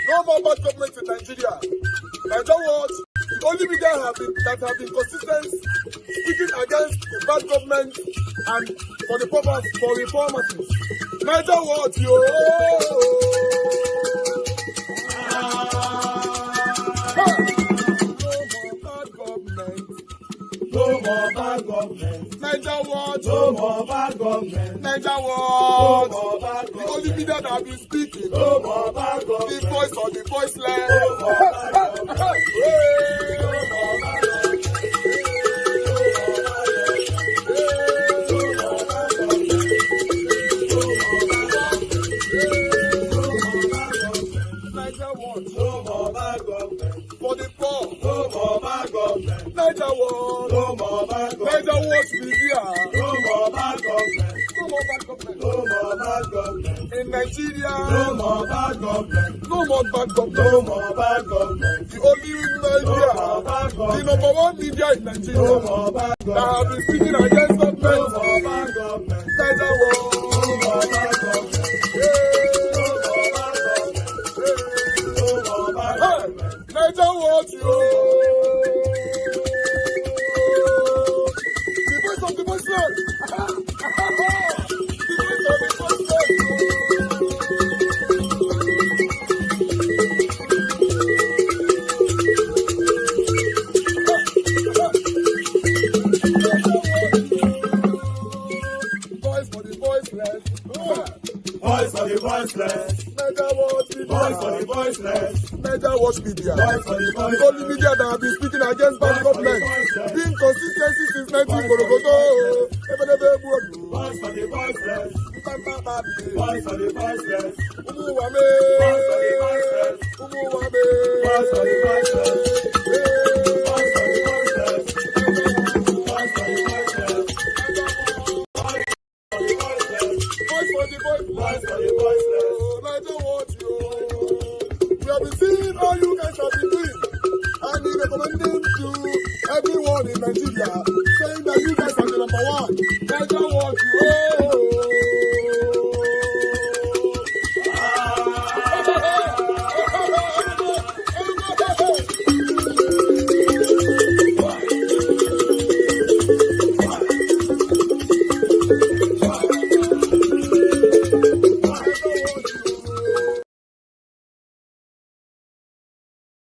No more bad government in Nigeria. Nigeria what? The only media that have been consistent speaking against the bad government and for the purpose for reformers. Nigeria what, yo? No more bad government. Nigeria what? No more bad government. Nigeria what? No more bad government. The only media that have been speaking. No more bad government. The voice of the voiceless. No more bad government. No more bad government. No more bad government. For the poor. No more bad government. Nigeria what? No more bad government. Nigeria what media. No more bad government. No more bad government. No more bad government. In Nigeria. No more bad government. No more bad government. No more bad government. The only media. No more bad government. The number one media in Nigeria. No more bad government. That have been speaking against government. No more bad government. Nigeria what? No more bad government. Nigeria what, yo? The voice of the voiceless. The voice of the voiceless. Voice for the voiceless. Voice for the voiceless. Nigeria what? Voice for the voiceless. Nigeria watch media. The only media that have been speaking against bad government. Being consistency since 1944. Voice for the voiceless. Voice for the voiceless. Umuwame. Voice for the voiceless. Umuwame. Voice for the voiceless. Voice for the voiceless. Voice for the voiceless. Voice for the voiceless. Voice for the voiceless. Nigeria watch you. We have been seeing all you guys have been doing, and he recommending to everyone in Nigeria, saying that you guys are the number one. Nigeria watch you.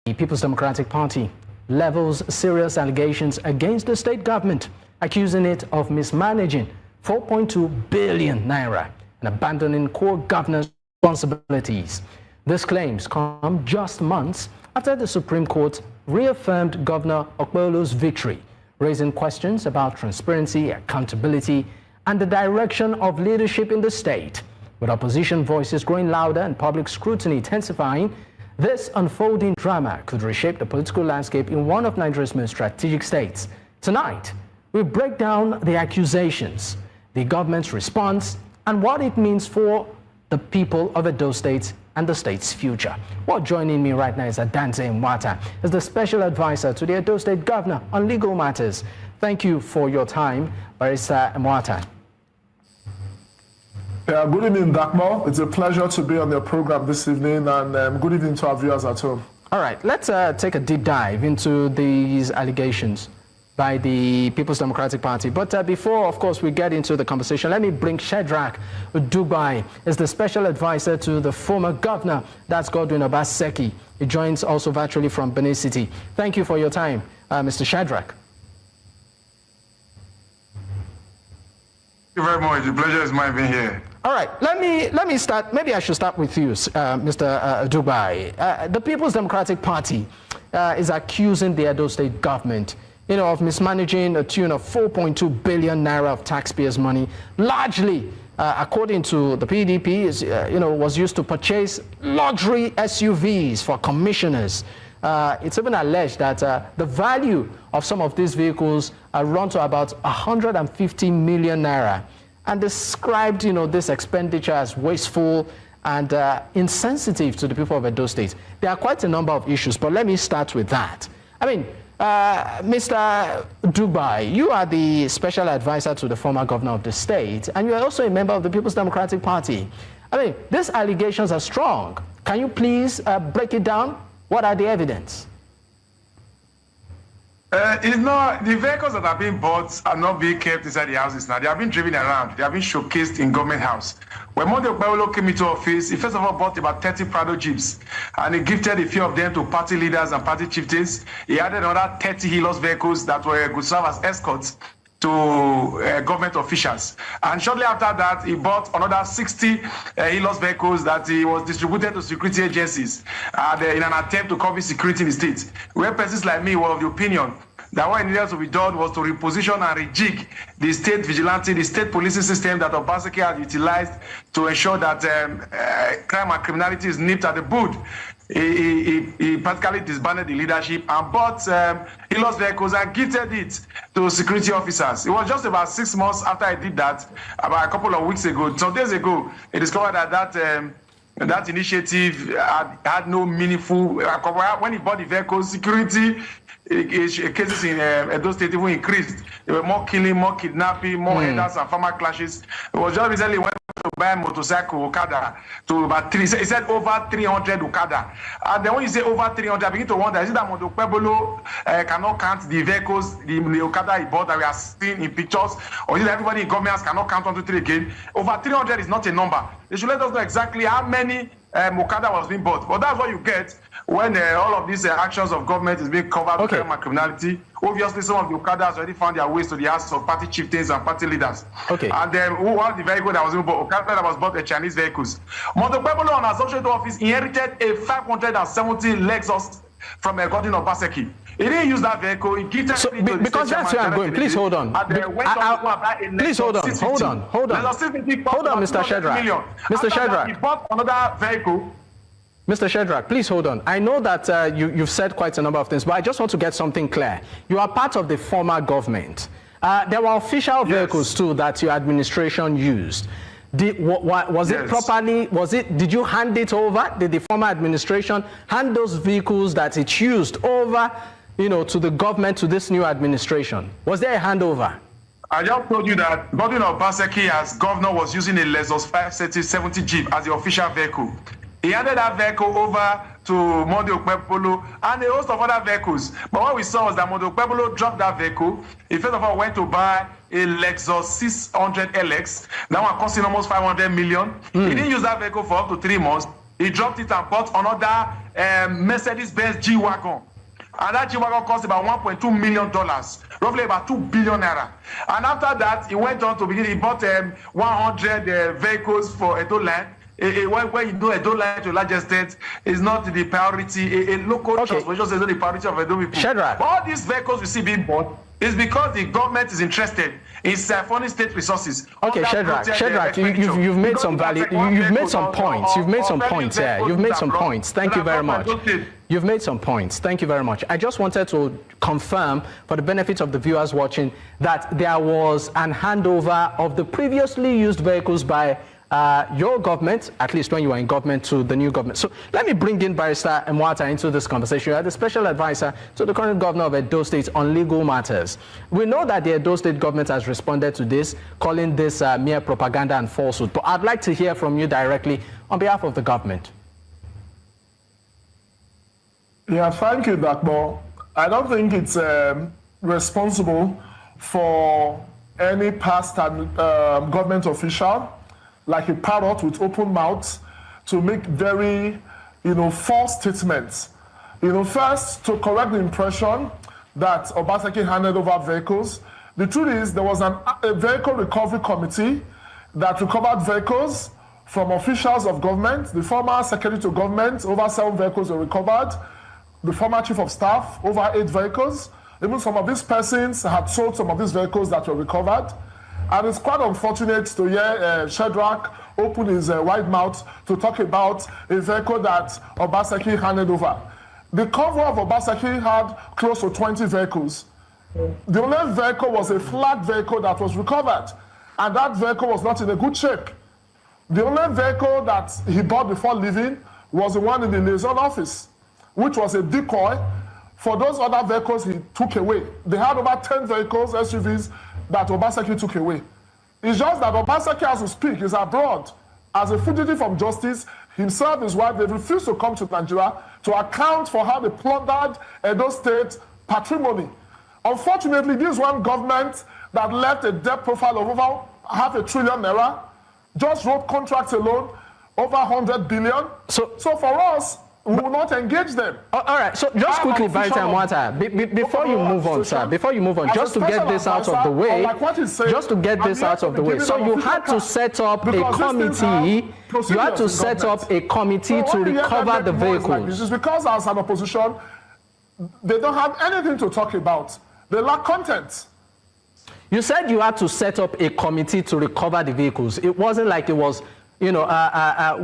The People's Democratic Party levels serious allegations against the state government, accusing it of mismanaging 4.2 billion naira and abandoning core governance responsibilities. These claims come just months after the Supreme Court reaffirmed Governor Okpebholo's victory, raising questions about transparency, accountability, and the direction of leadership in the state. With opposition voices growing louder and public scrutiny intensifying, this unfolding drama could reshape the political landscape in one of Nigeria's most strategic states. Tonight, we break down the accusations, the government's response, and what it means for the people of Edo State and the state's future. Well, joining me right now is Adanze Mwata, is the special advisor to the Edo State governor on legal matters. Thank you for your time, Barrister Mwata. Yeah, good evening, Dakmo. It's a pleasure to be on your program this evening, and good evening to our viewers at home. All right, let's take a deep dive into these allegations by the People's Democratic Party. But before, of course, we get into the conversation, let me bring Shadrach Dubai, is the special advisor to the former governor, that's Godwin Obaseki. He joins also virtually from Benin City. Thank you for your time, Mr. Shadrach. Thank you very much. The pleasure is mine being here. All right, let me start. Maybe I should start with you, Mr. Dubai. The People's Democratic Party is accusing the Edo State government, of mismanaging a tune of 4.2 billion naira of taxpayers' money, largely, according to the PDP, was used to purchase luxury SUVs for commissioners. It's even alleged that the value of some of these vehicles run to about 150 million naira, and described, this expenditure as wasteful and insensitive to the people of Edo State. There are quite a number of issues, but let me start with that. I mean, Mr. Dubai, you are the special advisor to the former governor of the state, and you are also a member of the People's Democratic Party. I mean, these allegations are strong, Can you please break it down? What are the evidence? It's not, the vehicles that are being bought are not being kept inside the houses now. They are being driven around. They are being showcased in government house. When Monday Okpebholo came into office, he first of all bought about 30 Prado Jeeps, and he gifted a few of them to party leaders and party chieftains. He added another 30 Hilux vehicles that could serve as escorts to government officials. And shortly after that, he bought another 60 Hilux vehicles that he was distributed to security agencies in an attempt to cover security in the state. Where persons like me were of the opinion that what needed to be done was to reposition and rejig the state vigilante, the state policing system that Obaseki had utilized to ensure that crime and criminality is nipped at the bud. He practically disbanded the leadership and bought Hilux vehicles and gifted it to security officers. It was just about 6 months after I did that, about a couple of weeks ago, some days ago, he discovered that initiative had no meaningful. When he bought the vehicles, security cases in Edo State even increased. There were more killing, more kidnapping, more headers and farmer clashes. It was just recently when to buy a motorcycle Okada to about 3. He said over 300 Okada. And then when you say over 300, I begin to wonder, is it that Monday Okpebholo cannot count the vehicles, the Okada he bought that we are seeing in pictures, or is it that everybody in governments cannot count 1, 2, 3 again? Over 300 is not a number. They should let us know exactly how many Okada was being bought. But that's what you get when all of these actions of government is being covered with crime and criminality. Obviously, some of the Okadas already found their ways to the house of party chieftains and party leaders. Okay. And then who was the vehicle that was being bought? Okada that was bought, the Chinese vehicles. Monday Okpebholo on assumption to office inherited a 570 Lexus from Godwin Obaseki. He didn't use that vehicle. He gifted it to because that's where I'm going. Please hold on. Please hold on. Hold on. Hold on, Mr. Shedrack. Mr. Shedrack. He bought another vehicle. Mr. Shedrack, please hold on. I know that you've said quite a number of things, but I just want to get something clear. You are part of the former government. There were official vehicles too that your administration used. Was it properly? Did you hand it over? Did the former administration hand those vehicles that it used over, to the government, to this new administration? Was there a handover? I just told you that Godwin Obaseki, as governor, was using a Lexus 570 Jeep as the official vehicle. He handed that vehicle over to Monday Okpebholo and a host of other vehicles. But what we saw was that Monday Okpebholo dropped that vehicle. He first of all went to buy a Lexus 600 LX. That one costing almost 500 million. He didn't use that vehicle for up to 3 months. He dropped it and bought another Mercedes-Benz G-Wagon. And that G-Wagon cost about $1.2 million, roughly about 2 billion naira. And after that, he went on to begin. He bought 100 vehicles for Edo land. When you do a Edo line to a large extent is not the priority. A local transportation is not the priority of Edo people. Shedrack. All these vehicles we see being bought is because the government is interested in siphoning state resources. Okay, Shedrack, you've made some valid, you've made some points. You've made some points here. You've made some points. Thank you very much. You've made some points. Thank you very much. I just wanted to confirm, for the benefit of the viewers watching, that there was an handover of the previously used vehicles by your government, at least when you were in government, to the new government. So let me bring in Barrister Mwata into this conversation. You are the special advisor to the current governor of Edo State on legal matters. We know that the Edo State government has responded to this, calling this mere propaganda and falsehood. But I'd like to hear from you directly on behalf of the government. Yeah, thank you, Dakbo. I don't think it's responsible for any past government official like a parrot with open mouth to make very, false statements. First, to correct the impression that Obaseki handed over vehicles. The truth is there was a vehicle recovery committee that recovered vehicles from officials of government. The former secretary to government, over 7 vehicles were recovered. The former chief of staff, over 8 vehicles. Even some of these persons had sold some of these vehicles that were recovered. And it's quite unfortunate to hear Shedrack open his wide mouth to talk about a vehicle that Obaseki handed over. The convoy of Obaseki had close to 20 vehicles. The only vehicle was a flat vehicle that was recovered, and that vehicle was not in a good shape. The only vehicle that he bought before leaving was the one in the liaison office, which was a decoy for those other vehicles he took away. They had over 10 vehicles, SUVs, that Obaseki took away. It's just that Obaseki, as we speak, is abroad. As a fugitive from justice, himself, his wife, they refused to come to Nigeria to account for how they plundered Edo State patrimony. Unfortunately, this one government that left a debt profile of over $500 billion just wrote contracts alone over 100 billion. So for us, we will not engage them. All right, so just quickly, Barrister Mwata, before you move on, sir, before you move on, just to get this out of the way, just to get this out of the way. So you had to set up a committee, you had to set up a committee to recover the vehicles. This is because as an opposition, they don't have anything to talk about. They lack content. You said you had to set up a committee to recover the vehicles. It wasn't like it was, you know,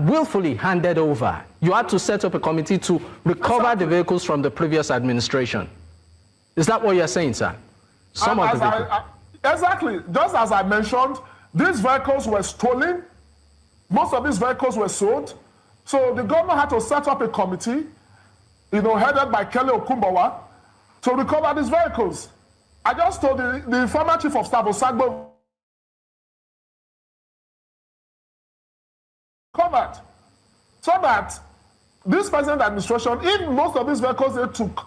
willfully handed over. You had to set up a committee to recover the vehicles from the previous administration. Is that what you're saying, sir? Some of the vehicles. Exactly. Just as I mentioned, these vehicles were stolen. Most of these vehicles were sold. So the government had to set up a committee, you know, headed by Kelly Okumbawa, to recover these vehicles. I just told the former chief of staff, Osagbo, covered, so that this present administration, if most of these vehicles they took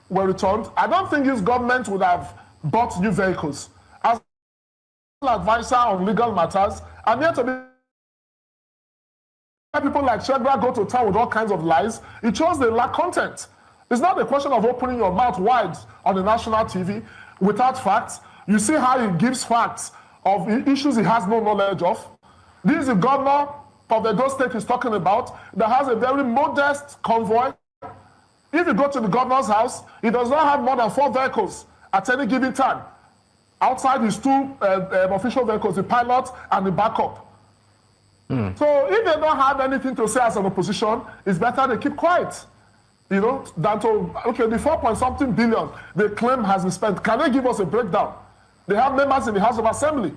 were returned, I don't think this government would have bought new vehicles. As an advisor on legal matters, I'm here to be. People like Shegra go to town with all kinds of lies. It shows they lack content. It's not a question of opening your mouth wide on the national TV without facts. You see how he gives facts of issues he has no knowledge of. This is the governor of the Edo State is talking about that has a very modest convoy. If you go to the governor's house, he does not have more than 4 vehicles at any given time. Outside his 2 official vehicles, the pilot and the backup. So if they don't have anything to say as an opposition, it's better they keep quiet. You know, than to, okay, the 4-point-something billion they claim has been spent. Can they give us a breakdown? They have members in the House of Assembly.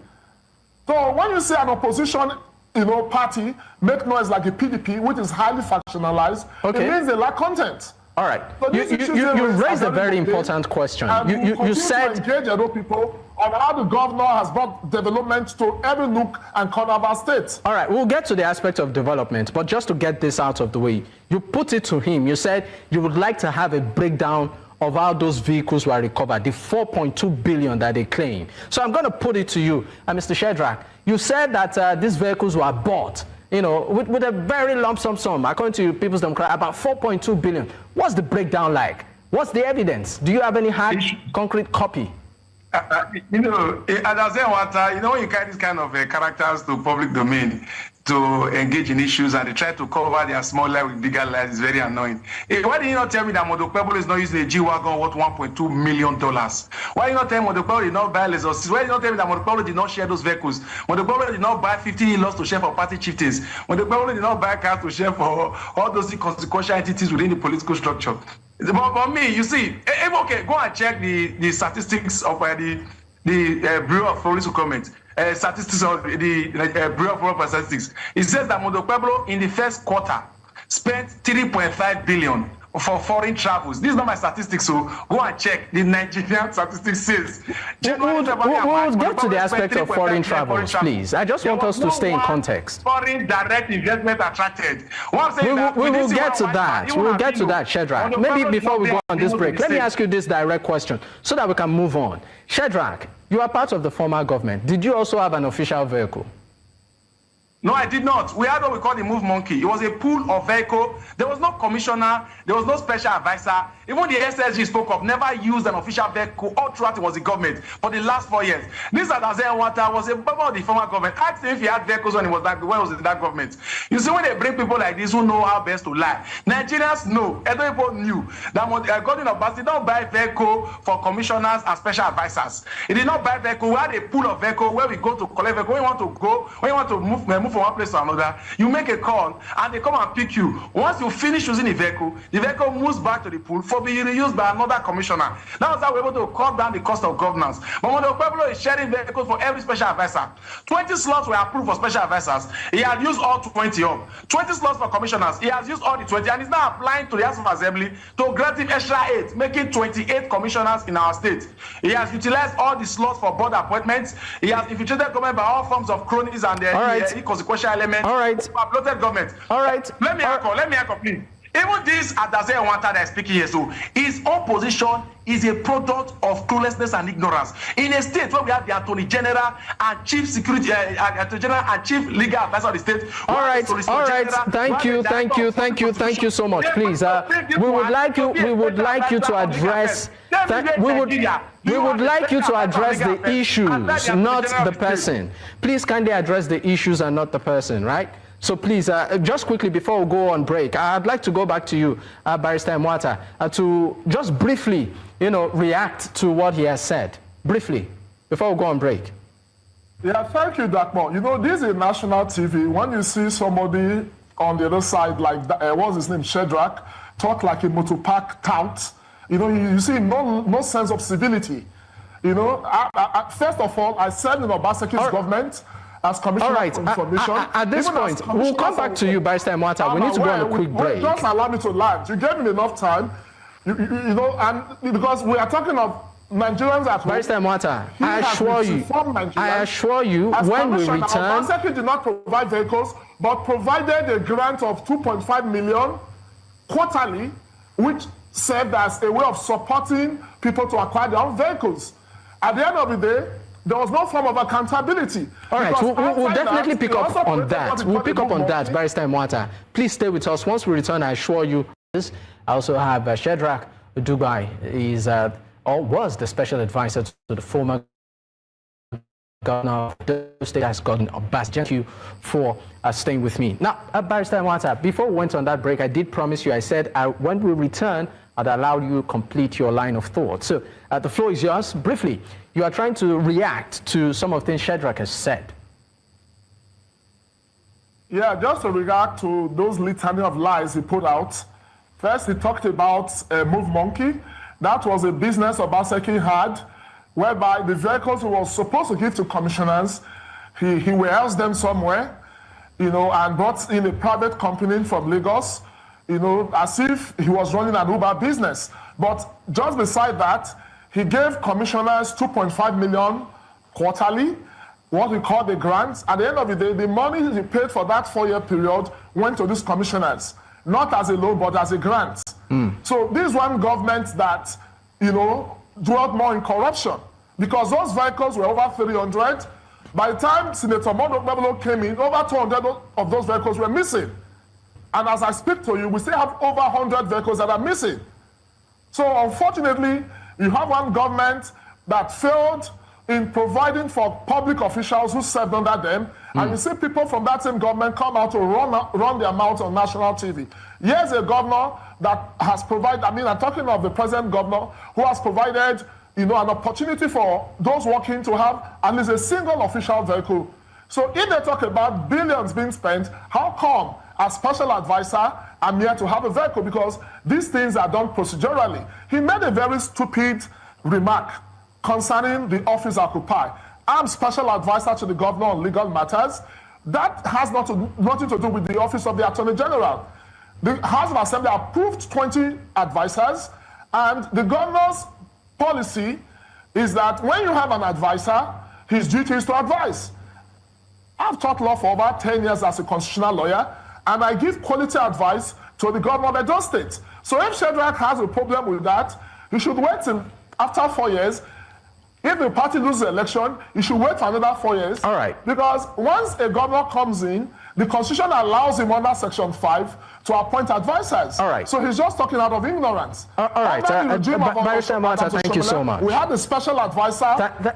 So when you see an opposition, you know, party make noise like a PDP, which is highly factionalized, it means they lack content. All right. So you raised a very important question. You said to engage Edo people on how the governor has brought development to every nook and corner of our state. All right, we'll get to the aspect of development, but just to get this out of the way, you put it to him. You said you would like to have a breakdown of how those vehicles were recovered, the 4.2 billion that they claim. So I'm going to put it to you, Mr. Shedrack. You said that these vehicles were bought, you know, with a very lump sum, according to People's Democrat, about 4.2 billion. What's the breakdown like? What's the evidence? Do you have any hard, concrete copy? You know, as I say, you know, when you carry these kind of characters to public domain to engage in issues and they try to cover their small life with bigger lives, it's very annoying. Why did you not tell me that Modokpebolo is not using a G-Wagon worth $1.2 million? Why did you not tell me Modokpebolo did not buy Lexus? Why did you not tell me that Modokpebolo did not share those vehicles? Modokpebolo did not buy 50 lots to share for party chieftains. Modokpebolo did not buy cars to share for all those consequential entities within the political structure. But me, you see, okay, go and check the statistics of the Bureau of Foreign Procurement. Statistics of the Bureau of Foreign Statistics. It says that Modokpebolo in the first quarter spent 3.5 billion for foreign travels. This is not my statistics, so go and check. The Nigerian statistics says. We'll get to the aspect of foreign travels, please. I just want us to stay in context. Foreign direct investment attracted. We will get to that. We will get to that, Shedrack. Maybe before we go on this break, let me ask you this direct question so that we can move on. Shedrack, you are part of the former government. Did you also have an official vehicle? No, I did not. We had what we call the Move Monkey. It was a pool of vehicle. There was no commissioner. There was no special advisor. Even the SSG spoke of never used an official vehicle. All throughout it was the government for the last 4 years. This Adaze Water was a member of the former government. Ask him if he had vehicles when he was in that government. You see, when they bring people like this who know how best to lie, Nigerians know, Edo people knew that Godwin Obasi did not buy vehicle for commissioners and special advisors. He did not buy vehicle. We had a pool of vehicle where we go to collect vehicle. When you want to go, when you want to move from one place to another, you make a call and they come and pick you. Once you finish using the vehicle moves back to the pool for being reused by another commissioner. That's how we're able to cut down the cost of governance. But when the Pueblo is sharing vehicles for every special advisor, 20 slots were approved for special advisors. He had used all 20 up. 20 slots for commissioners. He has used all the 20 and he's now applying to the House of Assembly to grant him extra 8, making 28 commissioners in our state. He has utilized all the slots for board appointments. He has infiltrated government by all forms of cronies and consequential element. All right. Of bloated government. All right. Let me complete. Even this Adaze Nwata that is speaking here, so his opposition is a product of cluelessness and ignorance. In a state where we have the Attorney General and Chief Security, Attorney General and Chief Legal Advisor of the state. All right. Thank you so much. Please, we would like you to address. We would like you to address the issues, not the person. Please kindly address the issues and not the person, right? So please, just quickly before we go on break, I'd like to go back to you, Barrister Nwata, to just briefly, react to what he has said. Briefly, before we go on break. Yeah, thank you, Dakmo. This is national TV. When you see somebody on the other side, like, what's his name, Shedrack, talk like a motor park tout, you see no sense of civility. First of all, I served in Obaseki's government as Commissioner for Information. At this point, we'll come back to you, Barrister Nwata. We need to go on a quick break. Just allow me to land. You gave me enough time, and because we are talking of Nigerians at home. Barrister Nwata, I assure you, when we return... Obaseki did not provide vehicles, but provided a grant of 2.5 million quarterly, which served as a way of supporting people to acquire their own vehicles. At the end of the day, there was no form of accountability. All right, we'll definitely pick up on that. We'll pick up on that, Barrister Nwata. Please stay with us. Once we return, I assure you this. I also have Shedrack Dubai. He's or was the special advisor to the former governor of the state has gotten a best. Thank you for staying with me. Now, Barrister Nwata, before we went on that break, I did promise you, I said when we return, I'd allow you to complete your line of thought. So the floor is yours. Briefly, you are trying to react to some of the things Shedrack has said. Yeah, just to react to those litany of lies he put out. First, he talked about Move Monkey. That was a business Obaseki had, whereby the vehicles he was supposed to give to commissioners, he warehoused them somewhere, and brought in a private company from Lagos, as if he was running an Uber business. But just beside that, he gave commissioners 2.5 million quarterly, what we call the grants. At the end of the day, the money he paid for that 4-year period went to these commissioners, not as a loan, but as a grant. So this one government that, dwelt more in corruption, because those vehicles were over 300. By the time Senator Mondo Gbebolo came in, over 200 of those vehicles were missing. And as I speak to you, we still have over 100 vehicles that are missing. So unfortunately, you have one government that failed in providing for public officials who served under them, and you see people from that same government come out to run their mouth on national TV. Here's a governor that has provided, I'm talking of the present governor, who has provided, an opportunity for those working to have at least a single official vehicle. So if they talk about billions being spent, how come, as special advisor, I'm here to have a vehicle? Because these things are done procedurally. He made a very stupid remark concerning the office occupy. I'm special advisor to the governor on legal matters. That has nothing to do with the office of the Attorney General. The House of Assembly approved 20 advisors, and the governor's policy is that when you have an advisor, his duty is to advise. I've taught law for over 10 years as a constitutional lawyer, and I give quality advice to the governor of Edo State. So if Shedrack has a problem with that, he should wait till after 4 years. If the party loses the election, he should wait for another 4 years. All right. Because once a governor comes in, the Constitution allows him under Section 5 to appoint advisors. All right. So he's just talking out of ignorance. All right. Barrister Nwata, thank you so much. We had a special advisor.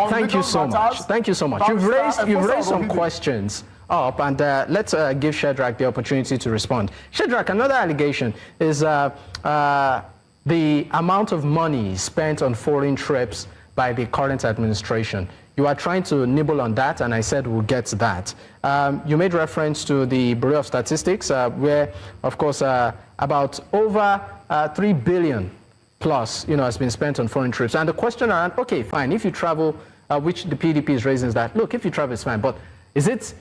Thank you so much. Thank you so much. You've raised some questions up, and let's give Shedrack the opportunity to respond. Shedrack, another allegation is the amount of money spent on foreign trips by the current administration. You are trying to nibble on that, and I said we'll get to that. You made reference to the Bureau of Statistics, where, of course, about over 3 billion plus, has been spent on foreign trips. And the question around, okay, fine, if you travel, which the PDP is raising, is that, look, if you travel, it's fine, but is it,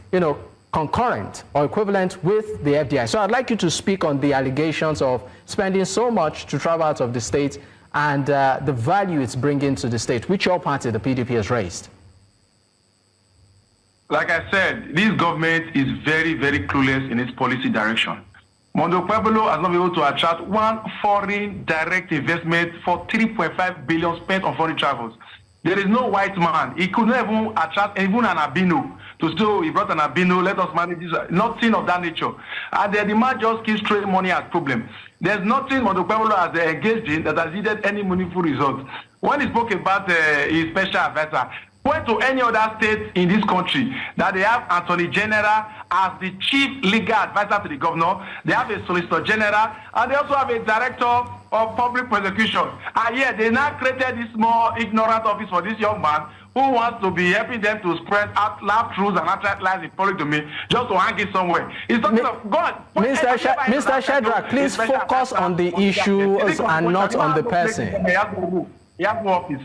concurrent or equivalent with the FDI? So I'd like you to speak on the allegations of spending so much to travel out of the state and the value it's bringing to the state, which your party, the PDP, has raised. Like I said, this government is very, very clueless in its policy direction. Mondo Pueblo has not been able to attract one foreign direct investment for 3.5 billion spent on foreign travels. There is no white man. He could not even attract even an albino to say, he brought an albino, let us manage this. Nothing of that nature. And the man just keeps throwing money as problem. There's nothing Mondo Pueblo has engaged in that has yielded any meaningful results. When he spoke about his special advisor, point to any other state in this country that they have Attorney General as the chief legal advisor to the governor. They have a Solicitor General, and they also have a Director of Public Prosecution. And yet they now created this more ignorant office for this young man who wants to be helping them to spread out lab truths and outright lies in public domain just to hang it somewhere. It's talking of God. Mr. Shadrack, please focus on the issues and not on the person. He has no office.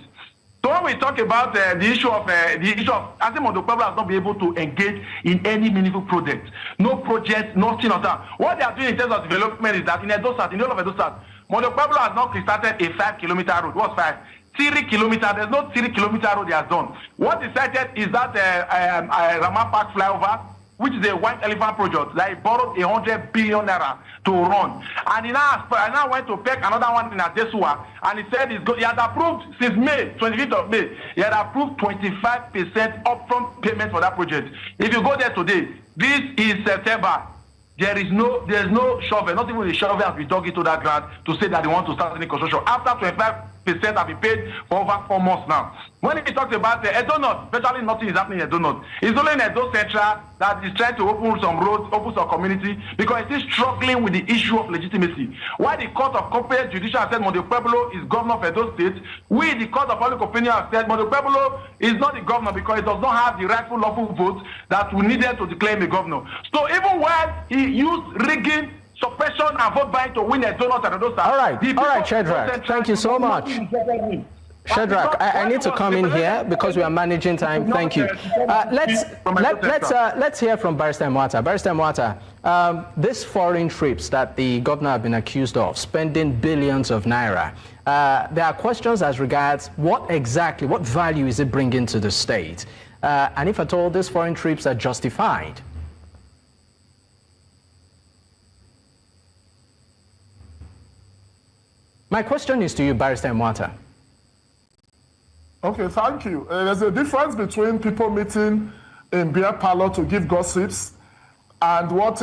So when we talk about the issue of I think Mondo Pueblo has not been able to engage in any meaningful project. No project, nothing of that. What they are doing in terms of development is that in Edo South, in the whole of Edo South, Mondo Pueblo has not started a 5-kilometer road. What's 5? 3 kilometers. There's no 3-kilometer road he has done. What he cited is that Rama Park flyover, which is a white elephant project that he borrowed 100 billion naira to run. And he now went to pick another one in Adesua, and he said he had approved since May, 25th of May, he had approved 25% upfront payment for that project. If you go there today, this is September. There's no shovel, not even a shovel has been dug into that ground to say that they want to start any construction. After 25% have been paid for over 4 months now. When he talks about the Edo North, virtually nothing is happening in Edo North. It's only in Edo Central that is trying to open some roads, open some community, because it is struggling with the issue of legitimacy. Why the Court of Competent Judicial has said Mondo Pueblo is governor of Edo State, we, the Court of Public Opinion, have said Mondo Pueblo is not the governor because it does not have the rightful lawful votes that we needed to declare him a governor. So even while he used rigging, suppression, and vote buying to win a donut at Edo State. All right, Shadrack, thank you so much. Shadrack, I need to come in here because we are managing time. Thank you. Let's hear from Barrister Mwata. Barrister Mwata, these foreign trips that the governor has been accused of, spending billions of naira, there are questions as regards what value is it bringing to the state? And if at all these foreign trips are justified. My question is to you, Barrister Mwata. Okay, thank you. There's a difference between people meeting in beer parlor to give gossips and what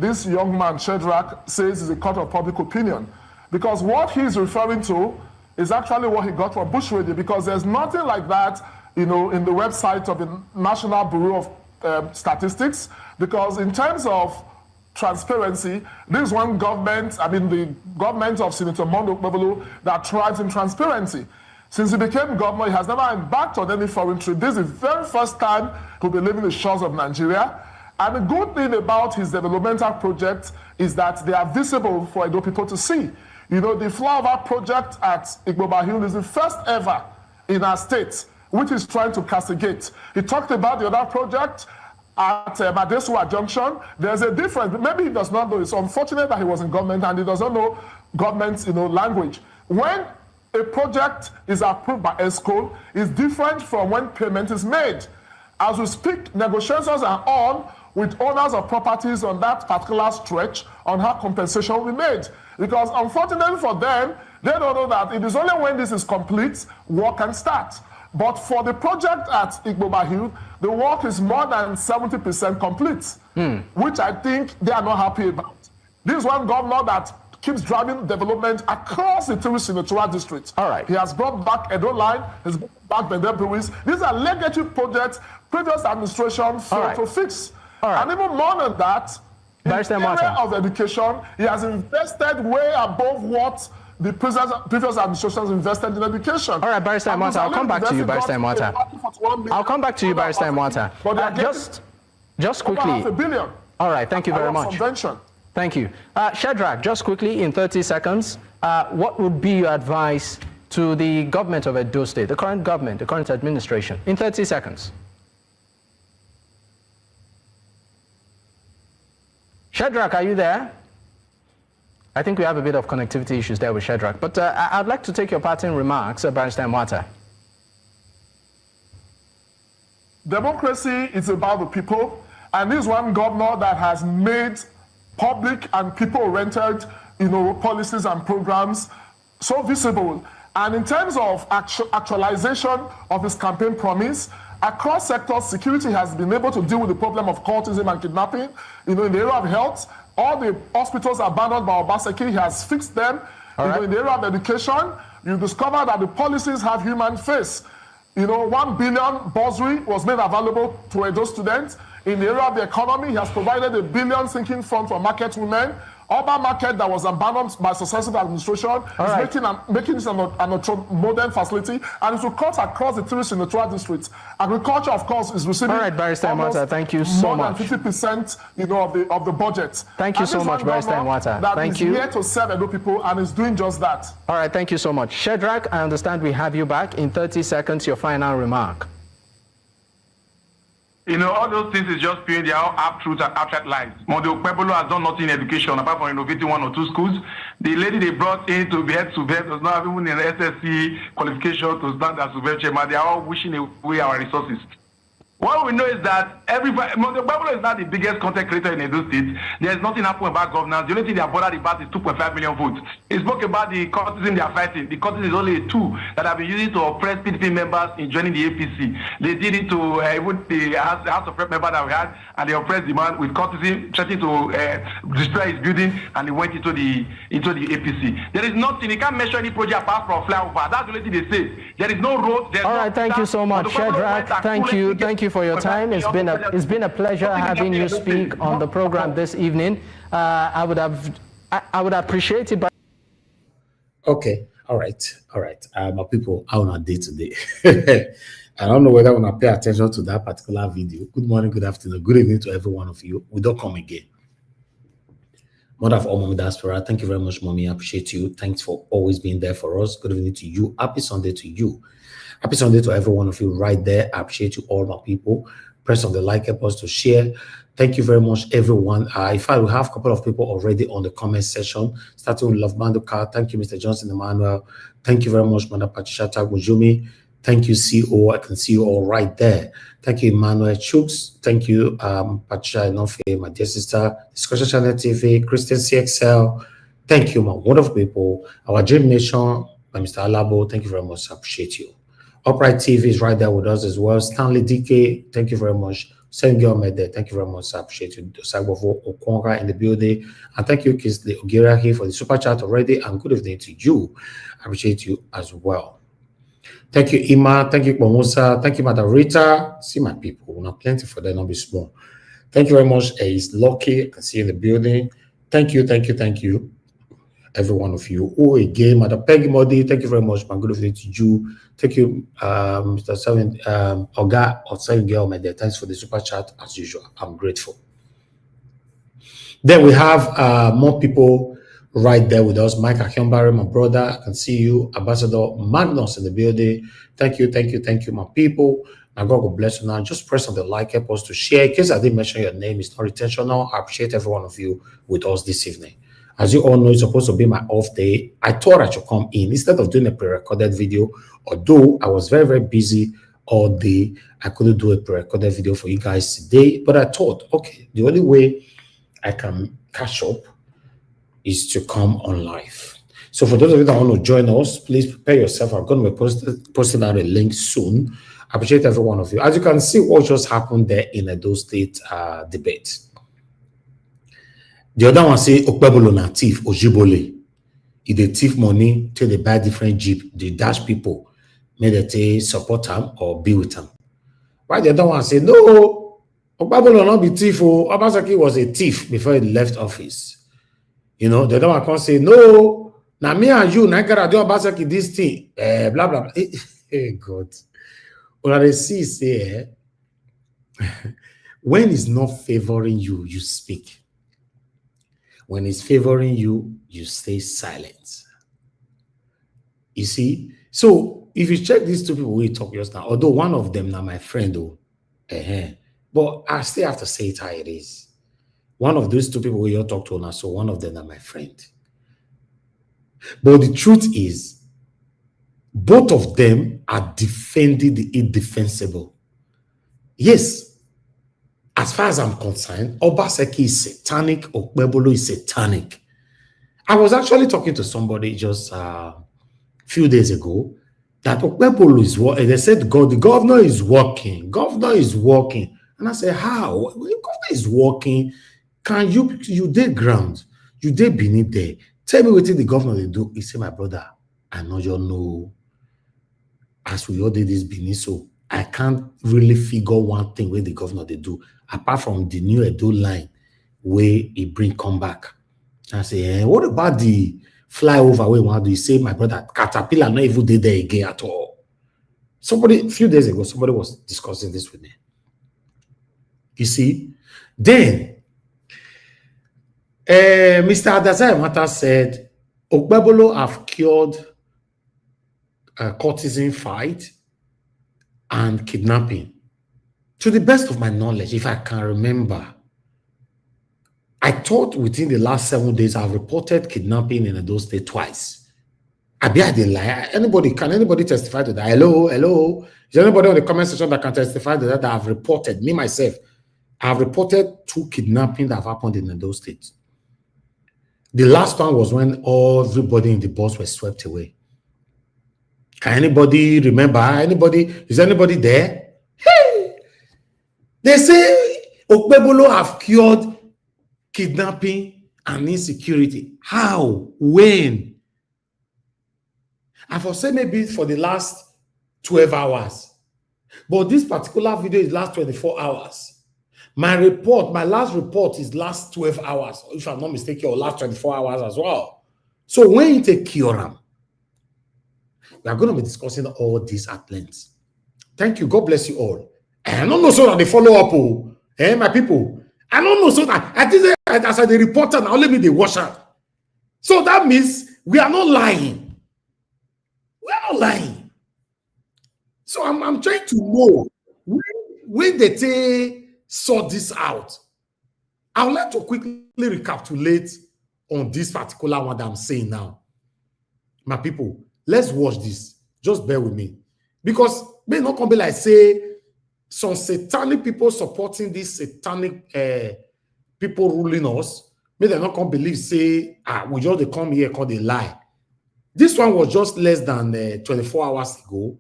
this young man, Shadrack, says is a court of public opinion. Because what he's referring to is actually what he got from Bush Radio, because there's nothing like that, in the website of the National Bureau of Statistics, because in terms of transparency, this is one government, the government of Senator Mondo Pueblo, that thrives in transparency. Since he became governor, he has never embarked on any foreign trip. This is the very first time he'll be leaving the shores of Nigeria. And the good thing about his developmental projects is that they are visible for Edo people to see. The flyover project at Igboba Hill is the first ever in our state, which is trying to castigate. He talked about the other project at Madesua Junction. There's a difference. Maybe he does not know. It's unfortunate that he was in government and he doesn't know government language. When a project is approved by ESCO is different from when payment is made. As we speak, negotiations are on with owners of properties on that particular stretch on how compensation will be made. Because unfortunately for them, they don't know that it is only when this is complete, work can start. But for the project at Igboba Hill, the work is more than 70% complete, which I think they are not happy about. This is one governor that keeps driving development across the three senatorial districts. All right. He has brought back Edo Line, he's brought back Bendel Breweries. These are legacy projects previous administration failed to fix. All right. And even more than that, in the area of education, he has invested way above what the previous administrations invested in education. All right, Barrister Mwata, I'll come back to you, Barrister Mwata. I'll come back to you, Barrister Mwata. Just quickly. Over $500 billion. All right, thank you very much. Thank you. Shadrack, just quickly, in 30 seconds, what would be your advice to the government of Edo State, the current government, the current administration, in 30 seconds? Shadrack, are you there? I think we have a bit of connectivity issues there with Shadrack, but I'd like to take your parting remarks, Barrister Mwata. democracy is about the people, and this one governor that has made public and people-oriented, policies and programs so visible. And in terms of actualization of his campaign promise, across sectors, security has been able to deal with the problem of cultism and kidnapping. In the area of health, all the hospitals abandoned by Obaseki, he has fixed them. In the area of education, you discover that the policies have human face. 1 billion bursary was made available to Edo students. In the area of the economy, he has provided a 1 billion sinking fund for market women. Urban market that was abandoned by successive administration is making this an modern facility, and it will cut across the 3 senatorial districts. Agriculture, of course, is receiving Barrister Nwata, thank you so much. More than 50%, of the budget. Thank you so much, Barrister Nwata. Thank you. That is here to serve Edo people and is doing just that. All right, thank you so much. Shedrack, I understand we have you back. In 30 seconds, your final remark. All those things is just paying their half truth and abstract lies. Mondo Pebolo has done nothing in education apart from innovating 1 or 2 schools. The lady they brought in to be head to vet does not have even an SSC qualification to stand as vet chairman. They are all wishing away our resources. What we know is that Mondo Pebolo is not the biggest content creator in Edo State. There is nothing happening about governance. The only thing they are bothered about is 2.5 million votes. He spoke about the cultism they are fighting. The cultism is only a tool that have been using to oppress PDP members in joining the APC. They did it to even the House of Rep member that we had, and they oppressed the man with cultism, threatening to destroy his building, and he went into the APC. There is nothing. He can't measure any project apart from flyover. That's the only thing they say. There is no road. All right, thank you so much, Shedrack. Thank you for your time. It's been a pleasure having you speak on the program this evening. I would appreciate it. Okay, all right. My people, how on a day today? I don't know whether I want to pay attention to that particular video. Good morning, good afternoon, good evening to every one of you. We don't come again. Mother of all Mommy Diaspora, thank you very much, Mommy. I appreciate you. Thanks for always being there for us. Good evening to you. Happy Sunday to you. Happy Sunday to every one of you right there. I appreciate you all, my people. Press on the like, help us to share. Thank you very much, everyone. In fact, we have a couple of people already on the comment section, starting with Love Manduka. Thank you, Mr. Johnson Emmanuel. Thank you very much, Madam Patricia Tagujumi. Thank you, CO. I can see you all right there. Thank you, Emmanuel Chooks. Thank you, Patricia Enofe, my dear sister, Discussion Channel TV, Christian CXL. Thank you, my wonderful people. Our Dream Nation, by Mr. Alabo. Thank you very much. I appreciate you. Upright TV is right there with us as well. Stanley DK, thank you very much. Same girl made there. Thank you very much. I appreciate you. Sagbofo Okwonga in the building. And thank you, Kisley Ogira here for the super chat already. And good evening to you. I appreciate you as well. Thank you, Ima. Thank you, Bomusa. Thank you, Madam Rita. See my people. We're not plenty for them, not be small. Thank you very much. It's Lucky. I can see you in the building. Thank you. Every one of you. Oh, again, Madam Peggy Modi, thank you very much. My good evening to you. Thank you, Mr. Seven, Oga or Seven Girl, my dear. Thanks for the super chat as usual. I'm grateful. Then we have more people right there with us. Mike Akimbari, my brother, I can see you. Ambassador Magnus in the building. Thank you, my people. Now God will bless you now. Just press on the like, help us to share. In case I didn't mention your name, it's not intentional. I appreciate every one of you with us this evening. As you all know, it's supposed to be my off day. I thought I should come in instead of doing a pre-recorded video. Although I was very, very busy all day, I couldn't do a pre-recorded video for you guys today. But I thought, okay, the only way I can catch up is to come on live. So for those of you that want to join us, please prepare yourself. I'm going to be posting out a link soon. I appreciate every one of you. As you can see, what just happened there in Edo State debate. The other one say Okpebolo na thief Ojibole. If they thief money till they buy different jeep, they dash people, may they support them or be with them. Why the other one say no, Okpebolo not be thief. Obaseki was a thief before he left office. The other one can say no. Now me and you, now gotta do Obaseki this thing. Blah blah blah. Hey God. What I see say when it's not favoring you, you speak. When it's favoring you, you stay silent. You see? So if you check these two people we talk just now, although one of them now my friend, but I still have to say it how it is. One of those two people we all talk to now, so one of them are my friend. But the truth is, both of them are defending the indefensible. Yes, as far as I'm concerned, Obaseki is satanic, Okpebolo is satanic. I was actually talking to somebody just a few days ago that Okpebolo is what they said, God, the governor is working. Governor is working. And I said, how? When the governor is working, can you did ground, you did beneath there. Tell me what the governor they do. He said, my brother, I know you know. As we all did this beneath, so I can't really figure one thing where the governor they do, apart from the new Edo line where he bring come back. I say, what about the flyover where one do you say, my brother, Caterpillar not even did there again at all. Somebody, a few days ago, somebody was discussing this with me. You see, then Mr. Adazai Mata said, Okpebolo have cured a courtesan fight and kidnapping. To the best of my knowledge, if I can remember, I thought within the last 7 days I've reported kidnapping in Edo State twice. I didn't lie. Can anybody testify to that? Hello. Is there anybody on the comment section that can testify to that I've reported? Me, myself, I've reported 2 kidnappings that have happened in Edo State. The last one was when everybody in the bus was swept away. Can anybody remember? Is anybody there? Hey! They say Okpebolo have cured kidnapping and insecurity. How? When? I foresee maybe for the last 12 hours. But this particular video is last 24 hours. My last report is last 12 hours, if I'm not mistaken, or last 24 hours as well. So when you take cure them, we are going to be discussing all this at length. Thank you. God bless you all. I don't know so that they follow up, my people. I don't know so that I think as the reporter now, let me the washer. So that means we are not lying. We are not lying. So I'm trying to know when they sort this out. I would like to quickly recapitulate on this particular one that I'm saying now. My people, let's watch this. Just bear with me. Because may not come be like say some satanic people supporting this satanic people ruling us. May they not come believe say we just come here called a lie. This one was just less than 24 hours ago.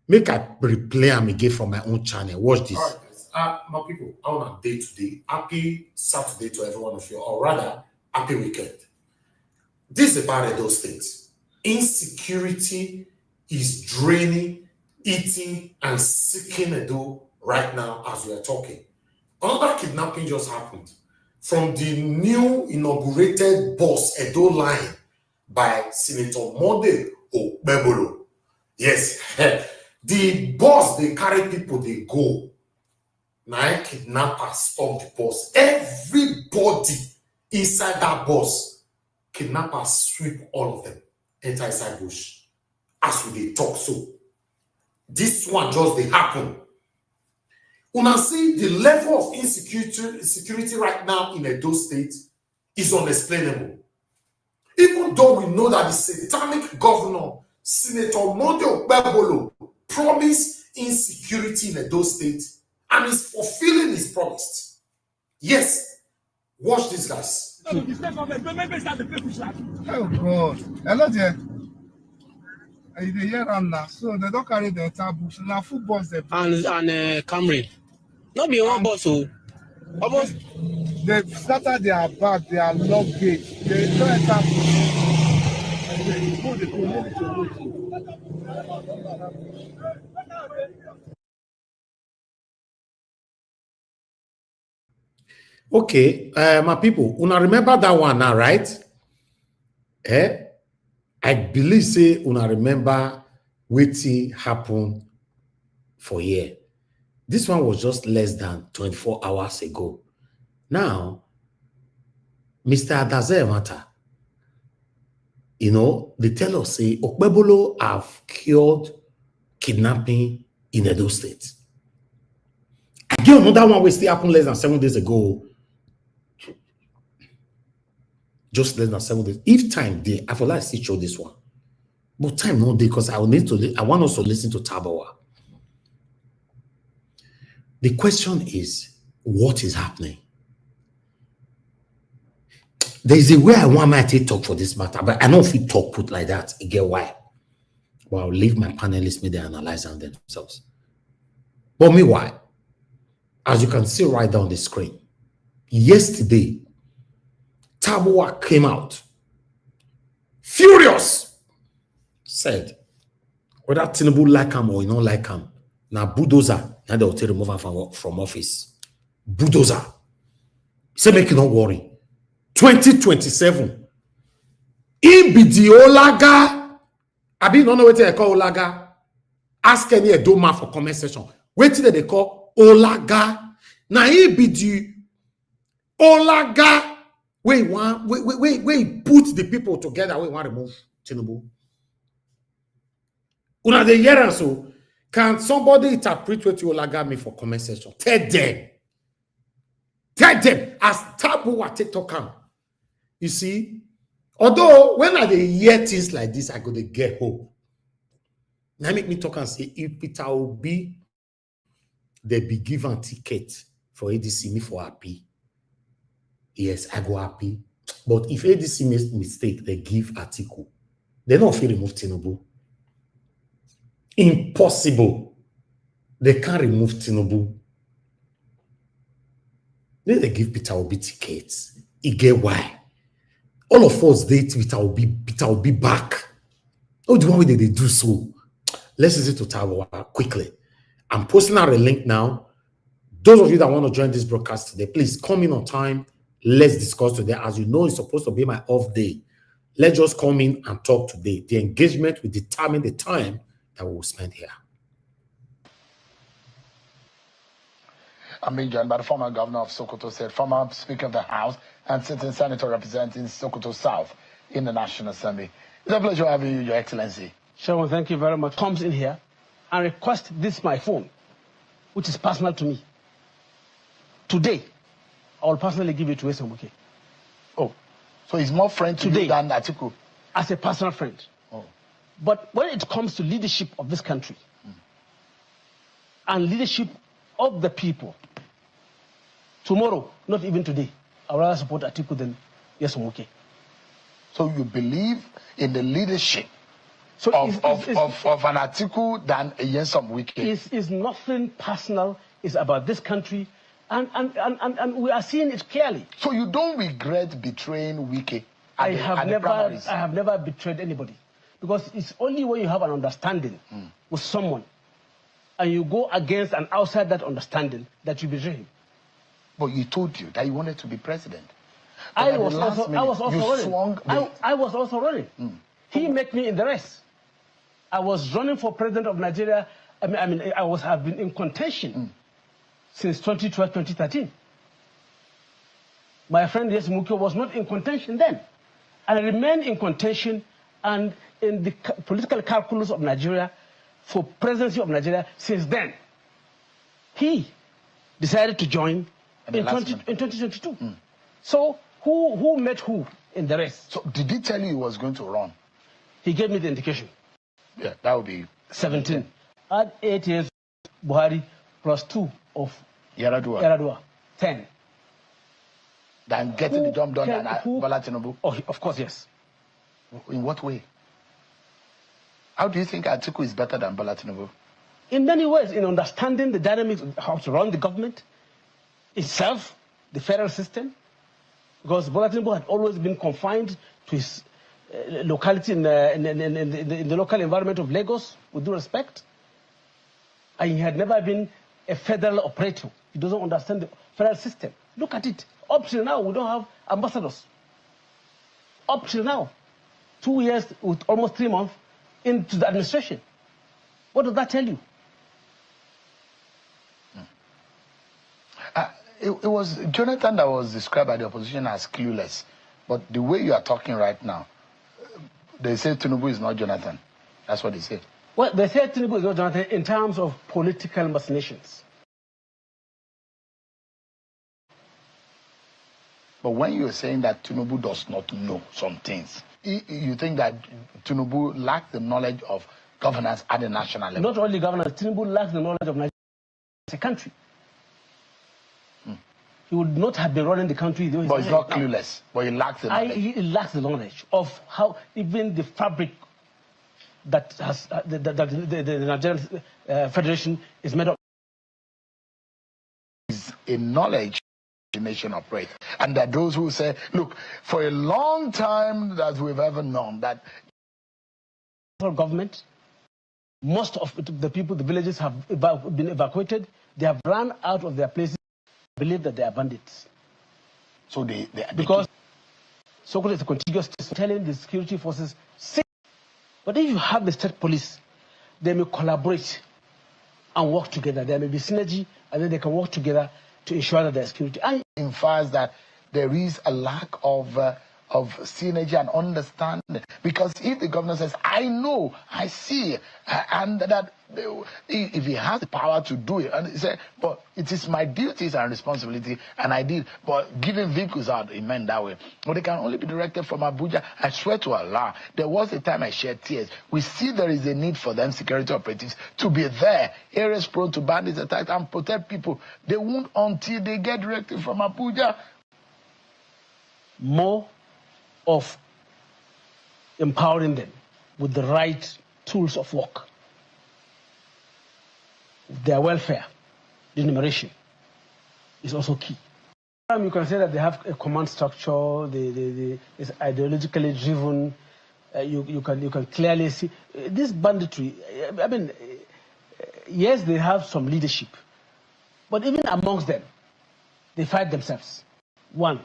Make I replay them again from my own channel. Watch this. All right, my people, on a day today, happy Saturday to every one of you, or rather, happy weekend. This is about those things. Insecurity is draining, eating, and seeking Edo right now as we are talking. Another kidnapping just happened from the new inaugurated boss Edo line by Senator Monday Okpebolo. Yes, the boss, they carry people, they go. Now kidnappers stop the bus. Everybody inside that bus, kidnappers sweep all of them, enter inside bush. As we talk so. This one just they happen. Una see the level of insecurity right now in Edo State is unexplainable. Even though we know that the satanic governor, Senator Monday Okpebolo, promised insecurity in Edo State and is fulfilling his promise. Yes, watch this, guys. Oh God. Hello there. They hear them now, so they don't carry the entire bush. Now full bus they and Camry. Not be one bus, so almost they started their bag, their luggage. They don't enter Okay, my people, una remember that one now, right? I believe say una remember wetin happen for here. This one was just less than 24 hours ago. Now, Mr. Adaze Mata, they tell us say Okpebolo have cured kidnapping in Edo State. Again, another one will still happen less than 7 days ago. Just less than 7 days. If time there, I would like to still show this one. But time not there because I want us to listen to Tambuwal. The question is, what is happening? There is a way I want my to talk for this matter, but I don't feel talk put like that. You get why? Well, I'll leave my panelists may they analyze on themselves. But meanwhile, as you can see right down the screen, yesterday, Tambuwal came out furious, said, whether Tinubu like him or you don't like him, now bulldozer, now they will take remove him from office. Bulldozer. Say, make you don't worry. 2027. In be the Olaga. I don't know what they call Olaga. Ask any Edoma for comment section. Wait till they call Olaga. Now he be the Olaga. Wait, put the people together. Wait, want to remove Tinubu. Una de hear so. Can somebody interpret what you Olaga me for comment section? Tell them. Tell them as Tambuwal TikTok come. You see, although when I hear things like this, I go to get hope. Now make me talk and say, if Peter Obi, they be given ticket for ADC, me for happy. Yes, I go happy. But if ADC makes mistake, they give Atiku. They don't feel remove Tinubu. Impossible. They can't remove Tinubu. Then they give Peter Obi tickets. You get why? All of us date Peter Obi back. Oh, the one way they do so. Let's listen to Tambuwal quickly. I'm posting out a link now. Those of you that want to join this broadcast today, please come in on time. Let's discuss today. As you know, it's supposed to be my off day. Let's just come in and talk today. The engagement will determine the time that we will spend here. I'm being joined by the former governor of Sokoto State, former Speaker of the House, and sitting senator representing Sokoto South in the National Assembly. It's a pleasure having you, Your Excellency. Sherman, thank you very much. Comes in here and request this my phone, which is personal to me. Today, I will personally give it to Esemuke. Oh, so he's more friend to you than Atiku? As a personal friend. Oh. But when it comes to leadership of this country and leadership of the people, tomorrow, not even today, I would rather support Atiku than Esemuke. So you believe in the leadership of an Atiku than a Nyesom Wike? It's nothing personal. It's about this country, and we are seeing it clearly. So you don't regret betraying Wike? I have never betrayed anybody, because it's only when you have an understanding with someone, and you go against and outside that understanding that you betray him. But he told you that he wanted to be president. I was also running. He met me in the race. I was running for president of Nigeria. Have been in contention since 2012, 2013. My friend Esemuke was not in contention then. And I remained in contention and in the political calculus of Nigeria for presidency of Nigeria since then. He decided to join in 2022. So who met who in the race? So did he tell you he was going to run? He gave me the indication. Yeah, that would be 17. Add 8 years Buhari plus 2 of Yaradua. 10. Than getting the job done and Bola Tinubu? Oh, of course, yes. In what way? How do you think Atiku is better than Bola Tinubu? In many ways, in understanding the dynamics of how to run the government itself, the federal system, because Bola Tinubu had always been confined to his locality in the local environment of Lagos, with due respect. And he had never been a federal operator. He doesn't understand the federal system. Look at it. Up till now, we don't have ambassadors. Up till now. 2 years with almost 3 months into the administration. What does that tell you? It was Jonathan that was described by the opposition as clueless. But the way you are talking right now, they say Tinubu is not Jonathan. That's what they say. Well, they say Tinubu is not Jonathan in terms of political machinations. But when you're saying that Tinubu does not know some things, you think that Tinubu lacks the knowledge of governance at the national level? Not only governance, Tinubu lacks the knowledge of Nigeria as a country. he would not have been running the country. But he's not clueless. But he lacks the knowledge. He lacks the knowledge of how even the fabric that has the Nigerian Federation is made up. Is a knowledge the nation operates. And there are those who say, look, for a long time that we've ever known that government, most of the people, the villages have been evacuated. They have run out of their places. Believe that they are bandits. So because Sokoto is a contiguous state, telling the security forces, but if you have the state police, they may collaborate and work together. There may be synergy, and then they can work together to ensure that there is security. And infers that there is a lack of synergy and understanding, because if the governor says, I know, I see, and that if he has the power to do it, and he said, but it is my duties and responsibility, and I did, but giving vehicles out, it meant that way. But they can only be directed from Abuja. I swear to Allah, there was a time I shed tears. We see there is a need for them security operatives to be there, areas prone to bandits attacks, and protect people. They won't until they get directed from Abuja. More of empowering them with the right tools of work, their welfare, the enumeration is also key. You can say that they have a command structure, it's ideologically driven. You can clearly see this banditry. I mean, yes, they have some leadership, but even amongst them, they fight themselves. One,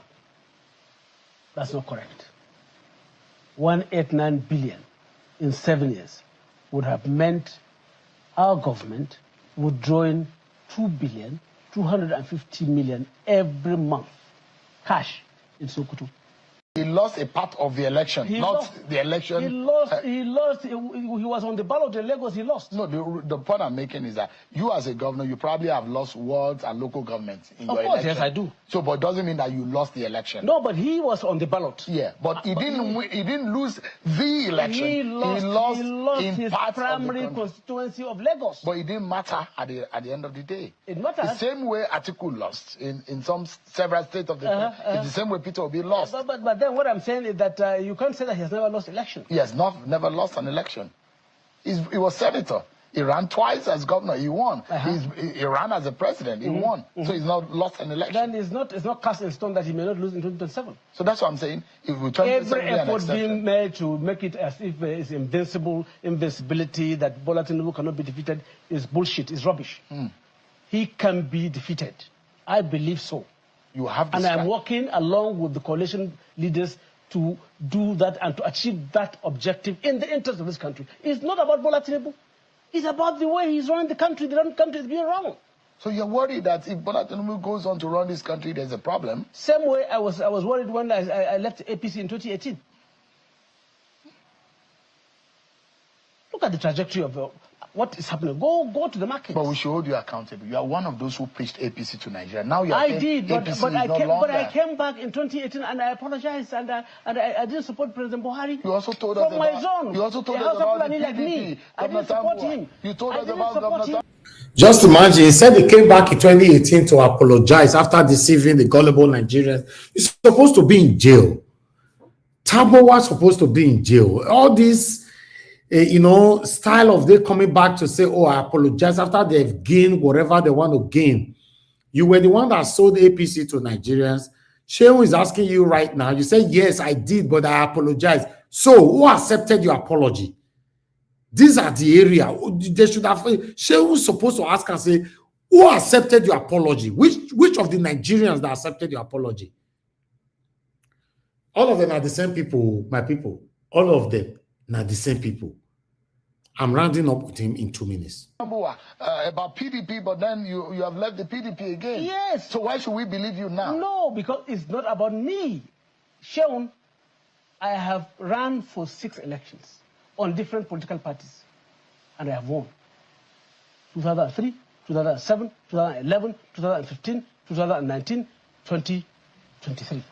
that's not correct. 189 billion in 7 years would have meant our government withdrawing 2.25 billion every month cash in Sokoto. He lost a part of the election, the election. He lost. He was on the ballot in Lagos. He lost. No, the point I'm making is that you, as a governor, you probably have lost wards and local governments in your election. Yes, I do. So, but it doesn't mean that you lost the election. No, but he was on the ballot. Yeah, but he didn't lose the election. He lost in his primary constituency of Lagos. But it didn't matter at the end of the day. It matters. The same way Atiku lost in several states of the country. It's the same way Peter Obi lost. But then what I'm saying is that you can't say that he has never lost election. He has never lost an election. He was senator. He ran twice as governor. He won. He ran as a president. He won. So he's not lost an election. Then it's not cast in stone that he may not lose in 2027. So that's what I'm saying. If we every effort being made to make it as if it's invincibility, that Bola Tinubu cannot be defeated, is bullshit. Is rubbish. He can be defeated. I believe so. You have this, and I'm working along with the coalition leaders to do that and to achieve that objective in the interest of this country. It's not about Bola Tinubu. It's about the way he's running the country. The country is being run. So you're worried that if Bola Tinubu goes on to run this country, there's a problem? Same way I was worried when I left APC in 2018. Look at the trajectory of what is happening. Go to the market. But we should hold you accountable. You are one of those who preached APC to Nigeria. Now you are I did, but I came back in 2018 and I apologized and I didn't support President Buhari. You also told us my zone. You also told us about the PDP. Like me. I didn't support him. You told us about Governor. Just imagine, he said he came back in 2018 to apologize after deceiving the gullible Nigerians. He's supposed to be in jail. Tambuwal was supposed to be in jail. All this, style of they coming back to say, oh, I apologize after they've gained whatever they want to gain. You were the one that sold APC to Nigerians. Shehu is asking you right now. You say, yes, I did, but I apologize. So who accepted your apology? These are the area. They should have. Shehu was supposed to ask and say, who accepted your apology? Which of the Nigerians that accepted your apology? All of them are the same people, my people. All of them are the same people. I'm rounding up with him in 2 minutes. About PDP, but then you have left the PDP again. Yes. So why should we believe you now? No, because it's not about me. Shehu, I have run for 6 elections on different political parties, and I have won. 2003, 2007, 2011, 2015, 2019, 2023.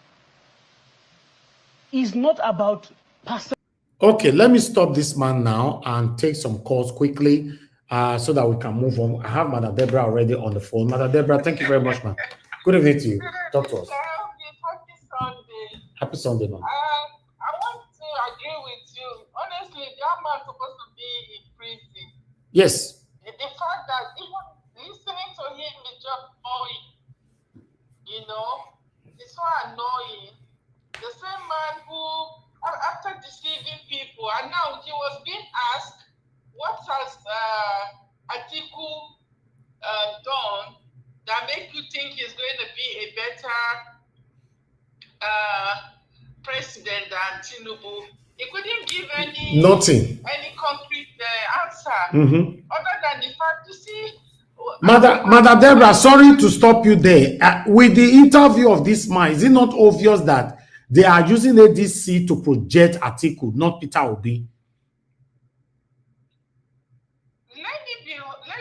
It's not about past. Okay, let me stop this man now and take some calls quickly so that we can move on. I have Mother Deborah already on the phone. Mother Deborah, thank you very much, man. Good evening to you. Talk to us. Happy Sunday. Happy Sunday, man. I want to agree with you. Honestly, that man's supposed to be in prison. Yes. The fact that even listening to him is just annoying. You know, it's so annoying. The same man who, after deceiving people, and now he was being asked, what has Atiku done that make you think he's going to be a better president than Tinubu? He couldn't give any concrete answer other than the fact to see. Mother Deborah, sorry to stop you there. With the interview of this man, is it not obvious that they are using ADC to project Atiku, not Peter Obi? Let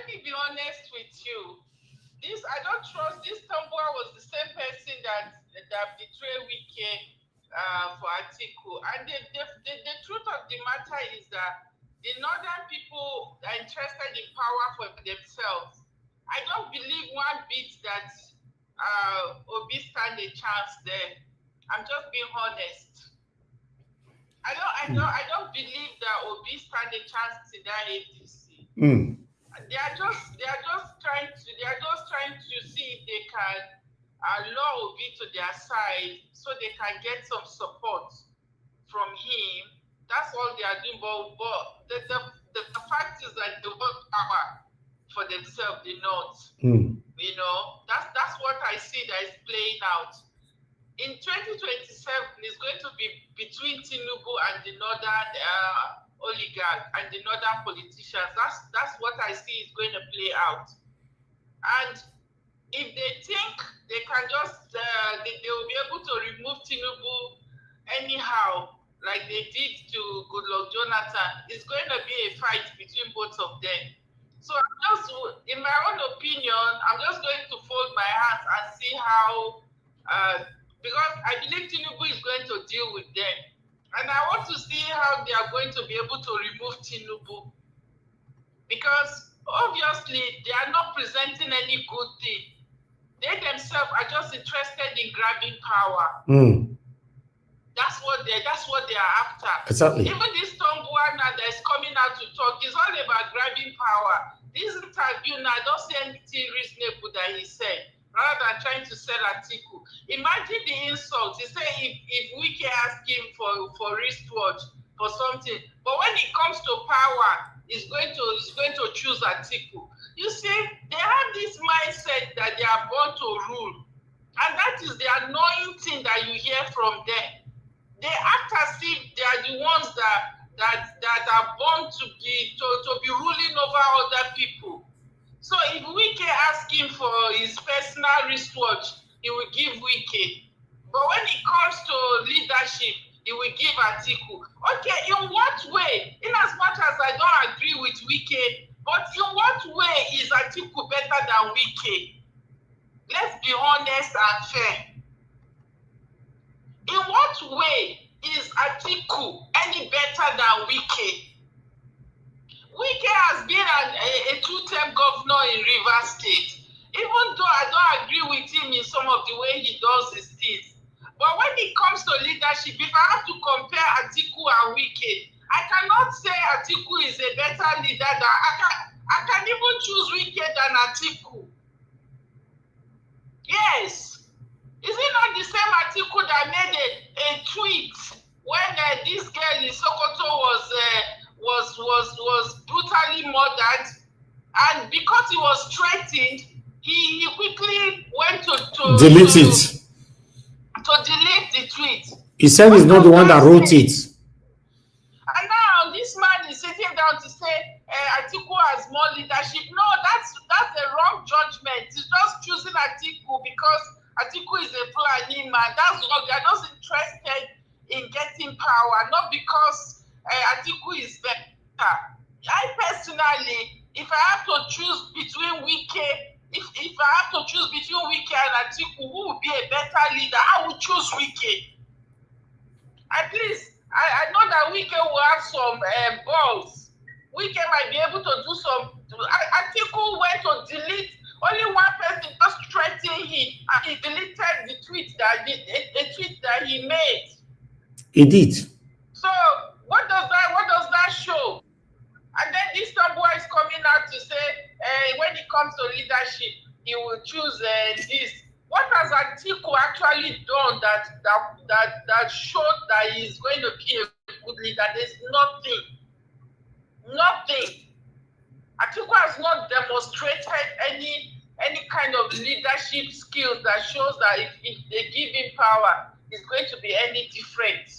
me be honest with you. I don't trust this. Tambuwal was the same person that betrayed Wike for Atiku. And the truth of the matter is that the northern people are interested in power for themselves. I don't believe one bit that Obi stand a chance there. I'm just being honest. I don't believe that Obi stand a chance in that ADC. They are just trying to see if they can lure Obi to their side so they can get some support from him. That's all they are doing. But the fact is that they want power for themselves, the North. You know, that's what I see that is playing out. In 2027, it's going to be between Tinubu and the northern oligarch and the northern politicians. That's what I see is going to play out. And if they think they can just they will be able to remove Tinubu anyhow, like they did to Goodluck Jonathan, it's going to be a fight between both of them. So in my own opinion, I'm just going to fold my hands and see how, because I believe Tinubu is going to deal with them. And I want to see how they are going to be able to remove Tinubu. Because obviously they are not presenting any good thing. They themselves are just interested in grabbing power. That's what they are after. Exactly. Even this Tambuwal now that is coming out to talk is all about grabbing power. This interview now, I don't see anything reasonable that he said, rather than trying to sell Atiku. Imagine the insult. He said if Wike asked him for wristwatch for something, but when it comes to power, he's going to choose Atiku. You see, they have this mindset that they are born to rule, and that is the annoying thing that you hear from them. They act as if they are the ones that are born to be ruling over other people. So if Wike asks him for his personal wristwatch, he will give Wike. But when it comes to leadership, he will give Atiku. Okay, in what way? In as much as I don't agree with Wike, but in what way is Atiku better than Wike? Let's be honest and fair. In what way is Atiku any better than Wike? Wike has been a two-term governor in Rivers State. Even though I don't agree with him in some of the way he does his things. But when it comes to leadership, if I have to compare Atiku and Wike, I cannot say Atiku is a better leader than I can even choose Wike than Atiku. Yes. Is it not the same Atiku that made a tweet when this girl in Sokoto was brutally murdered, and because he was threatened, he quickly went to delete it. To delete the tweet. He said he's not the one that wrote it. And now this man is sitting down to say Atiku has more leadership. No, that's a wrong judgment. He's just choosing Atiku because Atiku is a Fulani man. That's what they're just interested in getting power, not because Atiku is better. I personally, if I have to choose between Wike, if I have to choose between Wike and Atiku, who would be a better leader, I would choose Wike. At least I know that Wike will have some balls. Wike might be able to do some. Atiku went to delete Only one person just threatened him, and he deleted the tweet that he made. He did. So what does that show? And then this Tambuwal is coming out to say, when it comes to leadership, he will choose this. What has Atiku actually done that showed that he is going to be a good leader? There's nothing. Atiku has not demonstrated any kind of leadership skills that shows that if they give him power, it's going to be any different.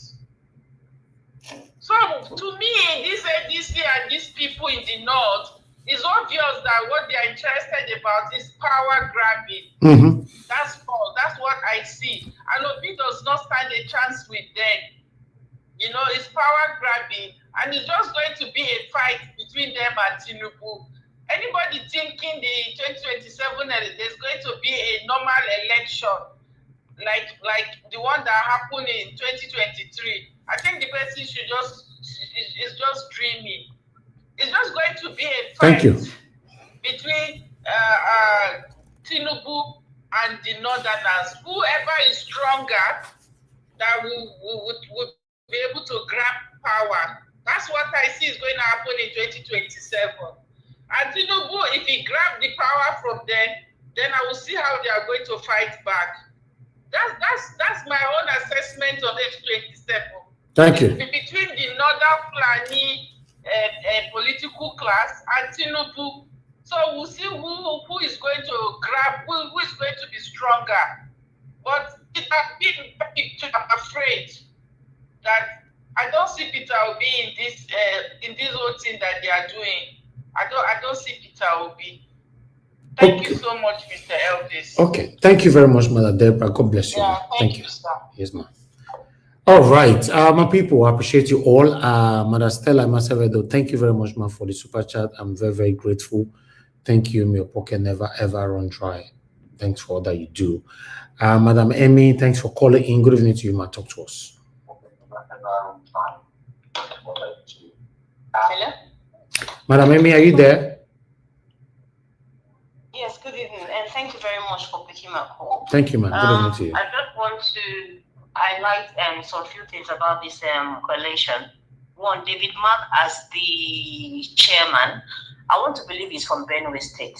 So to me, this ADC and these people in the north, it's obvious that what they are interested about is power grabbing. Mm-hmm. That's all. That's what I see. And Obi does not stand a chance with them. You know, it's power grabbing, and it's just going to be a fight between them and Tinubu. Anybody thinking the 2027 there's going to be a normal election like the one that happened in 2023? I think the person is just dreaming. It's just going to be a fight between Tinubu and the Northerners. Whoever is stronger, that would be able to grab power. That's what I see is going to happen in 2027. And Tinubu, if he grabs the power from them, then I will see how they are going to fight back. That's my own assessment of F27. Thank you. Between the Northern Fulani political class and Tinubu. So we'll see who is going to grab, who is going to be stronger. But I'm afraid that I don't see Peter Obi in this whole thing that they are doing. I don't see Peter Obi. Thank you so much, Mr. Eldis. Okay, thank you very much, Mother Deborah. God bless you. Yeah, thank you, sir. Yes, ma'am. All right, my people, I appreciate you all. Mother Stella Masavedo, thank you very much, ma'am, for the super chat. I'm very, very grateful. Thank you. May your pocket never ever run dry. Thanks for all that you do. Madam Emmy, thanks for calling in. Good evening to you, ma. Talk to us. Hello? Madam Emmy, are you there? Yes, good evening, and thank you very much for picking my call. Thank you, ma'am. Good evening to you. I just want to highlight some few things about this coalition. One, David Mark as the chairman, I want to believe he's from Benue State.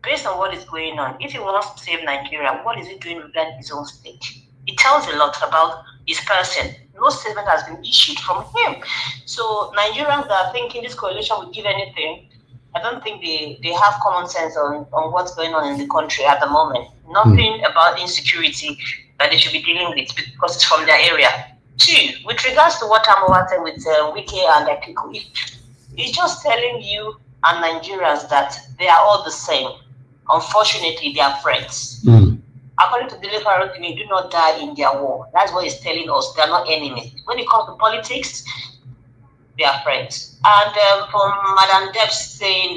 Based on what is going on, if he wants to save Nigeria, what is he doing regarding his own state? It tells a lot about his person. No statement has been issued from him. So Nigerians that are thinking this coalition will give anything, I don't think they have common sense on what's going on in the country at the moment. Nothing about insecurity that they should be dealing with because it's from their area. Two, with regards to what Tambuwal said with Wike and Atiku, it's just telling you and Nigerians that they are all the same. Unfortunately, they are friends. According to Dele Farotimi, do not die in their war. That's what he's telling us. They are not enemies. When it comes to politics, they are friends. And from Madam Deb saying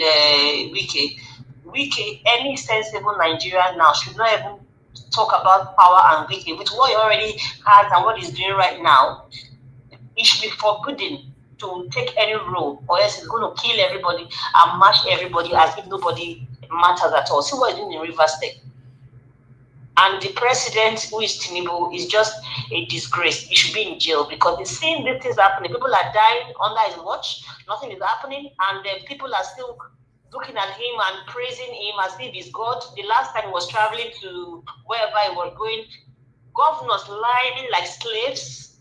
Wike, any sensible Nigerian now should not even talk about power and Wike. With what he already has and what he's doing right now, it should be forbidden to take any role, or else he's going to kill everybody and mash everybody as if nobody matters at all. See what he's doing in Rivers State. And the president, who is Tinubu, is just a disgrace. He should be in jail because he's seeing these things happening. People are dying under his watch. Nothing is happening. And then people are still looking at him and praising him as if he's God. The last time he was traveling to wherever he was going, governors lying like slaves.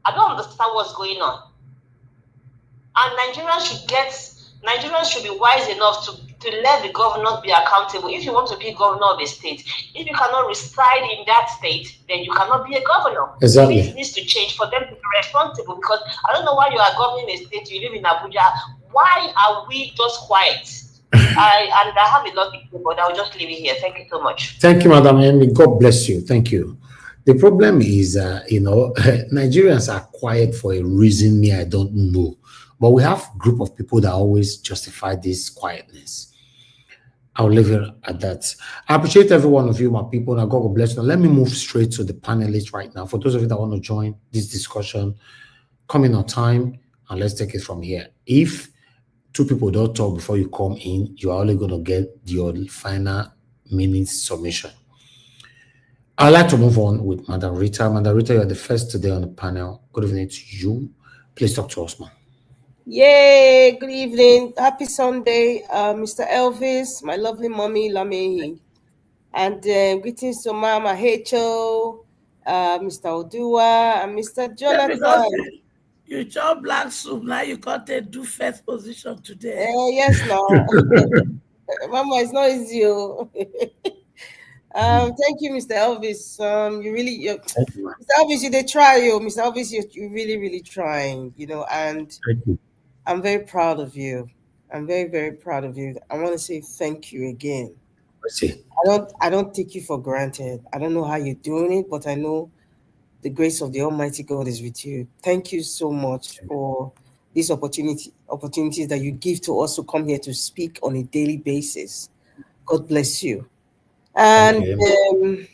I don't understand what's going on. And Nigerians should be wise enough to let the governors be accountable. If you want to be governor of a state, if you cannot reside in that state, then you cannot be a governor. Exactly. This needs to change for them to be responsible, because I don't know why you are governing a state, you live in Abuja. Why are we just quiet? I have a lot to say, but I'll just leave it here. Thank you so much. Thank you, Madam Emmy. God bless you. Thank you. The problem is, Nigerians are quiet for a reason I don't know. But we have a group of people that always justify this quietness. I'll leave it at that. I appreciate every one of you, my people. Now, God bless you. Now, let me move straight to the panelists right now. For those of you that want to join this discussion, come in on time and let's take it from here. If two people don't talk before you come in, you are only going to get your final minutes submission. I'd like to move on with Madam Rita. Madam Rita, you're the first today on the panel. Good evening to you. Please talk to us, ma'am. Yay, good evening. Happy Sunday, Mr. Elvis, my lovely mommy, Lamehi. And greetings to Mama Hecho, Mr. Odua, and Mr. Because Jonathan. you chop black soup, now you can't do first position today. Yes, now. Mama, it's not easy. Thank you, Mr. Elvis. Mr. Elvis, you did try, Mr. Elvis, you really, really trying, and Thank you. I'm very proud of you. I'm very, very proud of you. I want to say thank you again. Let's see. I don't take you for granted. I don't know how you're doing it, but I know the grace of the Almighty God is with you. Thank you so much for these opportunities that you give to us to come here to speak on a daily basis. God bless you. And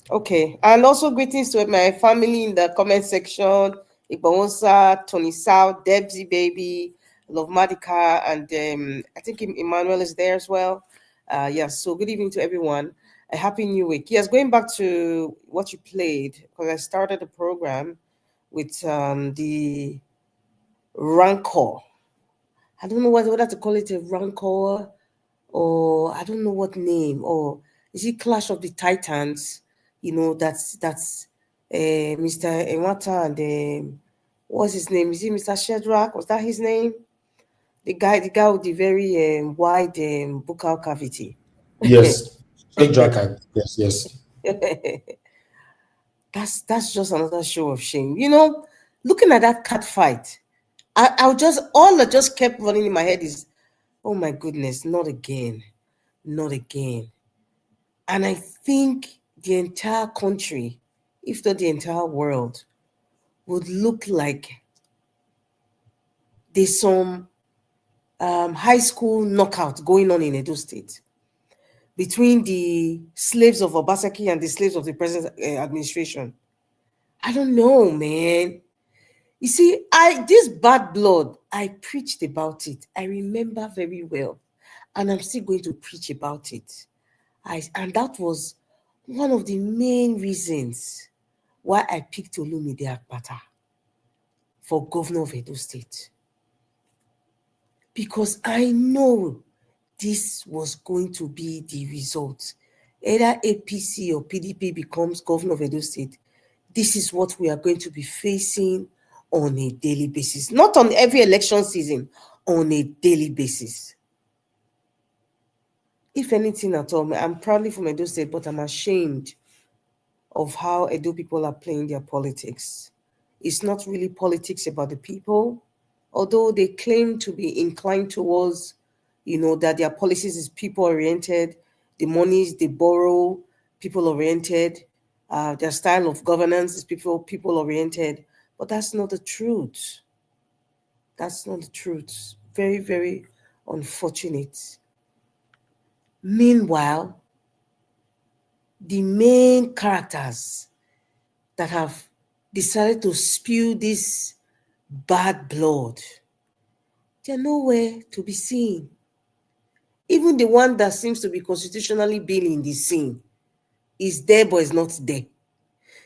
okay, and also greetings to my family in the comment section. Ibonsa, Tony South, Debsy Baby, Love Madika, and I think Emmanuel is there as well. Yes, so good evening to everyone. A happy new week. Yes, going back to what you played, because I started the program with the Rancor. I don't know whether to call it a Rancor or I don't know what name, or is it Clash of the Titans? That's Mr. Enwata and what's his name? Is it Mr. Shedrack? Was that his name? The guy with the very wide buccal cavity. Yes. Shedrack. Yes. That's just another show of shame. Looking at that cat fight, all that just kept running in my head is, oh my goodness, not again. Not again. And I think the entire country, if not the entire world, would look like there's some high school knockout going on in Edo State between the slaves of Obaseki and the slaves of the present administration. I don't know, man. You see, this bad blood, I preached about it. I remember very well. And I'm still going to preach about it. And that was one of the main reasons why I picked Olumide Akpata for governor of Edo State. Because I know this was going to be the result. Either APC or PDP becomes governor of Edo State. This is what we are going to be facing on a daily basis. Not on every election season, on a daily basis. If anything at all, I'm proudly from Edo State, but I'm ashamed of how Edo people are playing their politics. It's not really politics about the people, although they claim to be inclined towards, that their policies is people-oriented, the monies they borrow, people-oriented, their style of governance is people-oriented, but that's not the truth. That's not the truth. Very, very unfortunate. Meanwhile, the main characters that have decided to spew this bad blood, they're nowhere to be seen. Even the one that seems to be constitutionally being in the scene is there but is not there.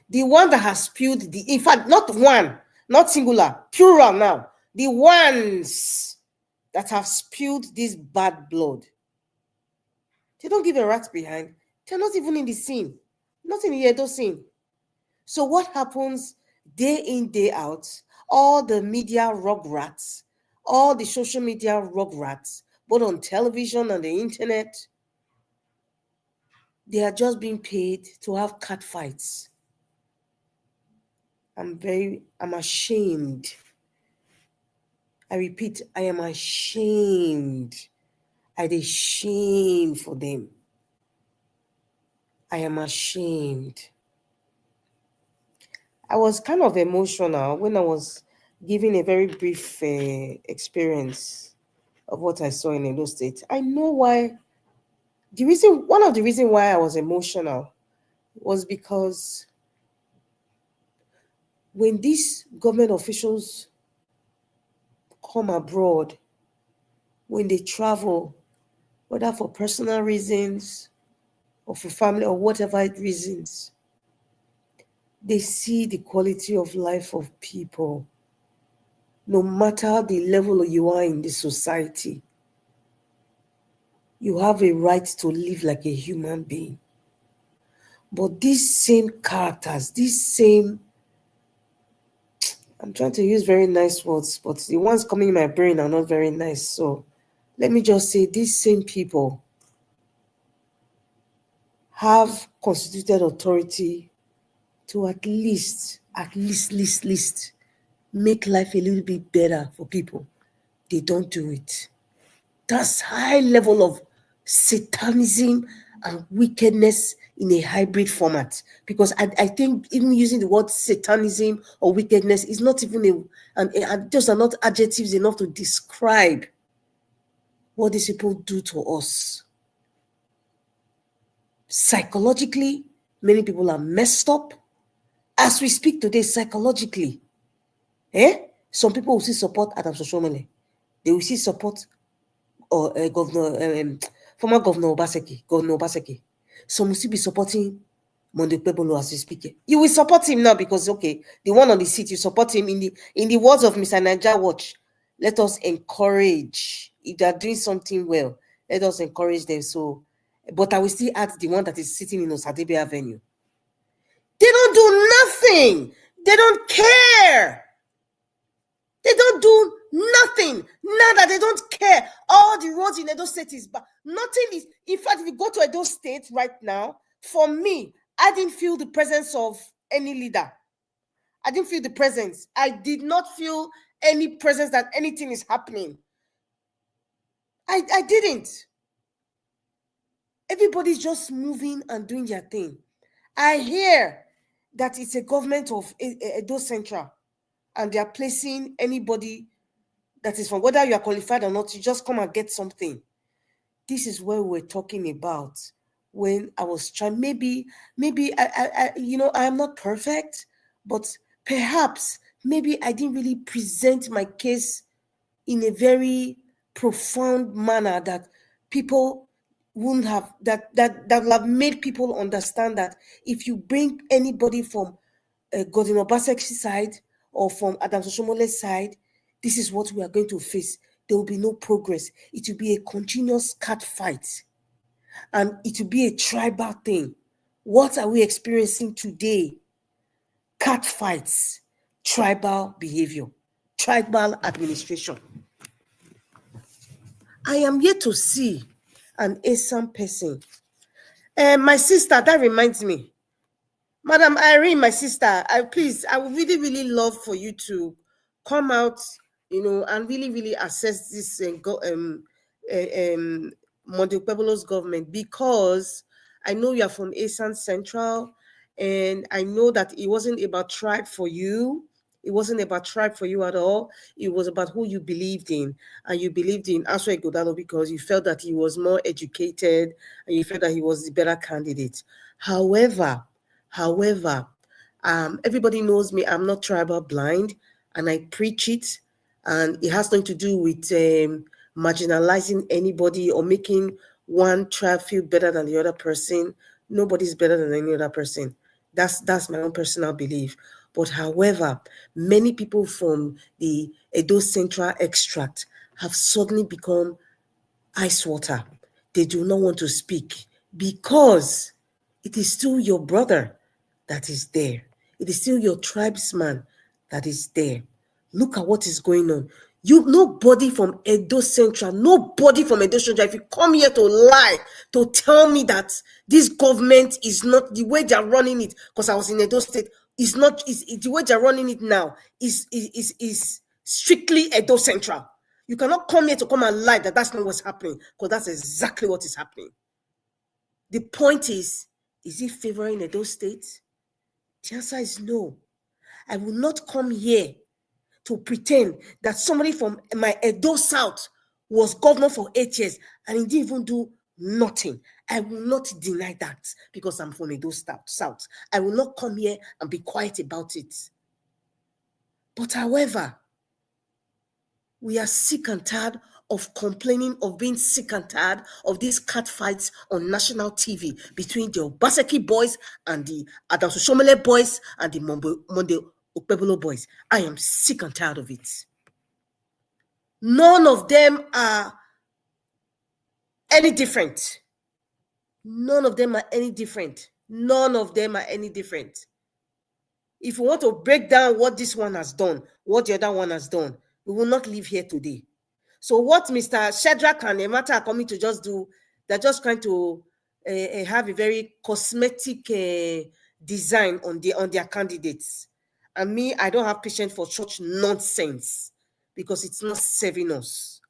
The one that has spewed in fact, not one, not singular, plural now. The ones that have spewed this bad blood, they don't give a rat's behind. They're not even in the scene. Not in the Edo scene. So what happens day in, day out? All the media rugrats, all the social media rugrats, both on television and the internet, they are just being paid to have cat fights. I'm ashamed. I repeat, I am ashamed. I'm ashamed for them. I am ashamed. I was kind of emotional when I was giving a very brief experience of what I saw in Edo State. I know why. One of the reasons why I was emotional was because when these government officials come abroad when they travel, whether for personal reasons or for family or whatever reasons, they see the quality of life of people, no matter the level you are in the society. You have a right to live like a human being. But these same characters, these same, I'm trying to use very nice words, but the ones coming in my brain are not very nice. So let me just say these same people have constituted authority to at least make life a little bit better for people. They don't do it. That's high level of satanism and wickedness in a hybrid format. Because I think even using the word satanism or wickedness is not even those are not adjectives enough to describe what these people do to us. Psychologically, many people are messed up. As we speak today, psychologically, some people will see support Adam Soshomele. They will see support or former Governor Obaseki. Some will still be supporting Monday Pebolo as we speak. You will support him now because, okay, the one on the seat, you support him in the words of Mr. Niger Watch. Let us encourage. If they are doing something well, let us encourage them. So, but I will still add the one that is sitting in Osadebe Avenue. They don't do nothing. They don't care. They don't do nothing. Nada. They don't care. All the roads in Edo State is bad. Nothing is. In fact, if you go to Edo State right now, for me, I didn't feel the presence of any leader. I didn't feel the presence. I did not feel any presence that anything is happening. I didn't. Everybody's just moving and doing their thing. I hear that it's a government of Edo Central, and they are placing anybody that is from, whether you are qualified or not, you just come and get something. This is what we're talking about when I was trying. Maybe I am not perfect, but perhaps maybe I didn't really present my case in a very profound manner that people wouldn't have, that will have made people understand that if you bring anybody from Godin Obaseki's side or from Adam Soshomole's side, this is what we are going to face. There will be no progress. It will be a continuous cat fight. And it will be a tribal thing. What are we experiencing today? Cat fights, tribal behavior, tribal administration. I am yet to see an ASAM person. My sister, that reminds me. Madam Irene, my sister, I would really, really love for you to come out, and really, really assess this Monte Pueblo's government, because I know you are from ASAN Central, and I know that it wasn't about tribe for you. It wasn't about tribe for you at all. It was about who you believed in. And you believed in Aswa Godalo because you felt that he was more educated and you felt that he was the better candidate. However, everybody knows me. I'm not tribal blind, and I preach it. And it has nothing to do with marginalizing anybody or making one tribe feel better than the other person. Nobody's better than any other person. That's my own personal belief. But however, many people from the Edo Central extract have suddenly become ice water. They do not want to speak because it is still your brother that is there. It is still your tribesman that is there. Look at what is going on. Nobody from Edo Central, if you come here to lie, to tell me that this government is not the way they're running it, because I was in Edo State, is the way they're running it now is strictly Edo Central. You cannot come here to come and lie that that's not what's happening, because that's exactly what is happening. The point is it favoring Edo State? The answer is no. I will not come here to pretend that somebody from my Edo South was governor for 8 years and he didn't even do nothing. I will not deny that because I'm from Edo South. I will not come here and be quiet about it. But however, We are sick and tired of complaining, of being sick and tired of these cat fights on national TV between the Obaseki boys and the Adams Oshomole boys and the Monde Okpebolo boys. I am sick and tired of it. None of them are any different. None of them are any different. None of them are any different. If you want to break down what this one has done, what the other one has done, we will not live here today. So what Mr. Shadrach and Emata are coming to just do, they're just trying to have a very cosmetic design on their candidates. And me, I don't have patience for such nonsense because it's not serving us.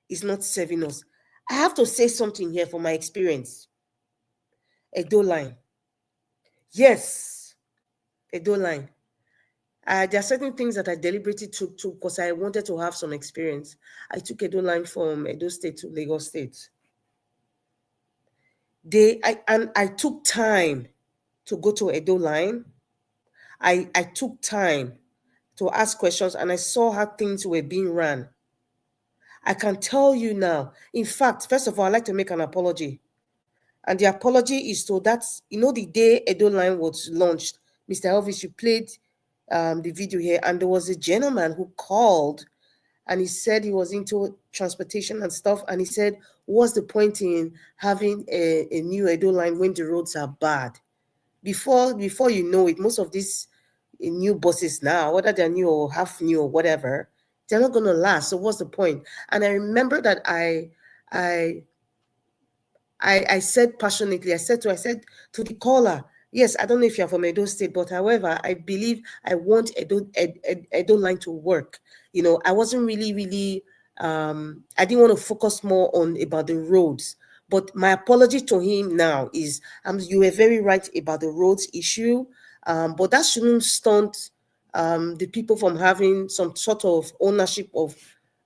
It's not serving us. I have to say something here from my experience. Edo line. Yes, Edo line. There are certain things that I deliberately took because I wanted to have some experience. I took Edo line from Edo State to Lagos State. I took time to go to Edo line. I took time to ask questions and I saw how things were being run. I can tell you now. In fact, first of all, I'd like to make an apology. And the apology is so that, the day Edo line was launched, Mr. Elvis, you played the video here, and there was a gentleman who called and he said he was into transportation and stuff, and he said, what's the point in having a new Edo line when the roads are bad? Before you know it, most of these new buses now, whether they're new or half new or whatever, they're not going to last. So what's the point? And I remember that I said passionately, I said to the caller, yes, I don't know if you're from Edo State, but however, I believe I want Edo line to work. I wasn't really, I didn't want to focus more on about the roads. But my apology to him now is, you were very right about the roads issue, but that shouldn't stunt the people from having some sort of ownership of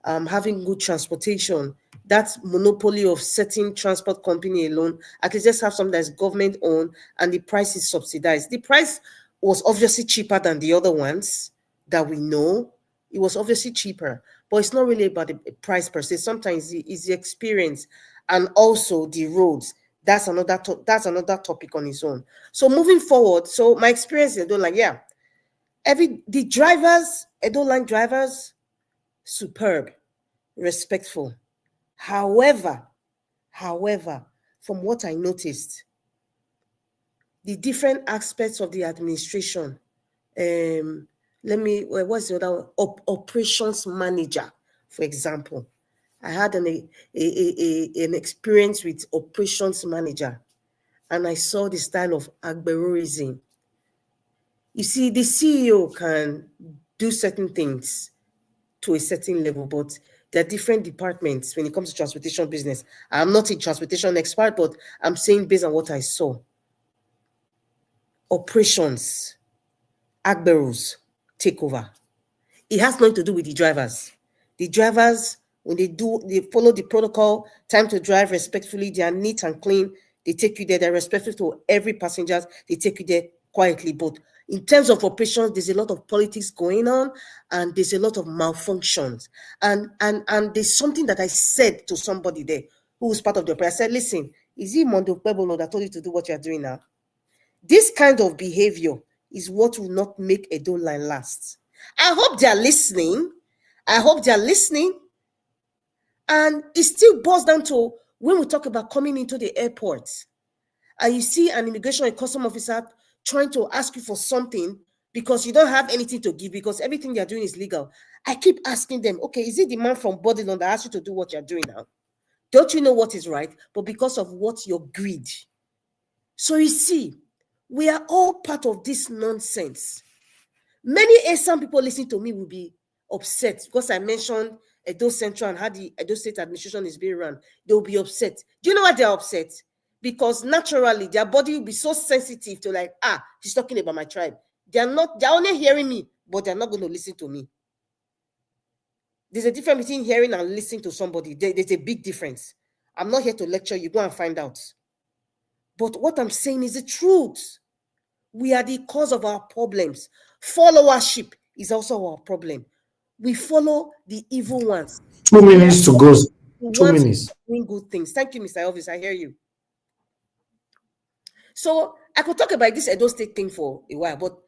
having good transportation. That monopoly of certain transport company alone, I could just have something that's government owned and the price is subsidized. The price was obviously cheaper than the other ones that we know. It was obviously cheaper, but it's not really about the price per se. Sometimes it's the experience and also the roads. That's another topic on its own. So moving forward, so my experience in Edo line, the drivers, Edo line drivers, superb, respectful. However, from what I noticed, the different aspects of the administration, what's the other one? Operations manager, for example. I had an experience with operations manager, and I saw the style of agberoism. You see, the CEO can do certain things to a certain level, but there are different departments when it comes to transportation business. I'm not a transportation expert, but I'm saying based on what I saw. Operations, Agberos, take over. It has nothing to do with the drivers. The drivers, when they follow the protocol, time to drive respectfully, they are neat and clean. They take you there, they're respectful to every passenger. They take you there quietly. But in terms of operations, there's a lot of politics going on and there's a lot of malfunctions. And there's something that I said to somebody there who was part of the operation. I said, listen, is it Mondo Pueblo that told you to do what you're doing now? This kind of behavior is what will not make Edo line last. I hope they're listening. And it still boils down to when we talk about coming into the airport and you see an immigration or custom officer trying to ask you for something because you don't have anything to give because everything you're doing is legal. I keep asking them, okay, is it the man from Bodilon that asked you to do what you're doing now? Don't you know what is right? But because of what your greed. So you see, we are all part of this nonsense. Many ASAM people listening to me will be upset because I mentioned Edo Central and how the Edo State administration is being run. They will be upset. Do you know why they're upset? Because naturally, their body will be so sensitive to like, she's talking about my tribe. They're only hearing me, but they're not going to listen to me. There's a difference between hearing and listening to somebody. There's a big difference. I'm not here to lecture you. Go and find out. But what I'm saying is the truth. We are the cause of our problems. Followership is also our problem. We follow the evil ones. 2 minutes to go. 2 minutes. Doing good things. Thank you, Mr. Elvis. I hear you. So I could talk about this Edo State thing for a while, but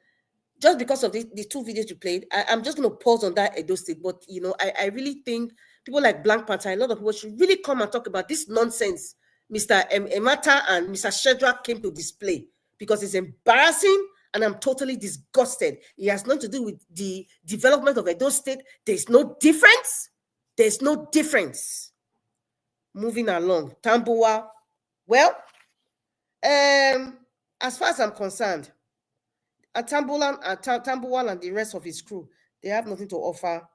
just because of the 2 videos you played, I'm just going to pause on that Edo State. But, you know, I really think people like Blank Panther, a lot of people should really come and talk about this nonsense Mr. Emata and Mr. Shedrack came to display, because it's embarrassing and I'm totally disgusted. It has nothing to do with the development of Edo State. There's no difference. There's no difference. Moving along. Tambuwal. Well, as far as I'm concerned, Tambuwal and the rest of his crew, they have nothing to offer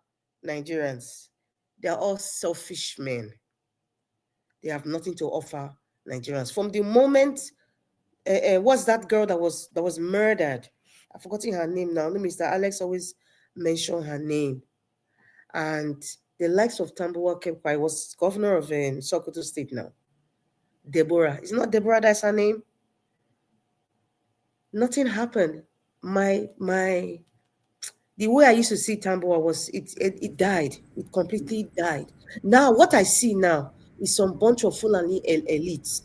Nigerians. They are all selfish men. They have nothing to offer Nigerians. From the moment, what's that girl that was murdered? I've forgotten her name now. Mr. Alex always mention her name. And the likes of Tambuwal kept quiet. Was governor of Sokoto State now. Deborah. It's not Deborah, that's her name. Nothing happened. The way I used to see Tambuwal was it died. It completely died. Now, what I see now is some bunch of Fulani elites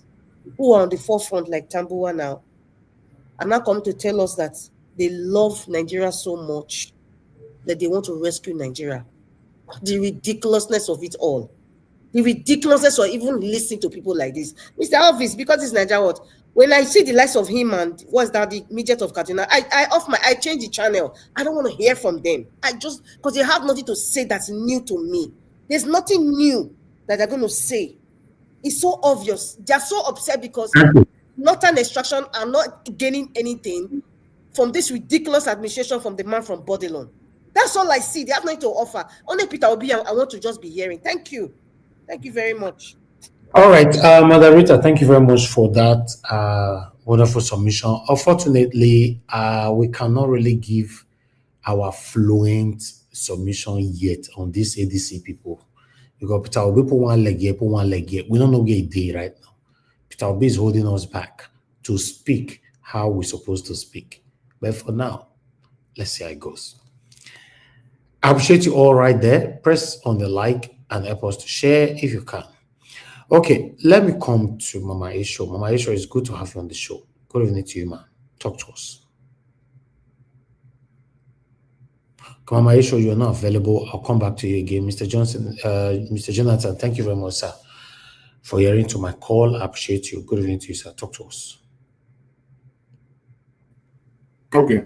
who are on the forefront like Tambuwal now, are now coming to tell us that they love Nigeria so much that they want to rescue Nigeria. The ridiculousness of it all. The ridiculousness of even listening to people like this. Mr. Elvis, because it's Nigeria, what? When I see the likes of him and what's that, the midget of Katina, I change the channel. I don't want to hear from them. Because they have nothing to say that's new to me. There's nothing new that they're going to say. It's so obvious. They're so upset because Northern Extraction are not gaining anything from this ridiculous administration from the man from Bodilon. That's all I see. They have nothing to offer. Only Peter Obi, I want to just be hearing. Thank you. Thank you very much. All right, Mother Rita, thank you very much for that wonderful submission. Unfortunately, we cannot really give our fluent submission yet on these ADC people. Because Peter Obi put one leg here, we don't know where it is right now. Peter Obi is holding us back to speak how we're supposed to speak. But for now, let's see how it goes. I appreciate you all right there. Press on the like and help us to share if you can. Okay, let me come to Mama Isho. Mama Isho, it's good to have you on the show. Good evening to you, man. Talk to us. Mama Isho, you're not available. I'll come back to you again. Mr. Johnson, Mr. Jonathan, thank you very much, sir, for hearing to my call. I appreciate you. Good evening to you, sir. Talk to us. Okay.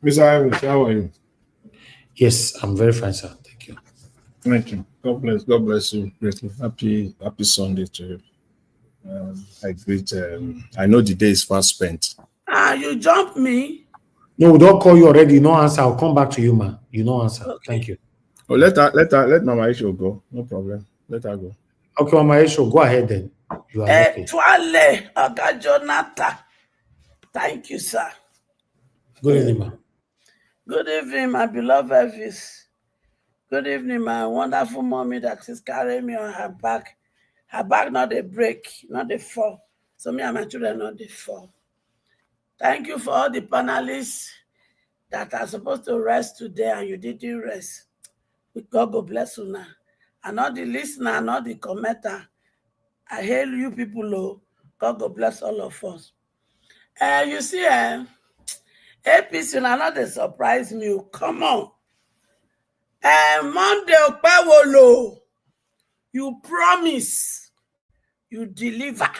Mr. Iris, how are you? Yes, I'm very fine, sir. Thank you. Thank you. God bless you greatly. Happy Sunday to you. I greet. I know the day is fast spent. You jumped me. No, we don't call you already. No answer. I'll come back to you, man. You no answer. Okay. Thank you. Oh, let Mama Isho go. No problem. Let her go. Okay, Mama Isho, go ahead then. You are okay. Twale, Oga Jonathan. Thank you, sir. Good evening, ma. Good evening, my beloved Elvis. Good evening, my wonderful mommy that is carrying me on her back. Her back not a break, not a fall. So me and my children not a fall. Thank you for all the panelists that are supposed to rest today and you didn't rest. God go bless you now. And all the listener and all the commenter, I hail you people, oh. God go bless all of us. You see, APC now not they surprise me. Come on. Monday Okpewolo, you promise, you deliver.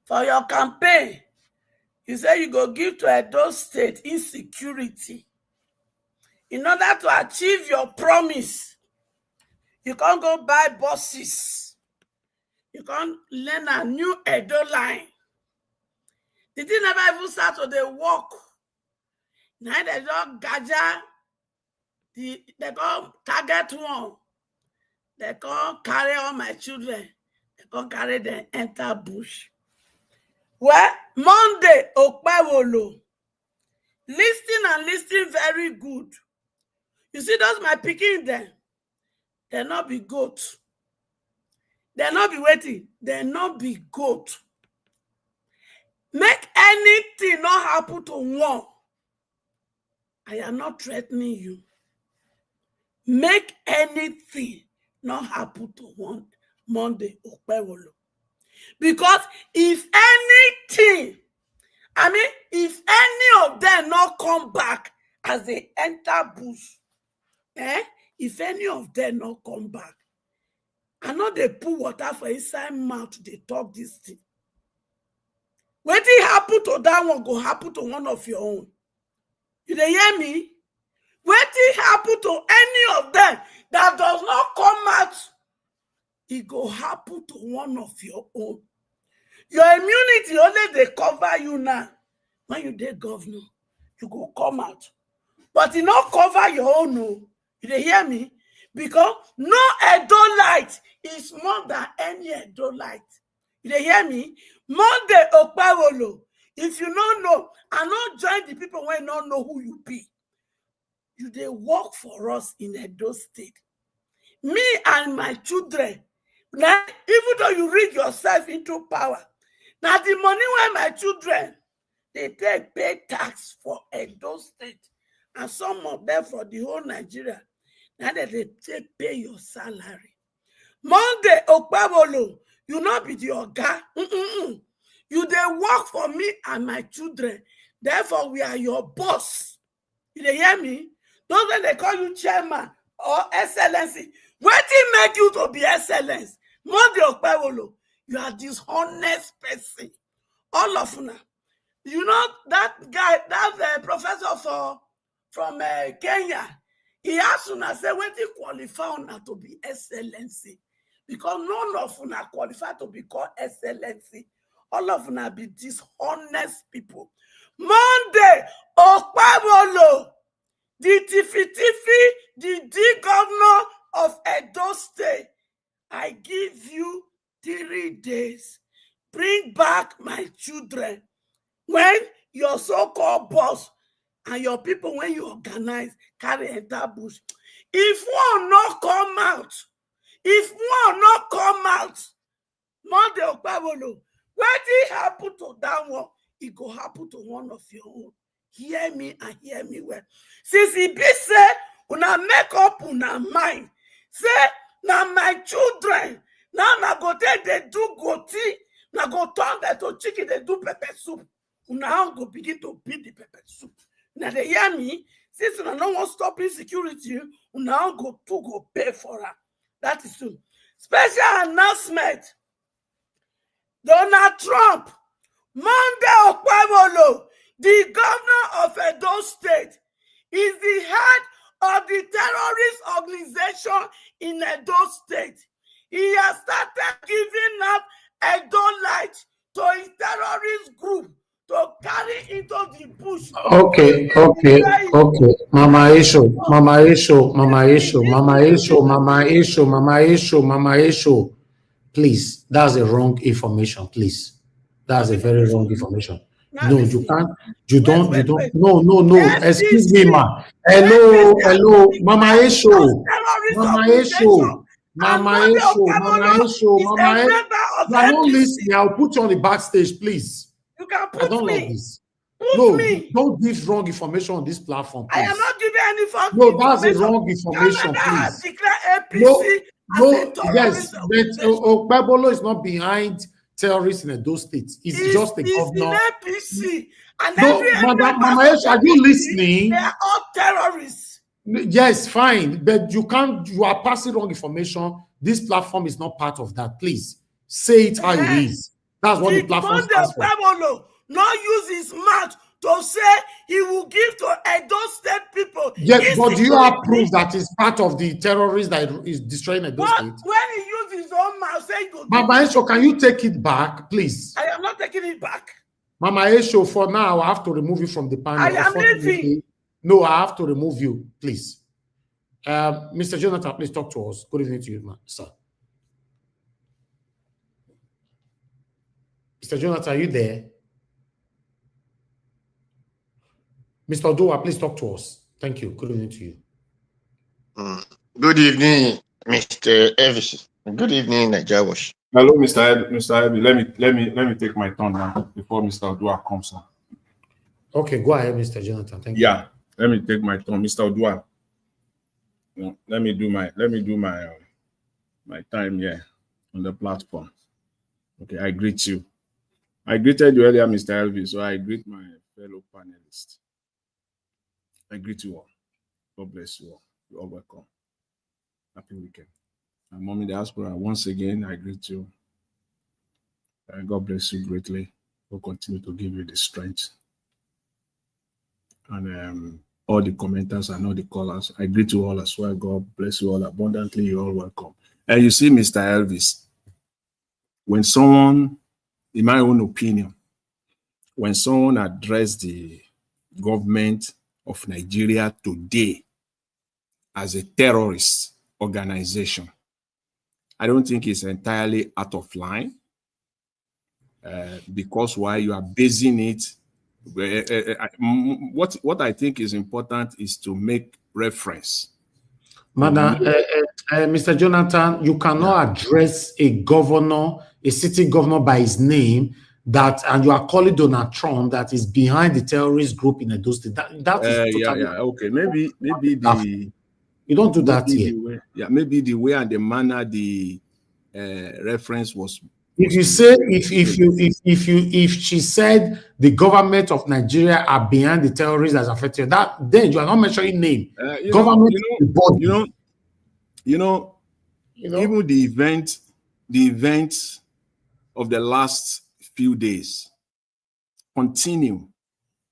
For your campaign, you say you go give to Edo State insecurity. In order to achieve your promise, you can't go buy buses. You can't learn a new Edo line. They didn't never even start with the walk. Now they don't gather. They can't target one. They can't carry all my children. They can't carry them enter bush. Well, Monday, Okpewolo. Listen very good. You see those my picking them. They not be goat. They not be waiting. They not be goat. Make anything not happen to one. I am not threatening you. make anything not happen to one Monday Okpebholo. Because if anything, if any of them not come back as they enter bush, if any of them not come back, I know they put water for inside mouth, they talk this thing. What did happen to that one go happen to one of your own? You dey hear me? What did happen to any of them that does not come out? It go happen to one of your own. Your immunity only they cover you now. When you dey governor, you go come out. But it not cover your own. No. You dey hear me? Because no Edolite is more than any Edolite. You dey hear me? Monday Okpebholo, if you don't know, I not join the people when don't know who you be. You dey work for us in Edo State. Me and my children, now, even though you rig yourself into power, now the money where my children, they take pay tax for Edo State, and some of them for the whole Nigeria. Now that they take pay your salary. Monday Okpebholo, you not be the oga. You dey work for me and my children. Therefore, we are your boss. You dey hear me? Those when they call you chairman or excellency, what did make you to be excellence? Monday Okpebholo, you are dishonest person. All of you. You know that guy, that professor from Kenya, he asked una say when he qualify una to be excellency, because none of una qualify to be called excellency. All of una be dishonest people. Monday Okpebholo, the governor of Edo State, I give you 3 days. Bring back my children. When your so-called boss and your people, when you organize, carry enter bush. If one not come out, Monday Okpebholo, what did happen to that one? It go happen to one of your own. Hear me and hear me well. Since he be say, una make up una mind. Say, now my children, now go take they do goatee, now go turn them to chicken, they do pepper soup. Una go begin to beat the pepper soup. Now they hear me. Since una no want stop insecurity, una go pay for her. That is soon. Special announcement. Donald Trump, Monday Okpebholo, the governor of Edo State, is the head of the terrorist organization in Edo State. He has started giving up Edolite to his terrorist group to carry into the bush. Okay. Mama Isho. Please, that's a wrong information, please. That's a very wrong information. No, you can't. You don't. No. Excuse me, ma. Hello. Mama Isho. You are not listening. I'll put you on the backstage, please. You can put I don't me. like this. Don't give wrong information on this platform, please. I am not giving any false information. No, that's a wrong information, Canada has please. declared APC Yes, but Okpebholo is not behind terrorists in those states. It's just a governor. It's in APC. And Mama Esho, are you listening? They are all terrorists. Yes, fine, but you are passing wrong information. This platform is not part of that. Please say it how it is. That's what the platform stands for. Okpebholo not use his mouth to say he will give to Edo State people. Yes, but do you have proof that is part of the terrorists that is destroying Edo State? When he used his own mouth, say he will Mama Esho, can you take it back, please? I am not taking it back. Mama Esho, for now, I have to remove you from the panel. I am leaving. No, I have to remove you, please. Mr. Jonathan, please talk to us. Good evening to you, sir. Mr. Jonathan, are you there? Mr. Odoa, please talk to us. Thank you. Good evening to you. Good evening, Mr. Evis. Good evening, Nigerians. Hello, Mr. Ebi. Let me take my turn now before Mr. Odua comes on. Okay, go ahead, Mr. Jonathan. Thank you. Yeah, let me take my turn, Mr. Odua. know, let me do my my time here on the platform. Okay, I greet you. I greeted you earlier, Mr. Elvis, so I greet my fellow panelists. I greet you all. God bless you all. You're all welcome. Happy weekend. And Mommy Diaspora, once again, I greet you. And God bless you greatly. We'll continue to give you the strength. And all the commenters and all the callers, I greet you all as well. God bless you all abundantly. You're all welcome. And you see, Mr. Elvis, when someone, in my own opinion, when someone addressed the government of Nigeria today as a terrorist organization, I don't think it's entirely out of line, because why you are basing it. What I think is important is to make reference. Madam, Mr. Jonathan, you cannot address a governor, a city governor by his name, that, and you are calling Donald Trump that is behind the terrorist group in Edo State. That is totally okay. Maybe the you don't do that here. Maybe the way and the manner the reference was. If you say if she said the government of Nigeria are behind the terrorists that's affected, that then you are not mentioning name. Government, even the events of the last few days continue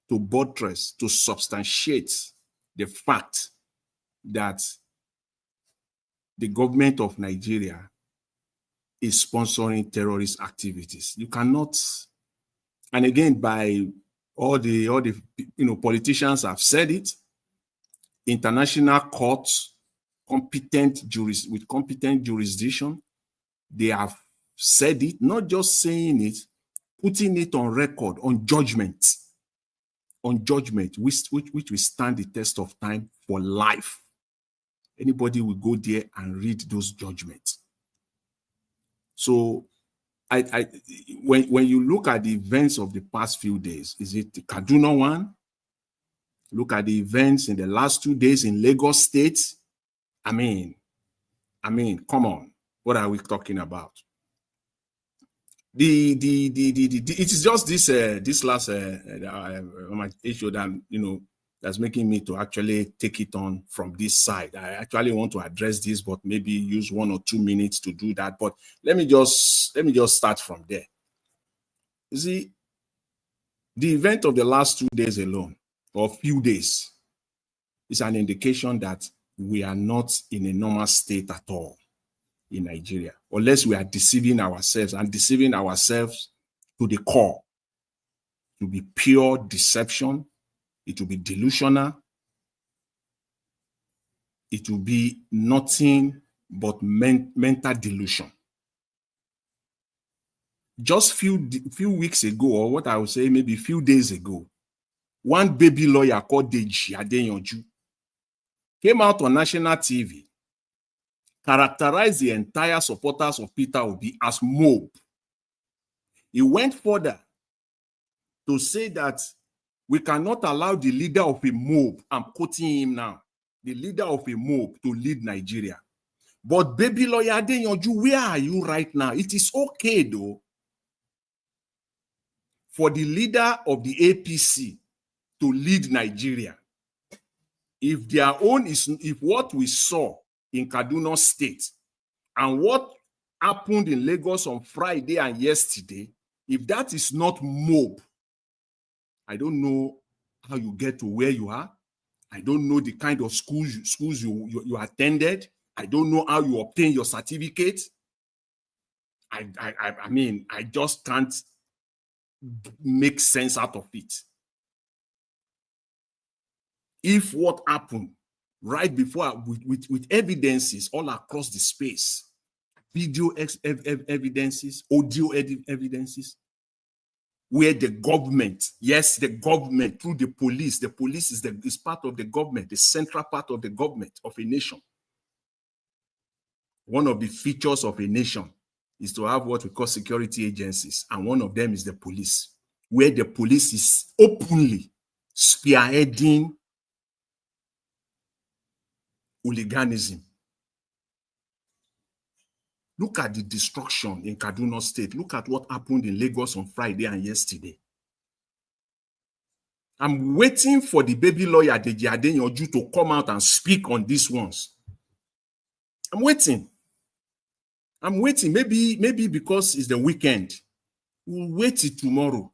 to buttress, to substantiate the fact that the government of Nigeria is sponsoring terrorist activities. You cannot, and again, by all the politicians have said it, international courts, with competent jurisdiction, they have said it, not just saying it, putting it on record, on judgment, which will stand the test of time for life. Anybody will go there and read those judgments. So when you look at the events of the past few days, is it the Kaduna one? Look at the events in the last 2 days in Lagos State. I mean, come on, what are we talking about? It is just this last issue that that's making me to actually take it on from this side. I actually want to address this, but maybe use 1 or 2 minutes to do that. But let me just start from there. You see, the event of the last 2 days alone, or few days, is an indication that we are not in a normal state at all in Nigeria, unless we are deceiving ourselves, and deceiving ourselves to the core. It will be pure deception. It will be delusional. It will be nothing but mental delusion. Just few weeks ago, or what I would say maybe a few days ago, one baby lawyer called Deji Adeyanju came out on national TV, characterized the entire supporters of Peter Obi as mob. He went further to say that we cannot allow the leader of a mob, I'm quoting him now, the leader of a mob to lead Nigeria. But baby lawyer Adeyanju, where are you right now? It is okay though for the leader of the APC to lead Nigeria. If their own is, if what we saw in Kaduna State and what happened in Lagos on Friday and yesterday, if that is not mob, I don't know how you get to where you are. I don't know the kind of schools you attended. I don't know how you obtain your certificate. I mean, I just can't make sense out of it. If what happened right before, with evidences all across the space, video evidences, audio evidences, where the government, yes, the government through the police is part of the government, the central part of the government of a nation. One of the features of a nation is to have what we call security agencies, and one of them is the police, where the police is openly spearheading hooliganism. Look at the destruction in Kaduna State. Look at what happened in Lagos on Friday and yesterday. I'm waiting for the baby lawyer, Deji Adeyanju, to come out and speak on these ones. I'm waiting. Maybe because it's the weekend. We'll wait till tomorrow.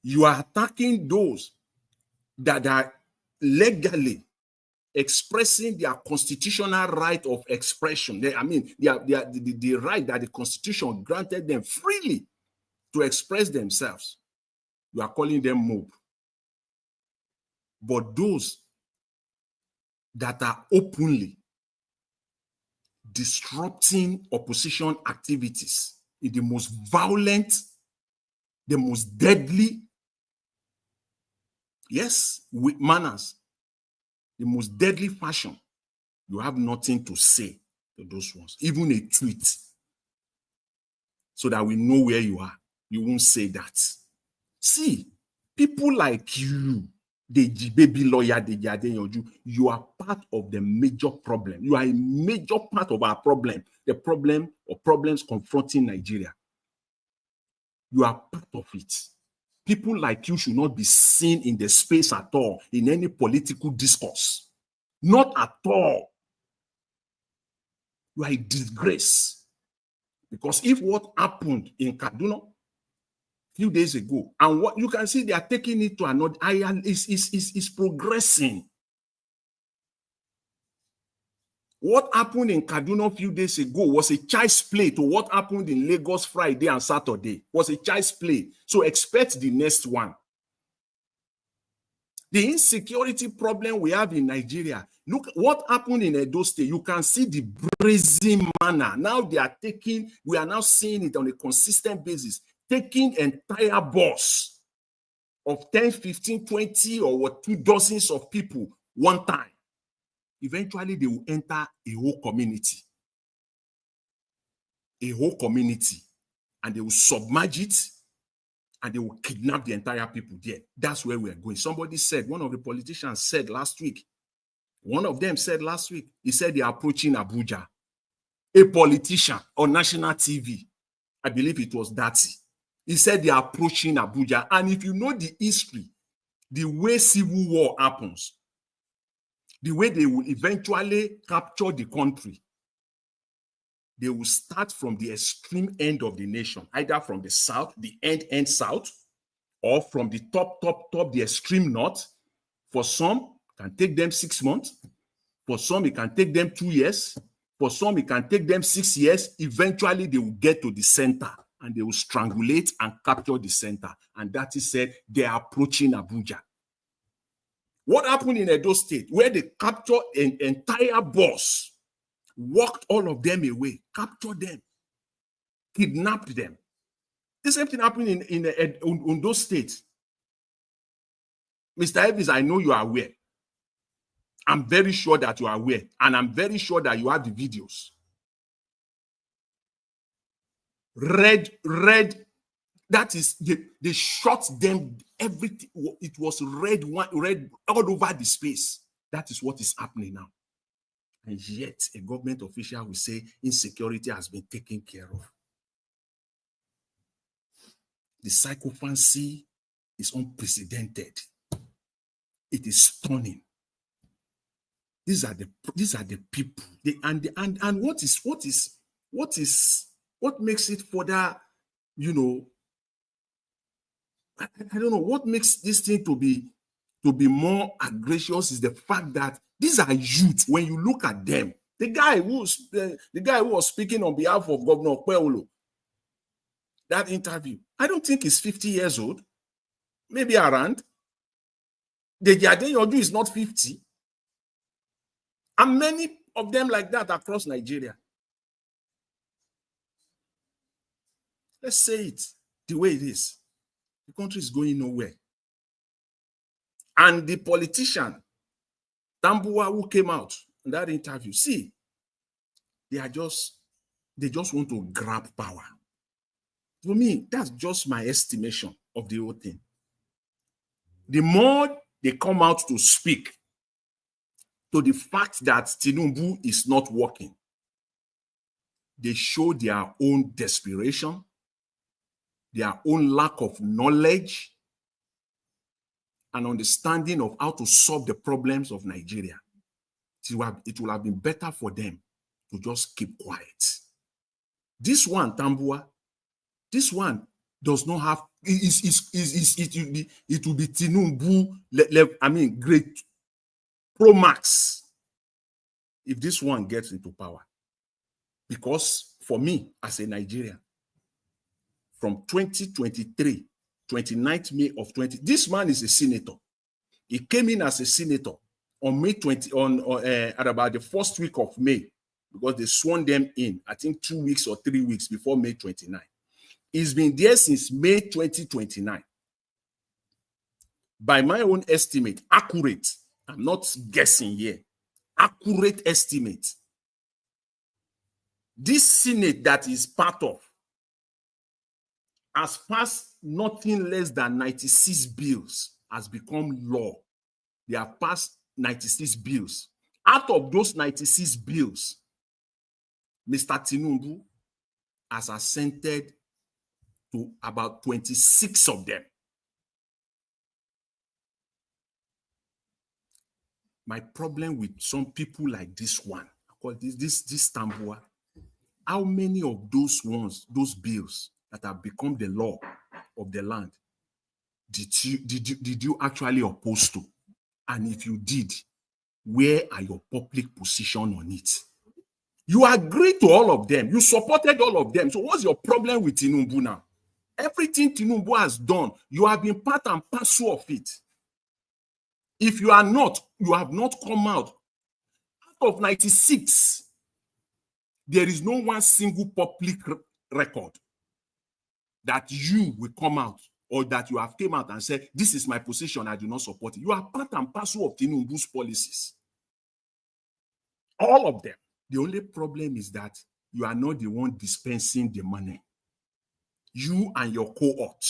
You are attacking those that are legally expressing their constitutional right of expression. The right that the Constitution granted them freely to express themselves. You are calling them mob. But those that are openly disrupting opposition activities in the most violent, the most deadly, yes, with manners, the most deadly fashion, you have nothing to say to those ones, even a tweet, so that we know where you are. You won't say that. See, people like you, the baby lawyer, Deji Adeyanju, you are part of the major problem. You are a major part of our problem, the problem or problems confronting Nigeria. You are part of it. People like you should not be seen in the space at all, in any political discourse. Not at all. You are a disgrace. Because if what happened in Kaduna a few days ago, and what you can see, they are taking it to another higher, is progressing. What happened in Kaduna a few days ago was a child's play to what happened in Lagos Friday and Saturday. Was a child's play. So expect the next one. The insecurity problem we have in Nigeria. Look what happened in Edo State. You can see the brazen manner. Now they are taking, we are now seeing it on a consistent basis, taking entire bus of 10, 15, 20 or what, 2 dozens of people one time. Eventually they will enter a whole community. A whole community. And they will submerge it and they will kidnap the entire people there. That's where we are going. Somebody said, one of the politicians said last week, one of them said last week, he said they are approaching Abuja. A politician on national TV, I believe it was Dati, he said they are approaching Abuja. And if you know the history, the way civil war happens, the way they will eventually capture the country, they will start from the extreme end of the nation, either from the south, the end south, or from the top, the extreme north. For some, it can take them 6 months. For some, it can take them 2 years. For some, it can take them 6 years. Eventually, they will get to the center and they will strangulate and capture the center. And that is said, they are approaching Abuja. What happened in Edo State, where they captured an entire bus, walked all of them away, captured them, kidnapped them. The same thing happened in those states. Mr. Evans, I know you are aware. I'm very sure that you are aware, and I'm very sure that you have the videos. Red, that is, they shot them, everything. It was red all over the space. That is what is happening now. And yet, a government official will say insecurity has been taken care of. The sycophancy is unprecedented. It is stunning. These are the people. And what makes it further, you know, I don't know, what makes this thing to be more aggressive is the fact that these are youth. When you look at them, the guy who was speaking on behalf of Governor Okpebholo, that interview, I don't think he's 50 years old, maybe around. Deji Adeyanju is not 50. And many of them like that across Nigeria. Let's say it the way it is. The country is going nowhere. And the politician, Tambuwal, who came out in that interview, see, they just want to grab power. For me, that's just my estimation of the whole thing. The more they come out to speak, to the fact that Tinubu is not working. They show their own desperation, their own lack of knowledge and understanding of how to solve the problems of Nigeria. It will have been better for them to just keep quiet. This one, Tambuwal, this one does not have, it will be Tinubu, great Pro Max if this one gets into power. Because for me, as a Nigerian, from 2023, 29th May of 20, this man is a senator. He came in as a senator on May 20, at about the first week of May, because they sworn them in, I think 2 weeks or 3 weeks before May 29. He's been there since May 2029. By my own estimate, accurate, I'm not guessing here, accurate estimate, this Senate that is part of has passed nothing less than 96 bills, has become law. They have passed 96 bills. Out of those 96 bills, Mr. Tinubu has assented to about 26 of them. My problem with some people like this one, this Tambuwal, how many of those ones, those bills that have become the law of the land, did you actually oppose to? And if you did, where are your public position on it? You agreed to all of them. You supported all of them. So what's your problem with Tinubu now? Everything Tinubu has done, you have been part and parcel of it. If you are not, you have not come out. Out of 96, there is no one single public record that you will come out or that you have came out and said, this is my position, I do not support it. You are part and parcel of Tinubu's policies. All of them. The only problem is that you are not the one dispensing the money. You and your cohort,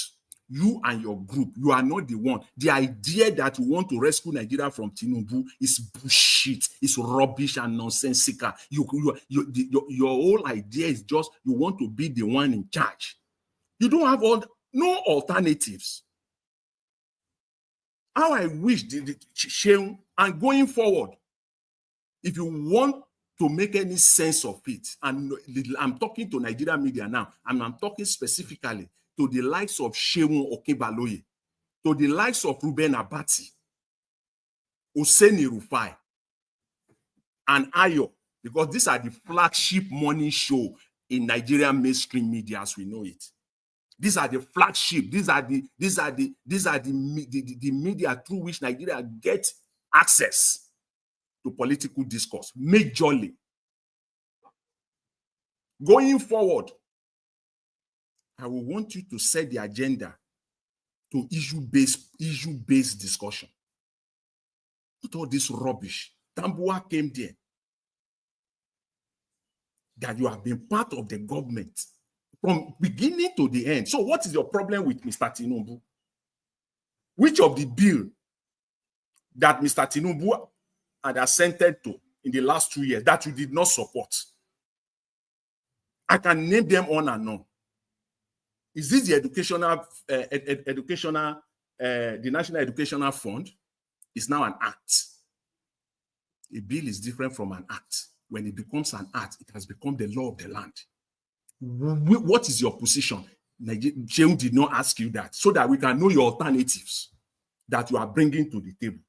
you and your group, you are not the one. The idea that you want to rescue Nigeria from Tinubu is bullshit. It's rubbish and nonsensical. Your whole idea is just you want to be the one in charge. You don't have no alternatives. How I wish and going forward, if you want to make any sense of it, and I'm talking to Nigerian media now, and I'm talking specifically to the likes of Shehu Okinbaloye, to the likes of Ruben Abati, Oseni Rufai, and Ayo, because these are the flagship morning show in Nigerian mainstream media as we know it. These are the flagship. These are the media through which Nigeria gets access to political discourse majorly. Going forward, I will want you to set the agenda to issue-based discussion. Not all this rubbish. Tambuwal came there. That you have been part of the government from beginning to the end. So what is your problem with Mr. Tinubu? Which of the bill that Mr. Tinubu had assented to in the last 2 years that you did not support? I can name them on and on. Is this the the National Educational Fund? Is now an act. A bill is different from an act. When it becomes an act, it has become the law of the land. What is your position? Shehu did not ask you that, so that we can know your alternatives that you are bringing to the table.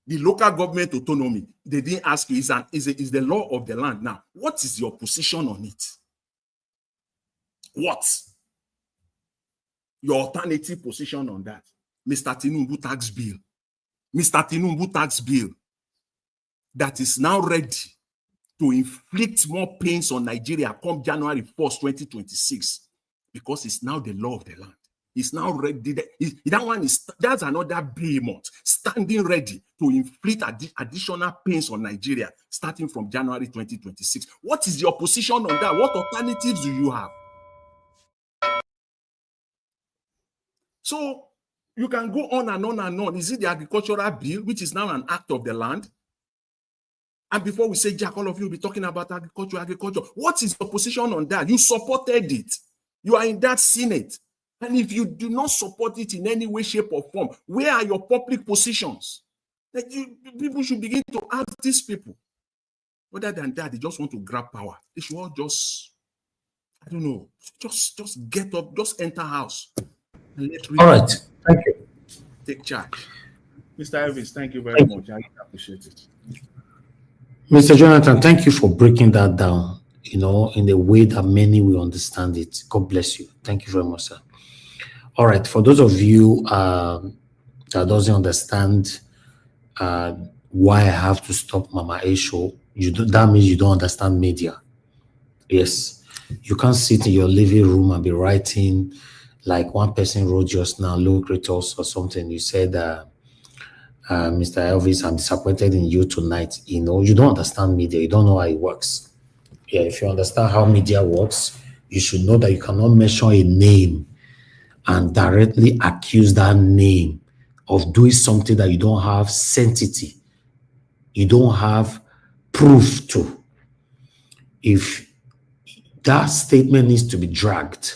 The local government autonomy, they didn't ask you, is the law of the land. Now, what is your position on it? What? Your alternative position on that? Mr. Tinubu tax bill. Mr. Tinubu tax bill that is now ready to inflict more pains on Nigeria come January 1st, 2026, because it's now the law of the land. It's now ready. That's another behemoth standing ready to inflict additional pains on Nigeria starting from January 2026. What is your position on that? What alternatives do you have? So You can go on and on and on. Is it the agricultural bill, which is now an act of the land? And before we say, Jack, all of you will be talking about agriculture. What is your position on that? You supported it. You are in that Senate. And if you do not support it in any way, shape, or form, where are your public positions? That people should begin to ask these people. Other than that, they just want to grab power. They should all just, I don't know, just get up, just enter house. And All right. Thank you. Take charge. Mr. Elvis, thank you very much. I appreciate it. Mr. Jonathan, thank you for breaking that down, in a way that many will understand it. God bless you. Thank you very much, sir. All right. For those of you that doesn't understand why I have to stop Mama A show, that means you don't understand media. Yes. You can't sit in your living room and be writing like one person wrote just now, Lucratus or something. You said, Mr. Elvis, I'm disappointed in you tonight. You don't understand media. You don't know how it works. Yeah, if you understand how media works, you should know that you cannot mention a name and directly accuse that name of doing something that you don't have sanctity. You don't have proof to. If that statement needs to be dragged,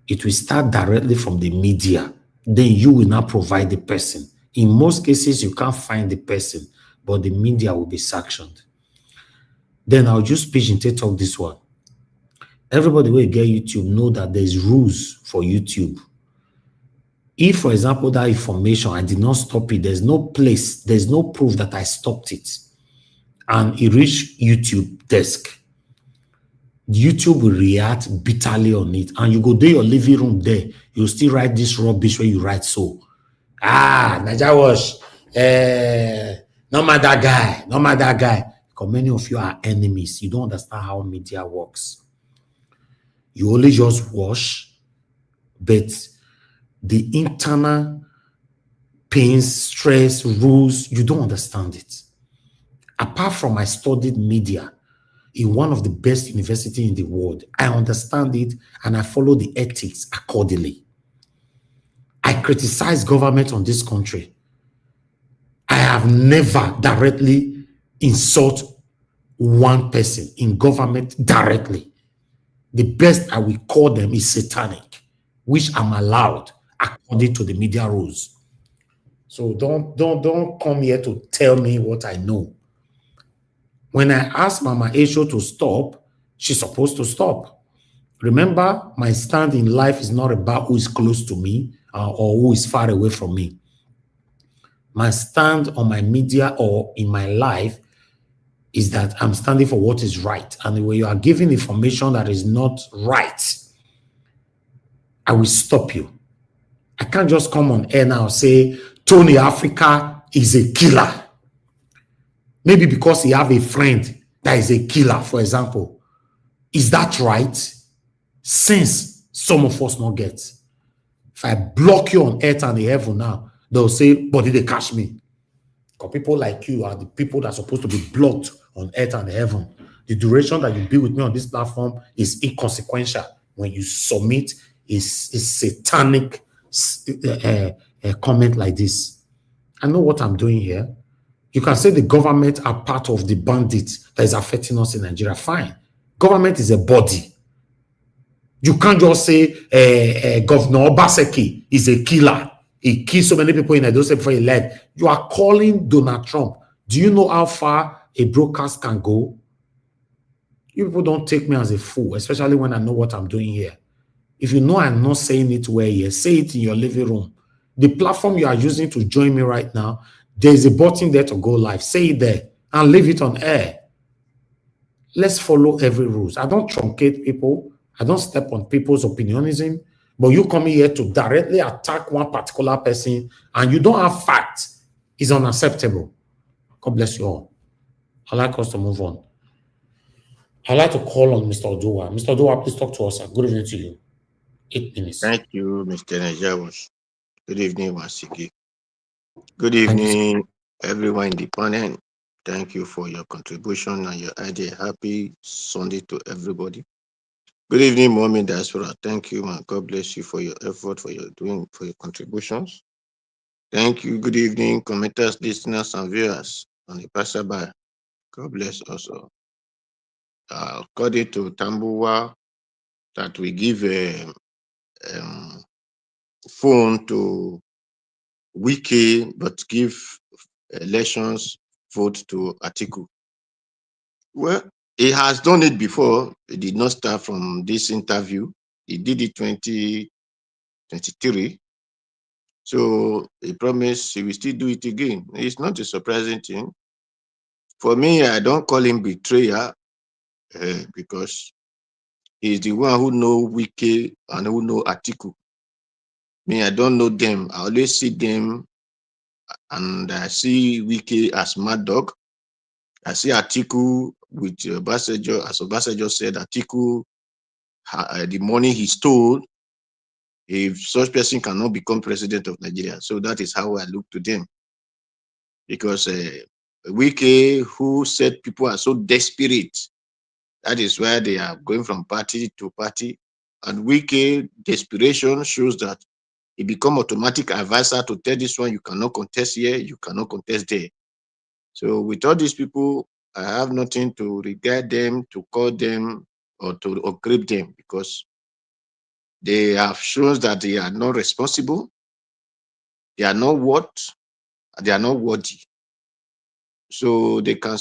it will start directly from the media. Then you will not provide the person. In most cases, you can't find the person, but the media will be sanctioned. Then I'll just pigeon talk this one. Everybody will get YouTube know that there's rules for YouTube. If, for example, that information, I did not stop it, there's no proof that I stopped it, and it reached YouTube desk, YouTube will react bitterly on it, and you go to your living room there, you'll still write this rubbish where you write so. Naija Wash, not my that guy. Because many of you are enemies. You don't understand how media works. You only just wash, but the internal pains, stress, rules, you don't understand it. Apart from I studied media in one of the best universities in the world, I understand it and I follow the ethics accordingly. I criticize government on this country. I have never directly insulted one person in government directly. The best I will call them is satanic, which I'm allowed according to the media rules. So don't come here to tell me what I know. When I asked Mama Esho to stop, she's supposed to stop. Remember, my stand in life is not about who is close to me or who is far away from me. My stand on my media or in my life is that I'm standing for what is right. And when you are giving information that is not right, I will stop you. I can't just come on air now and say, Tony Africa is a killer. Maybe because he have a friend that is a killer, for example. Is that right? Since some of us not get. If I block you on earth and the heaven now, they'll say, but did they catch me? Because people like you are the people that are supposed to be blocked on earth and heaven. The duration that you be with me on this platform is inconsequential. When you submit is satanic comment like this. I know what I'm doing here. You can say the government are part of the bandits that is affecting us in Nigeria. Fine. Government is a body. You can't just say Governor Obaseki is a killer. He killed so many people in Edo State before he left. You are calling Donald Trump. Do you know how far a broadcast can go? You people don't take me as a fool, especially when I know what I'm doing here. If you know I'm not saying it where here, say it in your living room. The platform you are using to join me right now, there's a button there to go live. Say it there and leave it on air. Let's follow every rules. I don't truncate people. I don't step on people's opinionism. But you come here to directly attack one particular person and you don't have facts. It's unacceptable. God bless you all. I'd like us to move on. I'd like to call on Mr. Oduwa. Mr. Oduwa, please talk to us. Good evening to you. 8 minutes. Thank you, Mr. Najawas. Good evening, Masiki. Good evening, everyone in the panel. Thank you for your contribution and your idea. Happy Sunday to everybody. Good evening, Mommy Diaspora. Thank you, man. God bless you for your effort, for your contributions. Thank you. Good evening, commenters, listeners, and viewers on the passerby. God bless also. According to Tambuwal, that we give a phone to Wiki, but give elections vote to Atiku. Well, he has done it before. He did not start from this interview. He did it 2023. So he promised he will still do it again. It's not a surprising thing. For me, I don't call him betrayer because he's the one who know Wiki and who know Atiku. Me, I don't know them. I always see them and I see Wiki as mad dog. I see Atiku with Obasanjo, as Obasanjo said, Atiku, the money he stole, if such person cannot become president of Nigeria. So that is how I look to them. Because Wike, who said people are so desperate, that is why they are going from party to party. And Wike desperation shows that he become automatic advisor to tell this one, you cannot contest here, you cannot contest there. So with all these people, I have nothing to regard them, to call them, or to upgrade them, because they have shown that they are not responsible, they are not they are not worthy. So they can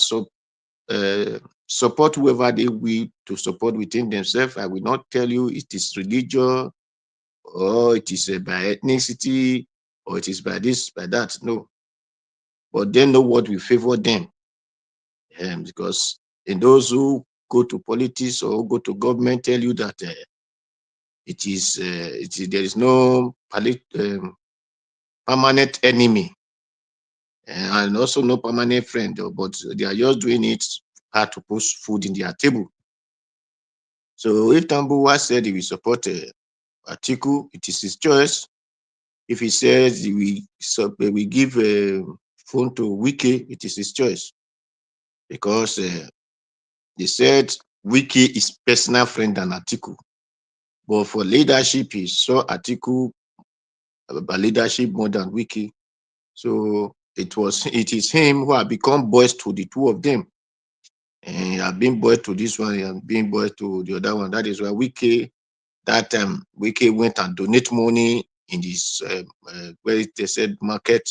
support whoever they will to support within themselves. I will not tell you it is religion, or it is by ethnicity, or it is by this, by that. No. But they know what will favor them. Because in those who go to politics or go to government tell you that there is no permanent enemy and also no permanent friend, but they are just doing it hard to put food in their table. So if Tambuwal said he will support Atiku, it is his choice. If he says he will give a phone to Wiki, it is his choice. Because they said Wiki is personal friend than Atiku. But for leadership, he saw Atiku by leadership more than Wiki. So it is him who have become boys to the two of them. And he have been boys to this one, and been boys to the other one. That is why Wiki, that time, Wiki went and donate money in this where they said market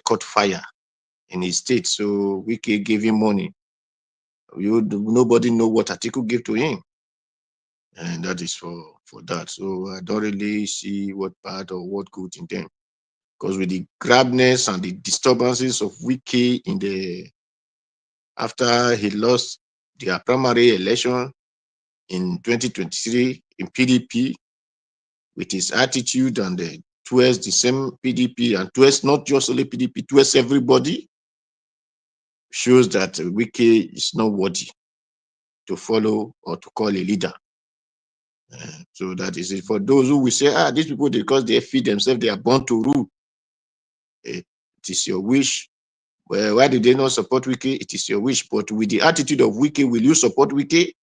caught fire in his state. So Wiki gave him money. Nobody know what Atiku gave to him. And that is for that. So I don't really see what bad or what good in them. Because with the grabness and the disturbances of Wiki after he lost their primary election in 2023 in PDP, with his attitude and towards the same PDP and towards not just only PDP, towards everybody, shows that Wiki is not worthy to follow or to call a leader. So that is it. For those who will say, these people, because they feed themselves, they are born to rule. It is your wish. Well, why did they not support Wiki? It is your wish. But with the attitude of Wiki, will you support Wiki?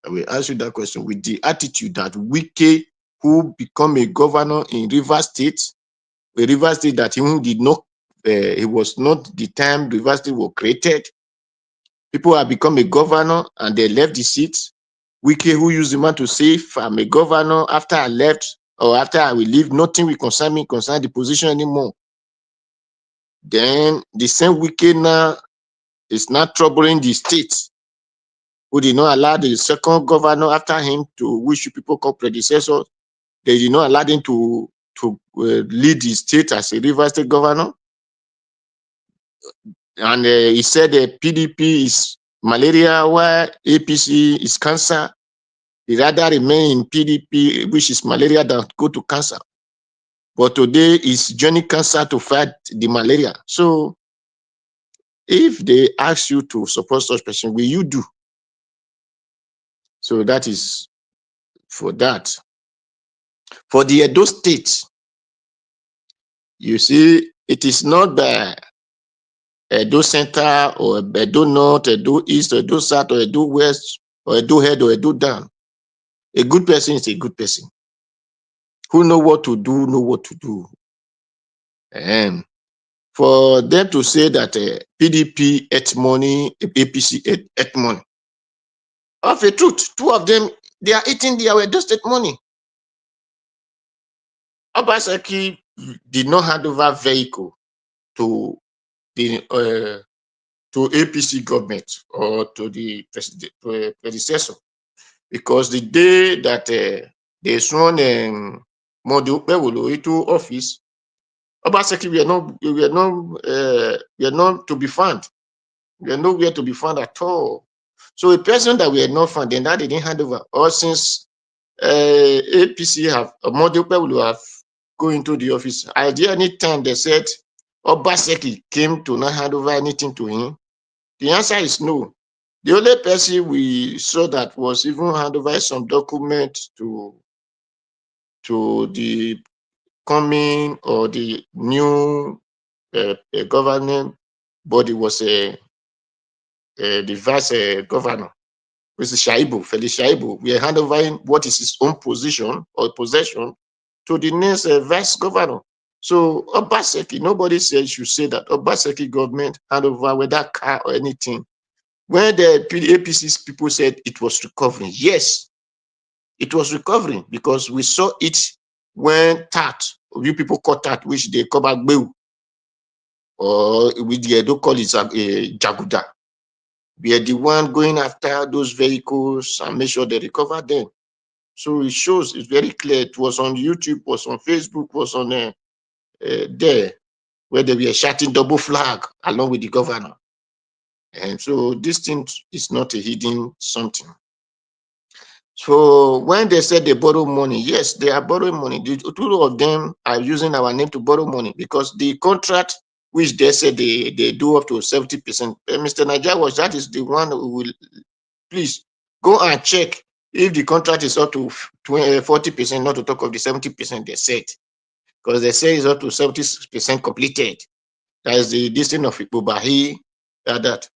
I will ask you that question. With the attitude that Wiki, who become a governor in Rivers State, a Rivers State that he did not, it was not the time Rivers State was created. People have become a governor and they left the seat. Wiki, who used the man to say, if I'm a governor, after I left or after I will leave, nothing will concern the position anymore. Then the same Wiki now is not troubling the state, who did not allow the second governor after him, to which people call predecessor. They did not allow him to lead the state as a Rivers State governor. And he said PDP is malaria, while APC is cancer. He rather remain in PDP, which is malaria, than go to cancer. But today is joining cancer to fight the malaria. So if they ask you to support such person, will you do? So that is for that. For the Edo State, you see, it is not by Edo Center or Edo North, Edo East, or Edo South, or Edo West, or Edo Head, or Edo Down. A good person is a good person. Who know what to do, know what to do. For them to say that PDP ate money, APC ate money. Of a truth, two of them, they are eating their Edo State money. Obaseki did not hand over vehicle to the to APC government or to the predecessor, because the day that they sworn Modu into office, Obaseki we are not to be found. We are nowhere to be found at all. So a person that we are not found, then that they didn't hand over. Or since APC have will have go into the office. At any time they said Obaseki came to not hand over anything to him, the answer is no. The only person we saw that was even hand over some document to the coming or the new governing body was the vice governor, which is Shaibu, Felix Shaibu. We are hand over what is his own position or possession to the next vice governor. So Obaseki, nobody says you say that Obaseki government hand over whether car or anything. When the APC's people said it was recovering, yes, it was recovering because we saw it when TAT, you people call TAT, which they call back Beu, or we don't call it Jaguda. We are the one going after those vehicles and make sure they recover them. So it shows, it's very clear. It was on YouTube, was on Facebook, was on there, where they were shouting double flag along with the governor. And so this thing is not a hidden something. So when they said they borrow money, yes, they are borrowing money. The two of them are using our name to borrow money because the contract which they said they do up to 70%. Mr. Najawas, that is the one who will, please go and check if the contract is up to 40%, not to talk of the 70% they said. Because they say it's up to 70% completed. That is the distance of Ipobahi, that.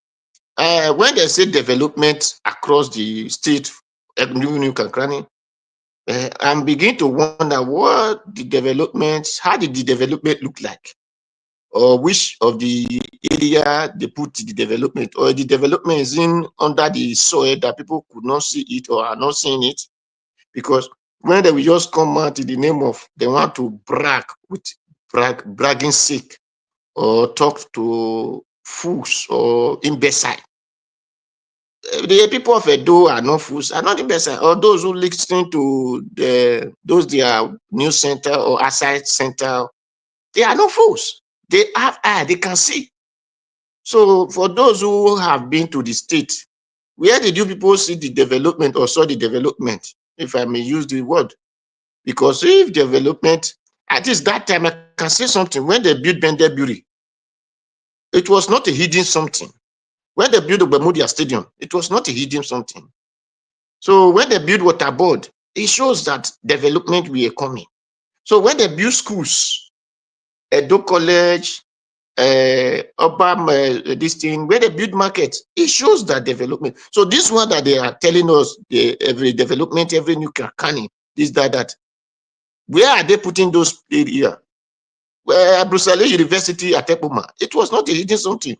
When they say development across the state, New Kakrani, I'm beginning to wonder what the development, how did the development look like? Or which of the area they put the development, or the development is in under the soil that people could not see it or are not seeing it? Because when they will just come out in the name of, they want to brag with bragging sake, or talk to fools or imbecile. The people of Edo are not fools, are not imbecile, or those who listen to their news center or aside center, they are not fools. They have eye, they can see. So for those who have been to the state, where did you people see the development or saw the development, if I may use the word? Because if development, at least that time I can say something. When they built Bendeburi, it was not a hidden something. When they built the Bermudia Stadium, it was not a hidden something. So when they build waterboard, it shows that development will coming. So when they build schools, Edo College, this thing, where they build markets, it shows that development. So this one that they are telling us, every development, every new Kakani, this, that, where are they putting those area? Where Brussels University at Epoma, it was not a hidden something.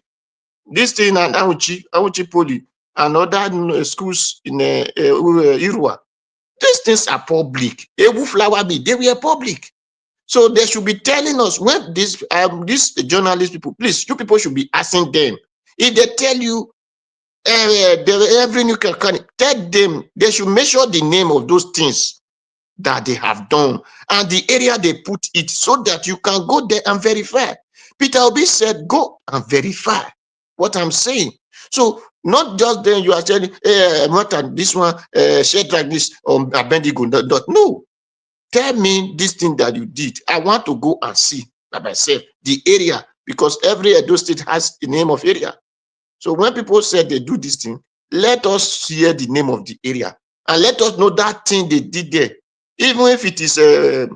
This thing and Auchi Poly and other schools in Irua, these things are public. Ewu Flower Bee, they were public. So they should be telling us when these journalist people, please, you people should be asking them. If they tell you every new company, tell them they should measure the name of those things that they have done and the area they put it, so that you can go there and verify. Peter Obi said, go and verify what I'm saying. So not just then you are saying, this one, share like this, Bendigo, no. Tell me this thing that you did. I want to go and see by myself the area, because every Edo state has the name of area. So when people say they do this thing, let us hear the name of the area and let us know that thing they did there. Even if it is a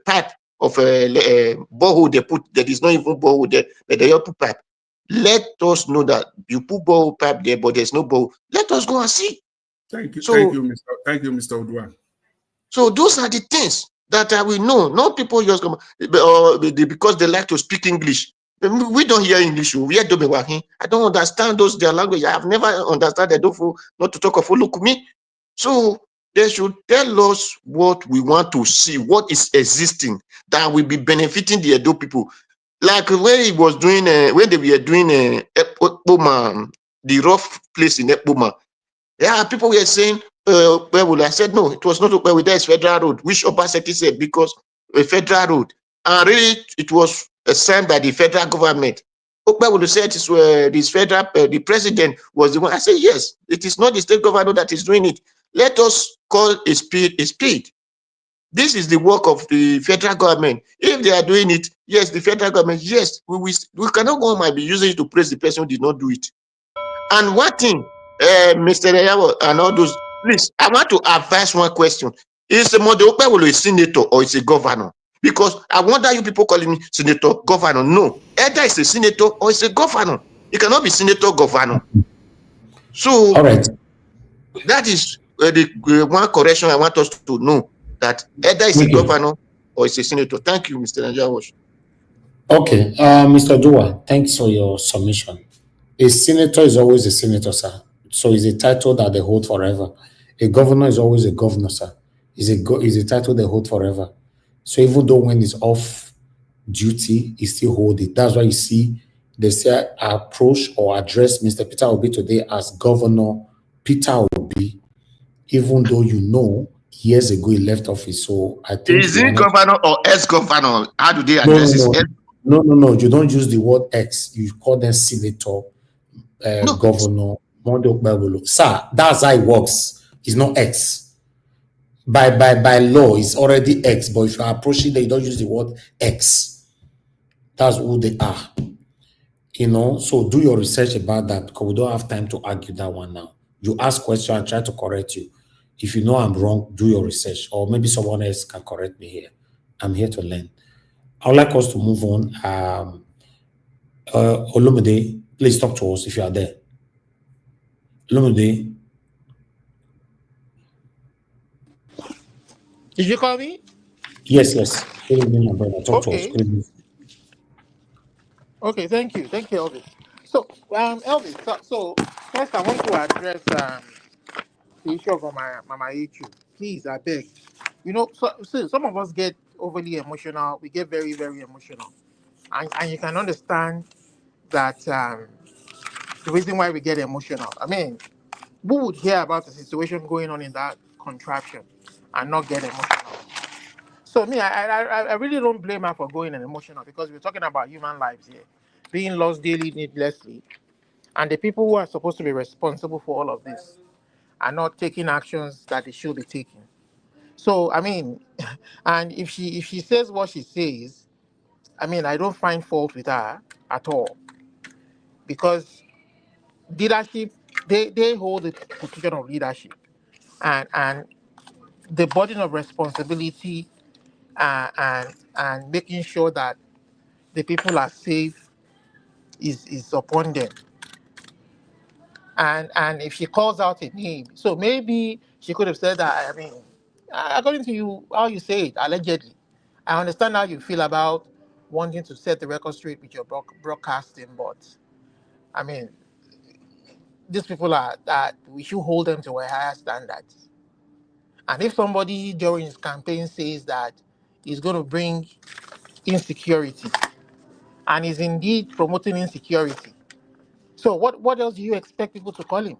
pipe of a borehole they put, there is not even borehole there, but they put pipe. Let us know that you put borehole pipe there, but there's no borehole. Let us go and see. Thank you, so, thank you, Mr. Odwan. So those are the things. that I will know. Not people just come because they like to speak English. We don't hear English. We hear Dobewahi. I don't understand their language. I have never understood not to talk of Olukumi. So they should tell us what we want to see, what is existing that will be benefiting the Edo people. Like when he was doing, when they were doing Ekpoma, the rough place in Ekpoma. Yeah, people were saying, well, I said, no, it was not Okpewulu, there is Federal Road, which Obaseki said, because a Federal Road. And really, it was signed by the federal government. Okpewulu said this federal, the president was the one. I said, yes, it is not the state governor that is doing it. Let us call a speed a speed. This is the work of the federal government. If they are doing it, yes, the federal government, yes, we cannot go on and be using it to praise the person who did not do it. And one thing, Mr. Eyawo and all those, please, I want to advise one question. Is Monday Okpewulu a senator or is a governor? Because I wonder you people calling me senator, governor. No, either it's a senator or it's a governor. It cannot be senator, governor. So, all right, that is the one correction I want us to know, that either it's a governor or it's a senator. Thank you, Mr. Najawash. Okay, Mr. Dua, thanks for your submission. A senator is always a senator, sir. So it's a title that they hold forever. A governor is always a governor, sir. Is a title they hold forever. So even though when it's off duty, he still hold it. That's why you see they say approach or address Mr. Peter Obi today as Governor Peter Obi, even though you know years ago he left office. So I think is he governor or ex-governor? How do they address it? No. You don't use the word ex. You call them senator, governor, Monday Okpewulu. Sir, that's how it works. It's not ex. By law, it's already ex. But if you're approaching them, you don't use the word ex. That's who they are. So do your research about that, because we don't have time to argue that one now. You ask questions and try to correct you. If you know I'm wrong, do your research, or maybe someone else can correct me here. I'm here to learn. I would like us to move on. Olumide, please talk to us if you are there. Olumide. Did you call me? Yes. Good evening, my brother. Talk to us. Good evening. Okay, thank you, Elvis. So, Elvis, so first I want to address the issue of Mama Ichu. Please, I beg. So some of us get overly emotional. We get very, very emotional, and you can understand that the reason why we get emotional. I mean, who would hear about the situation going on in that contraption and not get emotional? So me, I really don't blame her for going emotional, because we're talking about human lives here being lost daily, needlessly, and the people who are supposed to be responsible for all of this are not taking actions that they should be taking. So I mean, and if she says what she says, I mean, I don't find fault with her at all, because leadership, they hold the position of leadership, and the burden of responsibility, and making sure that the people are safe is upon them. And if she calls out a name, so maybe she could have said that. I mean, according to you, how you say it, allegedly, I understand how you feel about wanting to set the record straight with your broadcasting, but I mean, these people are that we should hold them to a higher standard. And if somebody during his campaign says that he's going to bring insecurity, and is indeed promoting insecurity, so what else do you expect people to call him?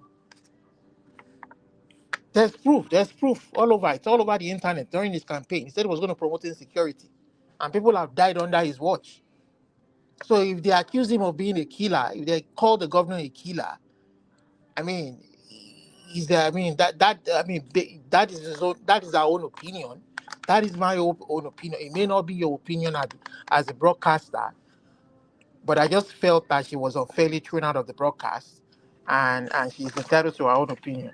There's proof all over. It's all over the internet during his campaign. He said he was going to promote insecurity, and people have died under his watch. So if they accuse him of being a killer, if they call the governor a killer, I mean, that is our own opinion. That is my own opinion. It may not be your opinion as a broadcaster, but I just felt that she was unfairly thrown out of the broadcast, and she's entitled to her own opinion.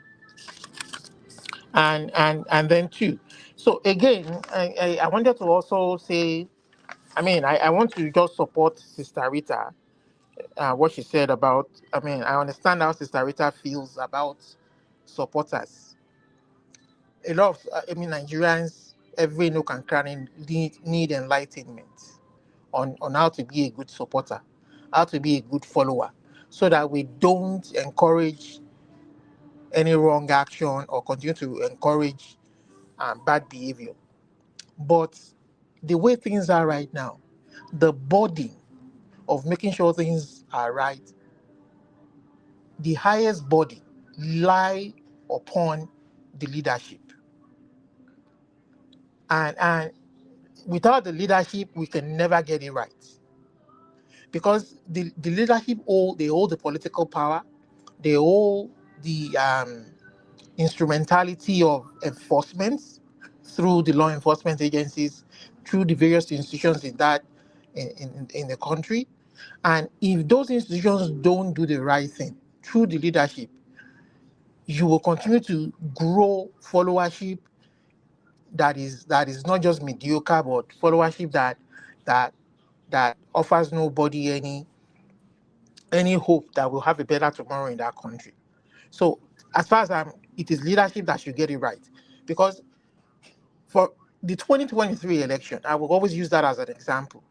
And then too. So again, I wanted to also say, I mean, I want to just support Sister Rita, what she said about, I mean, I understand how Sister Rita feels about supporters. A lot of, Nigerians every nook and cranny need enlightenment on how to be a good supporter, how to be a good follower, so that we don't encourage any wrong action or continue to encourage bad behavior. But the way things are right now, the burden of making sure things are right, the highest burden lie upon the leadership. And without the leadership, we can never get it right. Because the leadership hold the political power, they hold the instrumentality of enforcement through the law enforcement agencies, through the various institutions in the country. And if those institutions don't do the right thing through the leadership, you will continue to grow followership that is not just mediocre, but followership that offers nobody any hope that we'll have a better tomorrow in that country. So as far as it is leadership that should get it right. Because for the 2023 election, I will always use that as an example.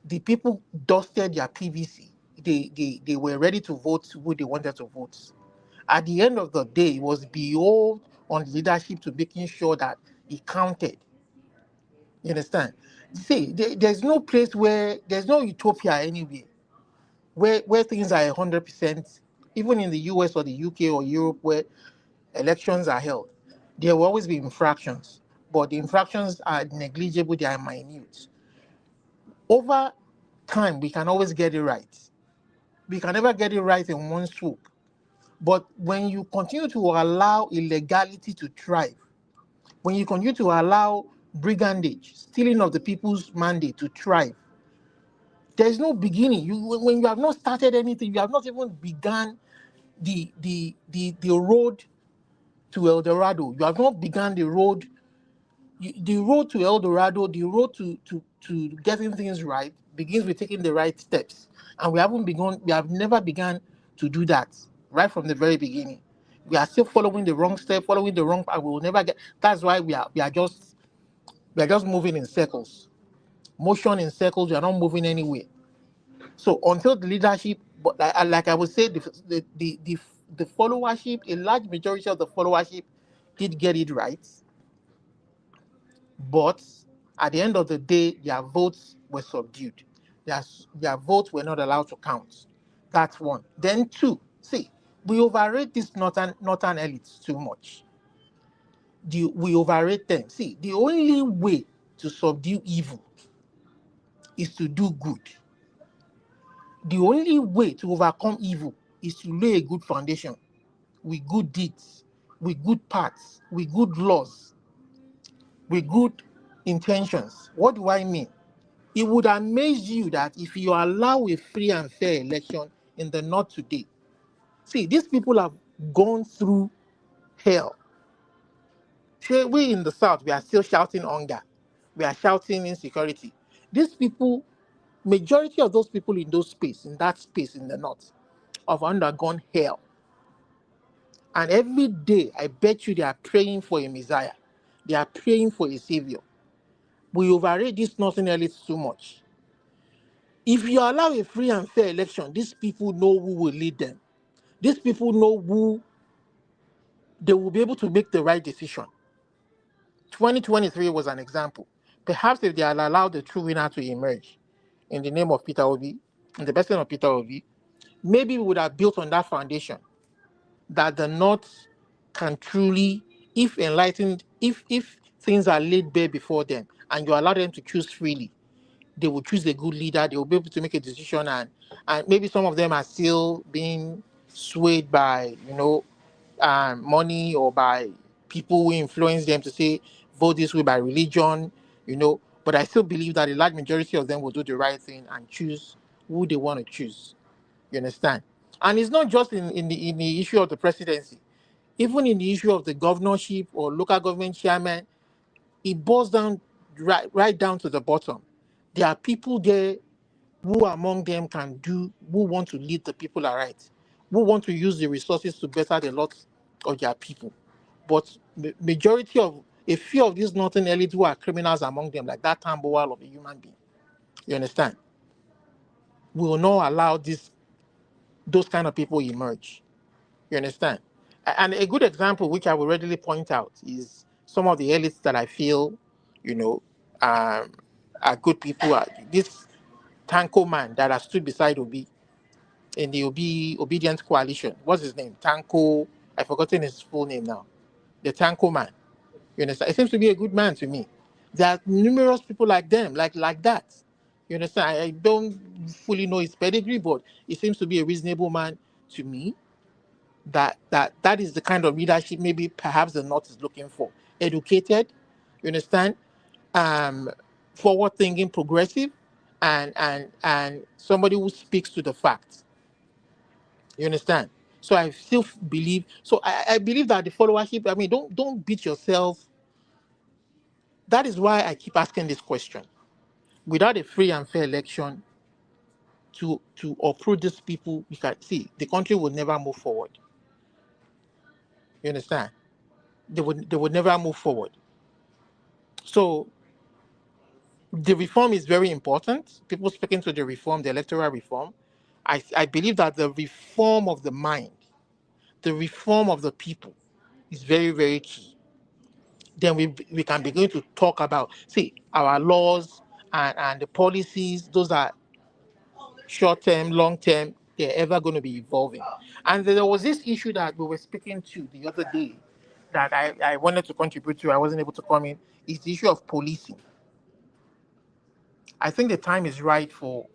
The people dusted their PVC. They were ready to vote who they wanted to vote. At the end of the day, it was beyond on leadership to making sure that it counted. You understand? See, there's no place where there's no utopia anywhere where things are 100%, even in the US or the UK or Europe where elections are held. There will always be infractions, but the infractions are negligible, they are minute. Over time, we can always get it right. We can never get it right in one swoop. But when you continue to allow illegality to thrive, when you continue to allow brigandage, stealing of the people's mandate to thrive, there's no beginning. When you have not started anything, you have not even begun the road to El Dorado. You have not begun the road. The road to El Dorado, the road to getting things right begins with taking the right steps. And we have never begun to do that right from the very beginning. We are still following the wrong step, following the wrong path. We will never get. That's why we are just moving in circles, motion in circles. We are not moving anywhere. So until the leadership, but like I would say, the followership, a large majority of the followership did get it right, but at the end of the day, their votes were subdued. Their votes were not allowed to count. That's one. Then two, see, we overrate these northern elites too much. We overrate them. See, the only way to subdue evil is to do good. The only way to overcome evil is to lay a good foundation with good deeds, with good paths, with good laws, with good intentions. What do I mean? It would amaze you that if you allow a free and fair election in the North today, see, these people have gone through hell. We in the South, we are still shouting hunger. We are shouting insecurity. These people, majority of those people in that space in the North, have undergone hell. And every day, I bet you they are praying for a Messiah. They are praying for a Savior. We overrate this Northern elites too much. If you allow a free and fair election, these people know who will lead them. These people know who they will be able to make the right decision. 2023 was an example. Perhaps if they had allowed the true winner to emerge in the name of Peter Obi, in the person of Peter Obi, maybe we would have built on that foundation that the North can truly, if enlightened, if things are laid bare before them and you allow them to choose freely, they will choose a good leader. They will be able to make a decision, and maybe some of them are still being swayed by money or by people who influence them to say vote this way, by religion, But I still believe that a large majority of them will do the right thing and choose who they want to choose. You understand? And it's not just in the issue of the presidency. Even in the issue of the governorship or local government chairman, it boils down right down to the bottom. There are people there who among them who want to lead the people aright, who want to use the resources to better the lot of their people. But the majority of a few of these northern elites who are criminals among them, like that Tambuwal of a human being, you understand, will not allow those kind of people emerge. You understand? And a good example, which I will readily point out, is some of the elites that I feel, you know, are good people. This Tanko man that has stood beside Obi in the Obedient Coalition. What's his name? Tanko. I've forgotten his full name now. The Tanko man. You understand? It seems to be a good man to me. There are numerous people like them, like that. You understand? I don't fully know his pedigree, but it seems to be a reasonable man to me. That is the kind of leadership maybe perhaps the North is looking for. Educated, you understand? Forward thinking, progressive, and somebody who speaks to the facts. You understand? So I still believe. So I believe that the followership. I mean, don't beat yourself. That is why I keep asking this question. Without a free and fair election, to uproot these people, you can see the country will never move forward. You understand? They would never move forward. So the reform is very important. People speaking to the reform, the electoral reform. I believe that the reform of the mind, the reform of the people is very, very key. Then we can begin to talk about, see, our laws and the policies, those are short-term, long-term, they're ever going to be evolving. And there was this issue that we were speaking to the other day that I wanted to contribute to, I wasn't able to come in, is the issue of policing. I think the time is right for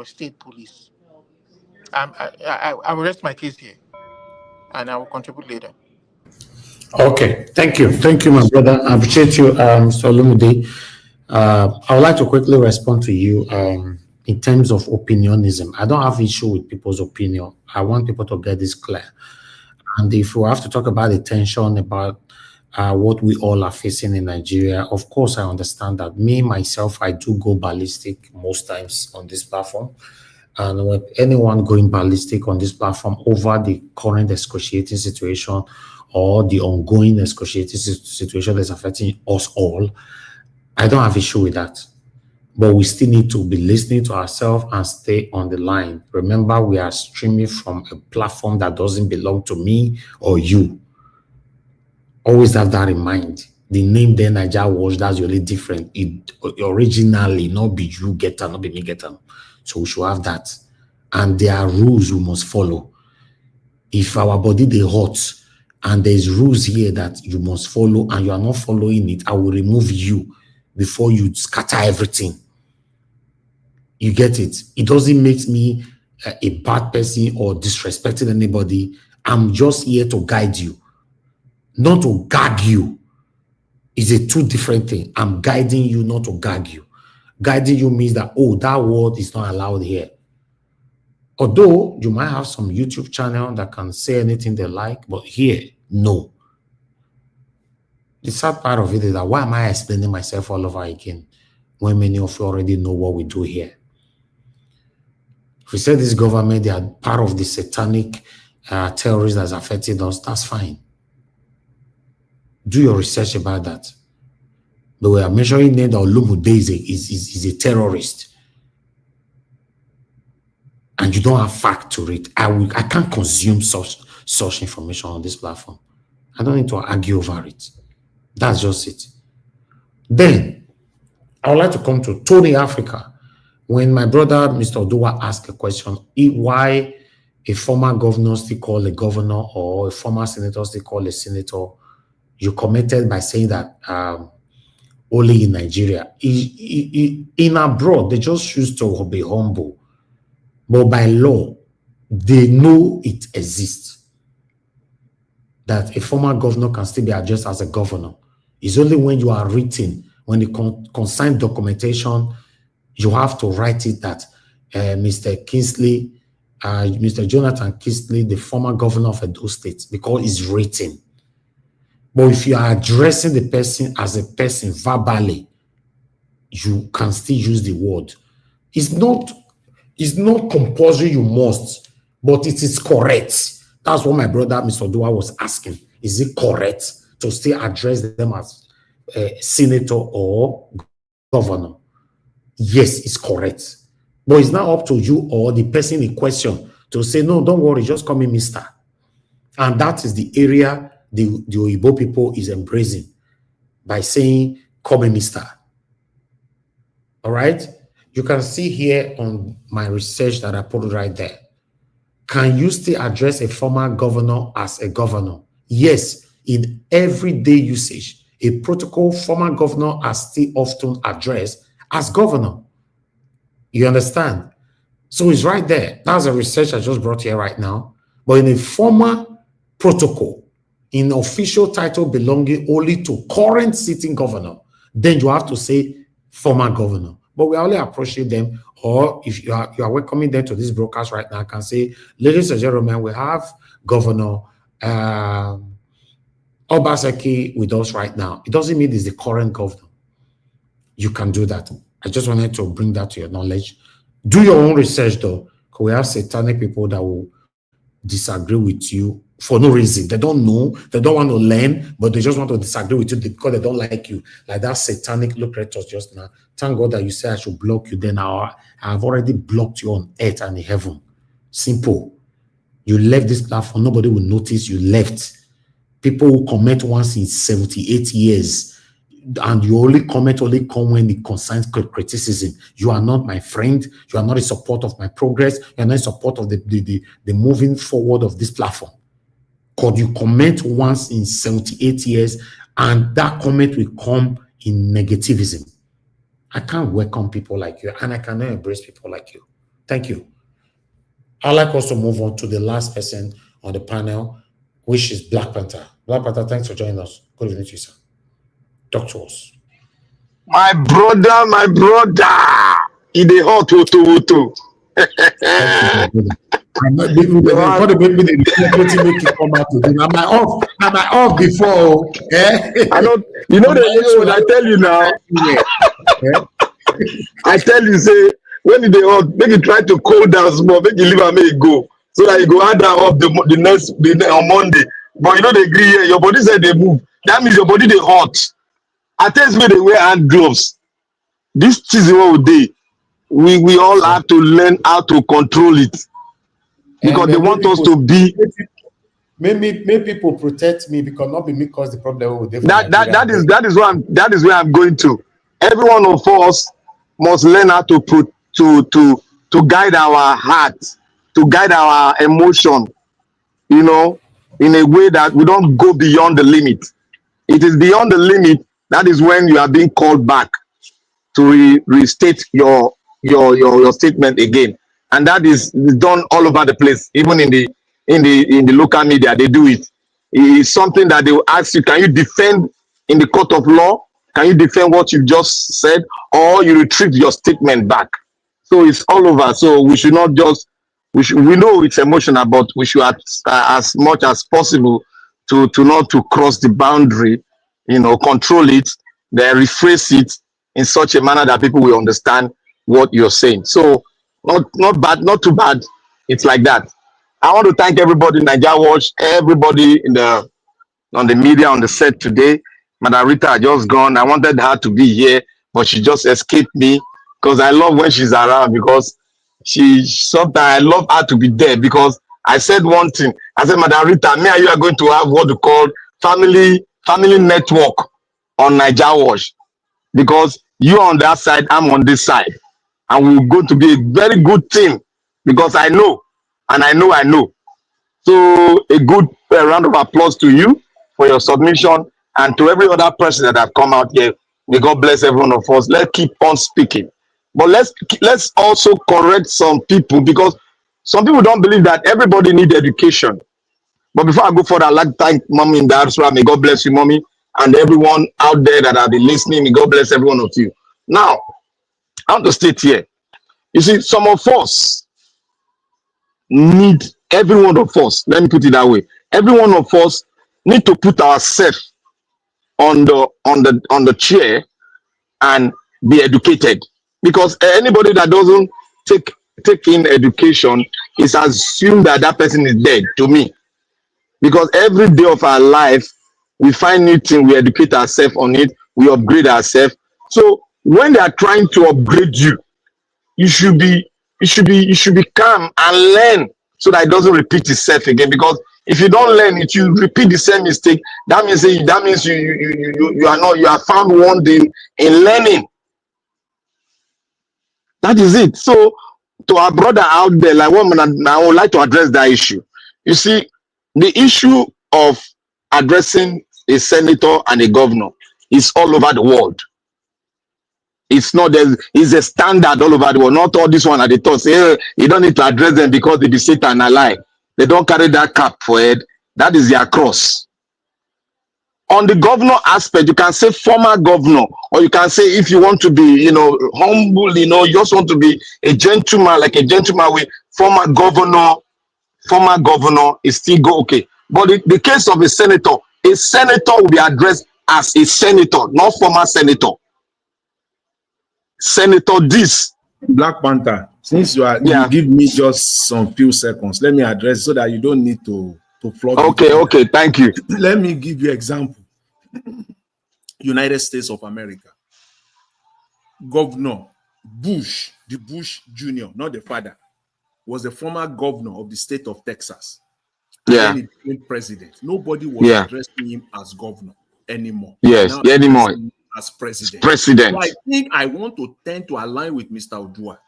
state police. I will rest my case here, and I will contribute later. Okay, thank you, my brother. I appreciate you, Solomide. I would like to quickly respond to you in terms of opinionism. I don't have issue with people's opinion. I want people to get this clear. And if we have to talk about the tension about what we all are facing in Nigeria, of course, I understand that. Me, myself, I do go ballistic most times on this platform. And with anyone going ballistic on this platform over the current excruciating situation or the ongoing excruciating situation that's affecting us all, I don't have issue with that. But we still need to be listening to ourselves and stay on the line. Remember, we are streaming from a platform that doesn't belong to me or you. Always have that in mind. The name there, Nigeria Watch, that's the only different. It originally not be you get them, not be me get them. So we should have that. And there are rules we must follow. If our body they hot and there's rules here that you must follow and you are not following it, I will remove you before you scatter everything. You get it? It doesn't make me a bad person or disrespecting anybody. I'm just here to guide you, not to gag you. It's a two different thing. I'm guiding you, not to gag you. Guiding you means that, oh, that word is not allowed here. Although you might have some YouTube channel that can say anything they like, but here, no. The sad part of it is that why am I explaining myself all over again when many of you already know what we do here? If we say this government, they are part of the satanic terrorists that's affected us, that's fine. Do your research about that. But we are measuring that Olumude is a terrorist. And you don't have fact to it. I can't consume such information on this platform. I don't need to argue over it. That's just it. Then, I would like to come to Tony Africa. When my brother, Mr. Oduwa, asked a question, why a former governor still call a governor or a former senator still call a senator, you commented by saying that only in Nigeria. In abroad, they just choose to be humble. But by law, they know it exists. That a former governor can still be addressed as a governor. It's only when you are written, when you consign documentation, you have to write it that Mr. Kingsley, Mr. Jonathan Kingsley, the former governor of Edo State, because it's written. But if you are addressing the person as a person verbally, you can still use the word. It's not compulsory you must, but it is correct. That's what my brother, Mr. Dua, was asking. Is it correct to still address them as senator or governor. Yes, it's correct. But it's now up to you or the person in question to say, no, don't worry, just call me Mr. And that is the area the Oyibo people is embracing by saying, call me Mr. All right? You can see here on my research that I put right there. Can you still address a former governor as a governor? Yes, in everyday usage, a protocol former governor are still often addressed as governor. You understand? So it's right there. That's a research I just brought here right now. But in a former protocol, in official title belonging only to current sitting governor, then you have to say former governor. But we are only approaching them, or if you are welcoming them to this broadcast right now, I can say, ladies and gentlemen, we have Governor Obaseki with us right now. It doesn't mean he's the current governor. You can do that. I just wanted to bring that to your knowledge. Do your own research though, because we have satanic people that will disagree with you for no reason. They don't know, they don't want to learn, but they just want to disagree with you because they don't like you. Like that satanic look at us just now. Thank God that you say I should block you. Then I've already blocked you on earth and in heaven. Simple. You left this platform, nobody will notice you left. People who comment once in 78 years, and you only comment when it concerns criticism. You are not my friend. You are not in support of my progress. You are not in support of the moving forward of this platform. Because you comment once in 78 years, and that comment will come in negativism. I can't welcome people like you, and I cannot embrace people like you. Thank you. I'd like us to move on to the last person on the panel, which is Black Panther. Black Panther, thanks for joining us. Good evening to you, sir. Talk to us. My brother, in the hot to. I'm not even make you come out today. Am I off before? I don't, you know what I tell you now. I tell you, say, when it hot, make you try to cool down small, make you leave and make it go. So that you go add that up on Monday. But you know they agree here, your body said they move. That means your body they hot. I tell you they wear hand gloves. This is what we all have to learn how to control it. Because they want us to be. Maybe people protect me because not be me cause the problem with that is where I'm going to. Every one of us must learn how to guide our heart, to guide our emotion, you know, in a way that we don't go beyond the limit. It is beyond the limit. That is when you are being called back to restate your statement again, and that is done all over the place. Even in the local media, they do it. It's something that they will ask you: can you defend in the court of law? Can you defend what you just said, or you retrieve your statement back? So it's all over. So we should not just we know it's emotional, but we should as much as possible to not to cross the boundary. You know, control it, then rephrase it in such a manner that people will understand what you're saying. So not bad, not too bad. It's like that. I want to thank everybody in Nigeria Watch, everybody on the media on the set today. Madam Rita just gone. I wanted her to be here, but she just escaped me because I love when she's around, because sometimes I love her to be there, because I said one thing. I said, Madam Rita, me and you are going to have what we call family network on Nigeria Watch, because you are on that side, I'm on this side, and we're going to be a very good team, because I know, and I know. So a good round of applause to you for your submission, and to every other person that have come out here. May God bless every one of us. Let's keep on speaking, but let's also correct some people, because some people don't believe that everybody needs education. But before I go further, I'd like to thank Mommy in diaspora. May God bless you, Mommy, and everyone out there that have been listening. May God bless every one of you. Now, I want to state here. You see, some of us need, every one of us, let me put it that way, every one of us need to put ourselves on the chair and be educated. Because anybody that doesn't take in education is assumed that that person is dead, to me. Because every day of our life, we find new things, we educate ourselves on it, we upgrade ourselves. So when they are trying to upgrade you, you should be calm and learn so that it doesn't repeat itself again. Because if you don't learn it, you repeat the same mistake. That means you are found wanting in learning. That is it. So to our brother out there, like woman, I would like to address that issue. You see, the issue of addressing a senator and a governor is all over the world. It's not there. It's a standard all over the world. Not all this one at the top say, hey, you don't need to address them because they be Satan and lie. They don't carry that cap for head. That is their cross. On the governor aspect, you can say former governor, or you can say if you want to be, humble, you just want to be a gentleman, like a gentleman with former governor is still go okay. But the case of a senator will be addressed as a senator, not former senator. Senator this. Black Panther, since you give me just some few seconds, let me address so that you don't need to flood. Okay, thank you. Let me give you example. United States of America. Governor Bush, the Bush Jr., not the father, was the former governor of the state of Texas. Yeah. And then he became president. Nobody was addressing him as governor anymore. Yes, now anymore. As president. President. So I think I want to tend to align with Mr. Odua.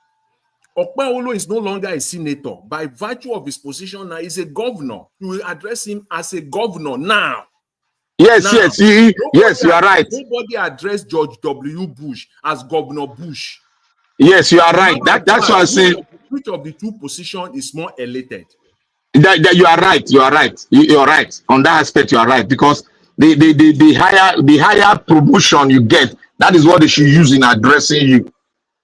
Okpaolo is no longer a senator. By virtue of his position now, he's a governor. You will address him as a governor now. Yes, you are right. Nobody addressed George W. Bush as Governor Bush. Yes, you are right. That's what I say. Which of the two positions is more elated? That you are right. You are right. You are right. On that aspect, you are right. Because the higher promotion you get, that is what they should use in addressing you.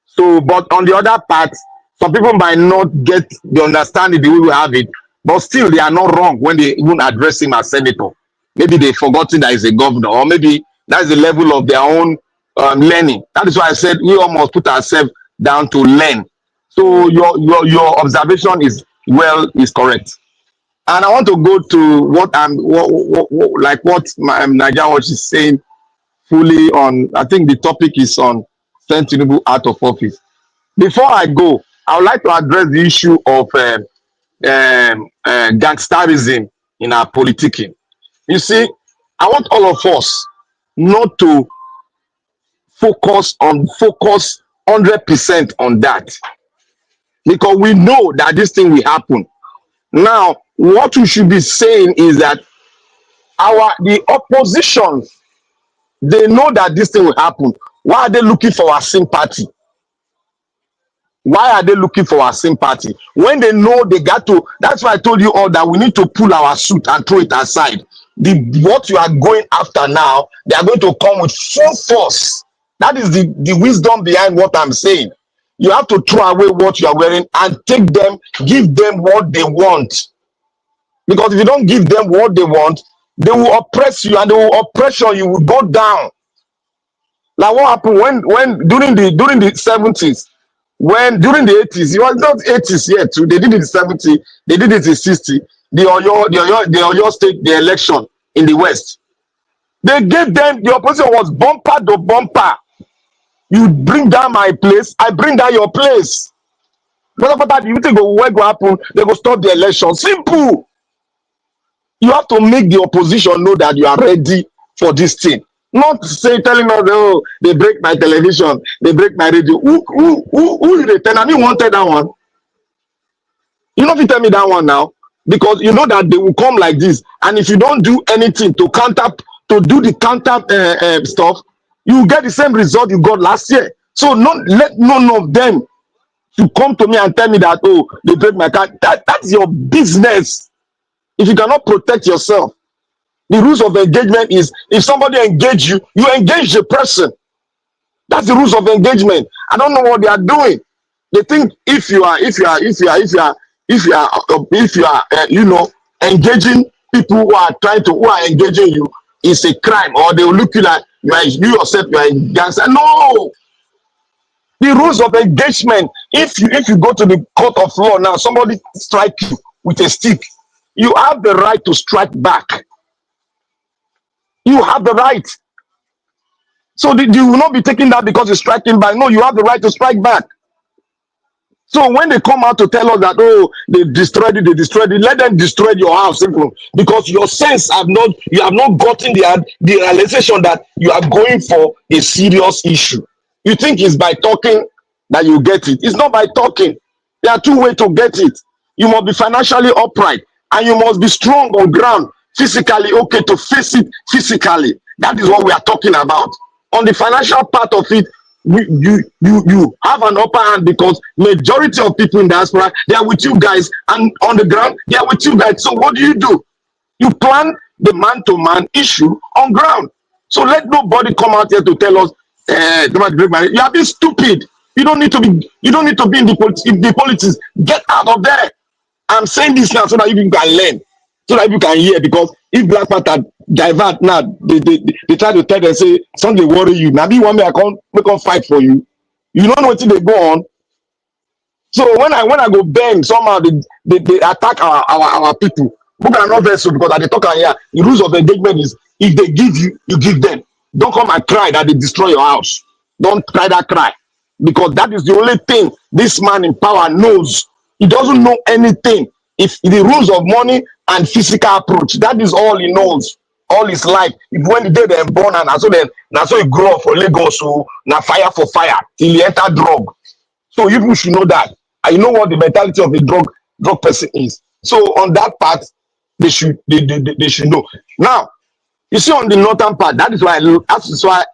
So, but on the other part, some people might not get the understanding the way we have it, but still they are not wrong when they even address him as senator. Maybe they've forgotten that he's a governor, or maybe that's the level of their own learning. That is why I said we almost put ourselves down to learn. So your observation is correct. And I want to go to what Nigerian Watch is saying fully on. I think the topic is on send Tinubu out of office. Before I go, I would like to address the issue of gangsterism in our politicking. You see, I want all of us not to focus 100% on that, because we know that this thing will happen. Now, what we should be saying is that the opposition, they know that this thing will happen. Why are they looking for our sympathy? Why are they looking for our sympathy? When they know they got to, that's why I told you all that we need to pull our suit and throw it aside. What you are going after now, they are going to come with full force. That is the wisdom behind what I'm saying. You have to throw away what you are wearing and give them what they want. Because if you don't give them what they want, they will oppress you, and they will oppress you will go down. Like what happened when during the 70s, during the 80s, it was not 80s yet too. They did it in 70, they did it in 60. The Oyo State, the election in the West. They gave them, the opposition was bumper to bumper. You bring down my place, I bring down your place. But after that, you think what will happen? They will stop the election. Simple. You have to make the opposition know that you are ready for this thing. Not telling us, oh, they break my television, they break my radio. Who did they tell? And you wanted that one. You know if you tell me that one now, because you know that they will come like this, and if you don't do anything to do the counter stuff, you will get the same result you got last year. So let none of them to come to me and tell me that, oh, they break my car. That's your business. If you cannot protect yourself, the rules of engagement is if somebody engage you, you engage the person. That's the rules of engagement. I don't know what they are doing. They think if you are engaging people who are engaging you, it's a crime, or they will look you like you yourself you are a gangster. No. The rules of engagement. If you go to the court of law now, somebody strike you with a stick, you have the right to strike back. You have the right. So you will not be taking that because you're striking back. No, you have the right to strike back. So when they come out to tell us that, oh, they destroyed it, let them destroy your house, simple. Because your sense you have not gotten the realization that you are going for a serious issue. You think it's by talking that you get it. It's not by talking. There are two ways to get it. You must be financially upright and you must be strong on ground, physically okay to face it physically. That is what we are talking about. On the financial part of it, you have an upper hand because majority of people in diaspora, they are with you guys, and on the ground they are with you guys. So what do? You plan the man-to-man issue on ground. So let nobody come out here to tell us you are being stupid. You don't need to be in the politics. Get out of there. I'm saying this now so that you can learn, so that you can hear. Because if Black Panther divert now, they try to tell them, say something worry you. Now be one me I can't fight for you. You don't know what they go on. So when I go bang, somehow they attack our people. Who are not vessel because at the talk here, the rules of engagement is if they give you, you give them. Don't come and cry that they destroy your house. Don't cry that cry. Because that is the only thing this man in power knows. He doesn't know anything. If the rules of money and physical approach, that is all he knows. All his life. If when the day they born and so he grow up for Lagos, so now fire for fire till he enter drug. So you should know that. And you know what the mentality of a drug person is. So on that part, they should know. Now, you see on the northern part, that is why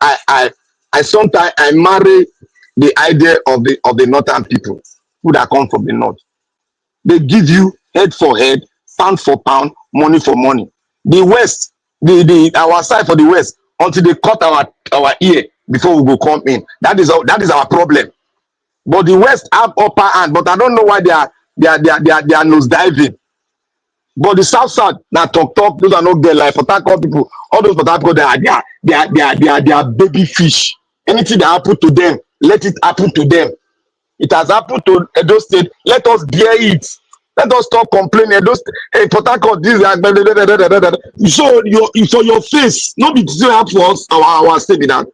I sometimes I marry the idea of the northern people who that come from the north. They give you head for head, pound for pound, money for money. The west, our side for the west, until they cut our ear before we go come in. That is our problem. But the west have upper hand, but I don't know why they are nose diving. But the south side now talk those are not there like for people. All those people they are baby fish. Anything that happen to them, let it happen to them. It has happened to Edo State. Let us bear it. Let us stop complaining. Edo State, hey, Port Harcourt, this so your face, not be still help for us our state with that.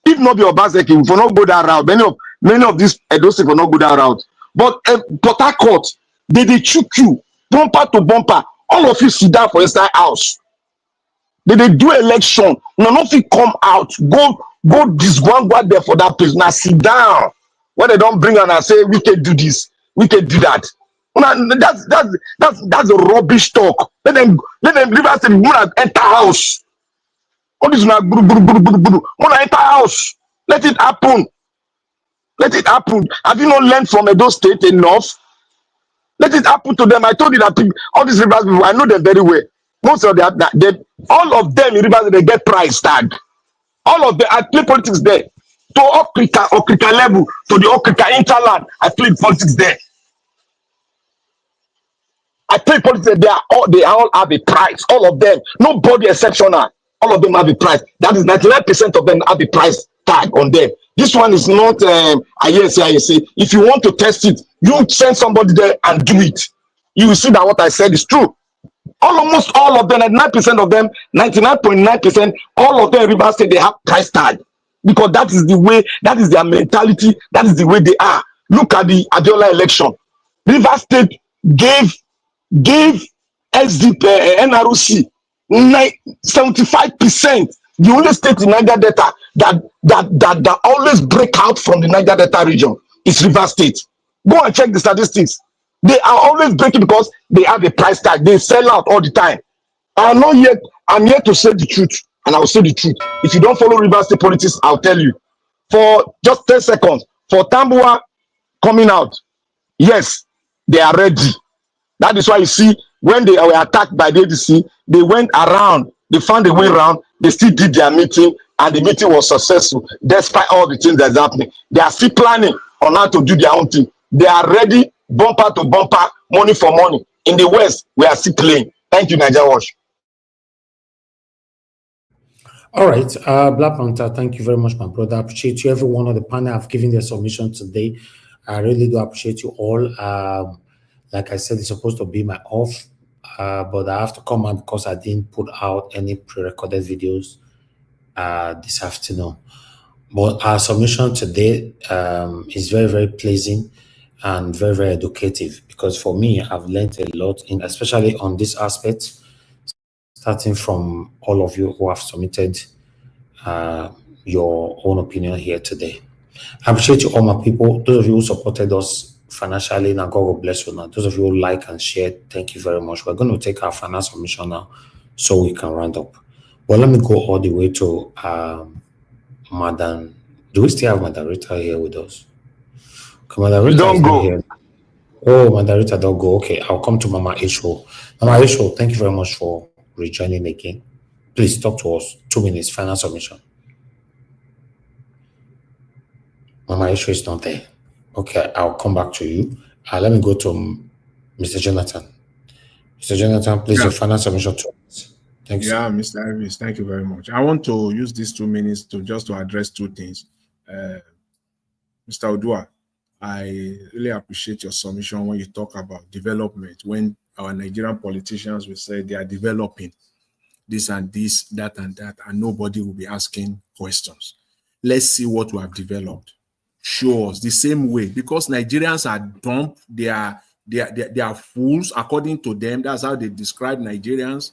If not be Obaseki, we will not go that route. Many of these Edo State will not go that route. But Port Harcourt, they choke you bumper to bumper. All of you sit down for inside house. They do election. None of you come out. Go disgwangwa there for that place. Now sit down. When they don't bring and say we can do this, we can do that. That's a rubbish talk. Let them leave us and enter house. All this now enter house. Let it happen. Let it happen. Have you not learned from Edo State enough? Let it happen to them. I told you that people, all these Rivers people, I know them very well. Most of them, all of them in Rivers, they get price tag. All of them, I play politics there. To Okrika level, to the Okrika interland, I played politics there. I play politics there. They all have a price. All of them, nobody exceptional. All of them have a price. That is 99% of them have a price tag on them. This one is not I say. If you want to test it, you send somebody there and do it. You will see that what I said is true. Almost all of them, 99% of them, 99.9%, all of them Rivers State, they have price tag. Because that is the way, that is their mentality, that is the way they are. Look at the Abiola election. Rivers State gave SDP, NROC 75%. The only state in Niger Delta that always break out from the Niger Delta region is Rivers State. Go and check the statistics. They are always breaking because they have a price tag. They sell out all the time. I'm here to say the truth, and I will say the truth. If you don't follow Rivers State politics, I'll tell you. For just 10 seconds, for Tambuwal coming out, yes, they are ready. That is why you see when they were attacked by the ADC, they went around, they found a way around, they still did their meeting, and the meeting was successful despite all the things that's happening. They are still planning on how to do their own thing. They are ready, bumper to bumper, money for money. In the West, we are still playing. Thank you, Niger Watch. All right, Black Panther, thank you very much, my brother. I appreciate you. Everyone on the panel have given their submission today. I really do appreciate you all. Like I said, it's supposed to be my off, but I have to come out because I didn't put out any pre-recorded videos this afternoon. But our submission today is very, very pleasing and very, very educative, because for me, I've learned a lot, in especially on this aspect, starting from all of you who have submitted your own opinion here today. I appreciate you, all my people. Those of you who supported us financially, now God will bless you. Now, those of you who like and share, thank you very much. We're going to take our final submission now so we can round up. Well, let me go all the way to Madam. Do we still have Madam Rita here with us? Okay, Madam Rita is Don't not go. here. Oh, Madam Rita, don't go. Okay, I'll come to Mama Isho. Mama Isho, thank you very much for rejoining again. Please talk to us. 2 minutes, final submission. Mama Isho is not there. Okay, I'll come back to you. Let me go to Mr. Jonathan. Mr. Jonathan, please, your final submission to us. Thanks. Yeah, Mr. Iris, thank you very much. I want to use these 2 minutes to address two things. Mr. Odua, I really appreciate your submission when you talk about development, when our Nigerian politicians will say they are developing this and this, that and that, and nobody will be asking questions. Let's see what we have developed. Show us the same way, because Nigerians are dumb. They are fools, according to them. That's how they describe Nigerians,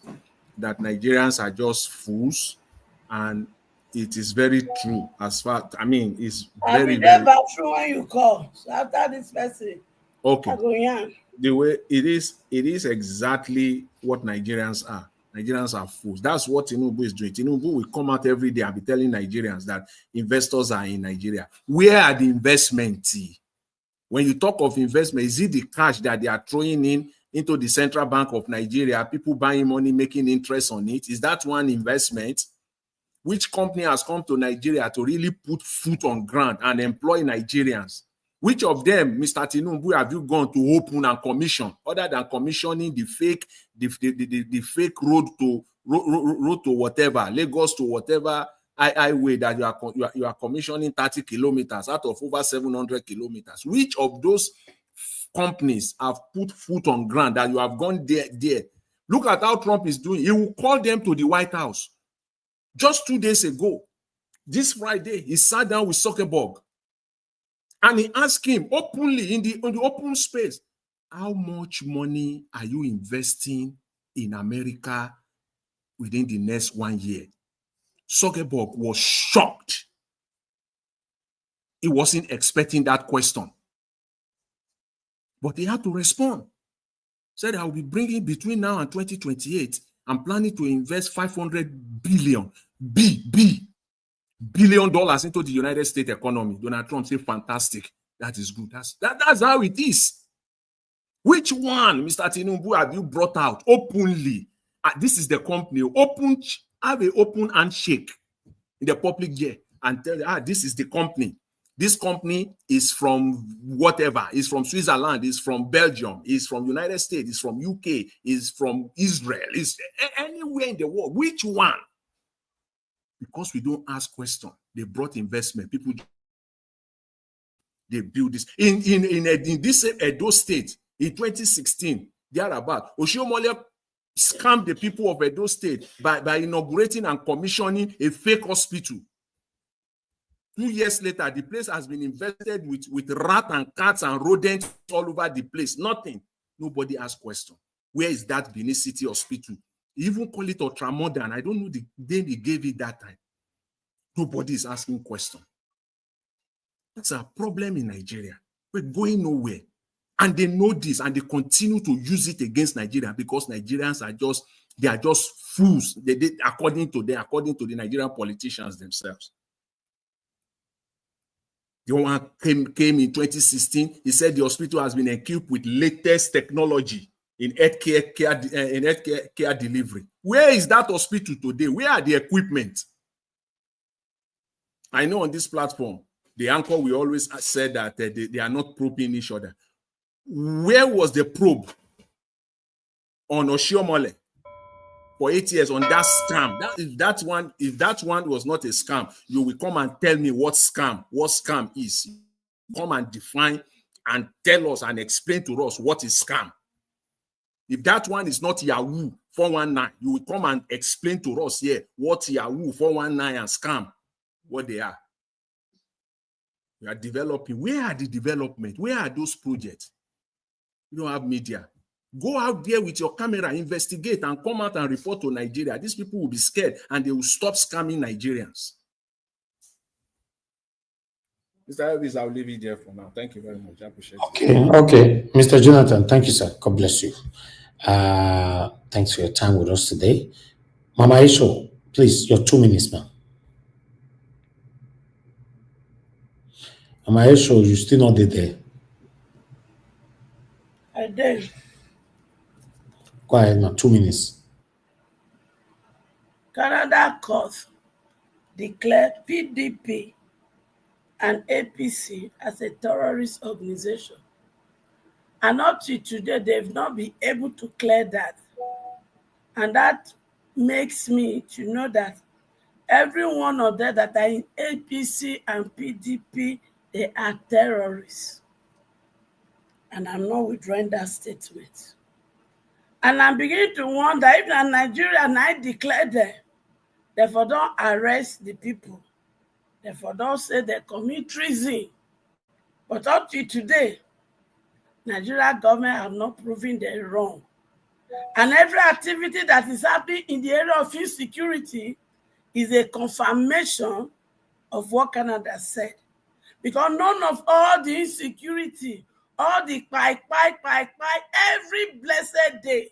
that Nigerians are just fools. And it is very true. As far, I mean, it's very, very true when you call. So after this person, okay. I go young. The way it is exactly what Nigerians are. Nigerians are fools. That's what Tinubu is doing. Tinubu will come out every day and be telling Nigerians that investors are in Nigeria. Where are the investments? When you talk of investment, is it the cash that they are throwing into the Central Bank of Nigeria, people buying money, making interest on it? Is that one investment? Which company has come to Nigeria to really put foot on ground and employ Nigerians? Which of them, Mr. Tinubu, have you gone to open and commission, other than commissioning the fake road to whatever, Lagos to whatever highway that you are commissioning 30 kilometers out of over 700 kilometers? Which of those companies have put foot on ground that you have gone there? Look at how Trump is doing. He will call them to the White House. Just 2 days ago, this Friday, he sat down with Zuckerberg and he asked him openly in the open space, how much money are you investing in America within the next 1 year? Zuckerberg was shocked. He wasn't expecting that question. But he had to respond. Said, I will be bringing between now and 2028, I'm planning to invest $500 billion into the United States economy. Donald Trump said, fantastic. That is good. That's how it is. Which one, Mr. Tinubu, have you brought out openly? This is the company. Have an open handshake in the public here and tell, this is the company. This company is from whatever. It's from Switzerland. It's from Belgium. It's from United States. It's from UK. It's from Israel. It's anywhere in the world. Which one? Because we don't ask questions. They brought investment. People, they build this. In this Edo State, in 2016, thereabout, Oshiomhole scammed the people of Edo State by inaugurating and commissioning a fake hospital. 2 years later, the place has been invested with rats and cats and rodents all over the place. Nothing. Nobody asked question. Where is that Benin City Hospital? He even call it ultramodern. I don't know the name he gave it that time. Nobody is asking question. That's a problem in Nigeria. We're going nowhere. And they know this and they continue to use it against Nigeria because Nigerians are just fools. They according to the Nigerian politicians themselves. The one came in 2016. He said the hospital has been equipped with latest technology in healthcare delivery. Where is that hospital today? Where are the equipment? I know on this platform, the anchor we always said that they are not probing each other. Where was the probe on Oshiomhole for 8 years on that scam? If that one was not a scam, you will come and tell me what scam is. Come and define and tell us and explain to us what is scam. If that one is not Yahoo 419, you will come and explain to us here what Yahoo 419 and scam, what they are. We are developing. Where are the development? Where are those projects? You don't have media. Go out there with your camera, investigate, and come out and report to Nigeria. These people will be scared and they will stop scamming Nigerians. Mr. Elvis, I'll leave it there for now. Thank you very much. I appreciate it. Okay. Mr. Jonathan, thank you, sir. God bless you. Thanks for your time with us today. Mama Isho, please, your 2 minutes, ma'am. Mama Isho, you still not there. I did. Go ahead now, 2 minutes. Canada court declared PDP and APC as a terrorist organization. And up to today, they've not been able to clear that. And that makes me to know that every one of them that are in APC and PDP, they are terrorists. And I'm not withdrawing that statement. And I'm beginning to wonder if in Nigeria and I declare them, therefore don't arrest the people. Therefore don't say they commit treason. But up to today, Nigeria government have not proven they're wrong. And every activity that is happening in the area of insecurity is a confirmation of what Canada said. Because none of all the insecurity, all the every blessed day,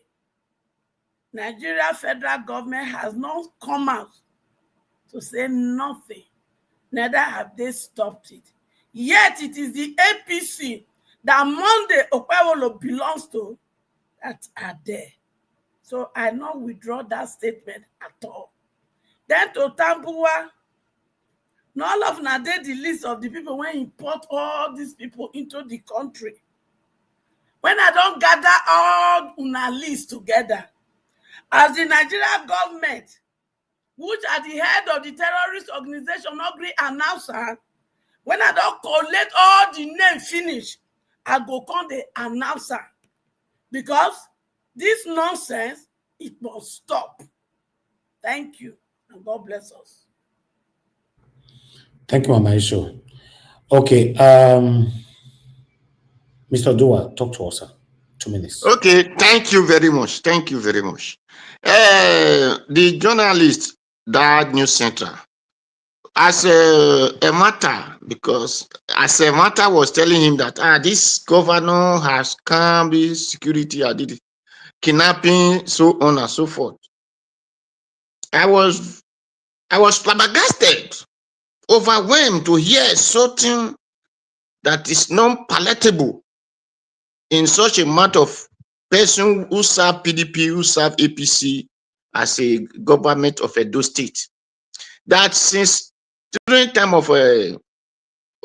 Nigeria federal government has not come out to say nothing. Neither have they stopped it. Yet it is the APC that Monday Okpewolo belongs to that are there. So I not withdraw that statement at all. Then to Tambuwal, not all of them did the list of the people when import all these people into the country. When I don't gather all una list together, as the Nigerian government, which are the head of the terrorist organization, not agree announcer, when I don't collect all the name finish, I go call the announcer. Because this nonsense, it must stop. Thank you, and God bless us. Thank you, Mama Isho. Okay, Mr. Dua, talk to us, sir. 2 minutes. Okay, thank you very much. Thank you very much. The journalist, that news center, as a matter, because as a matter was telling him that this governor has come, this security, did kidnapping, so on and so forth. I was flabbergasted, overwhelmed to hear something that is non-palatable in such a matter of person who serve PDP, who serve APC as a government of Edo State. That since during time of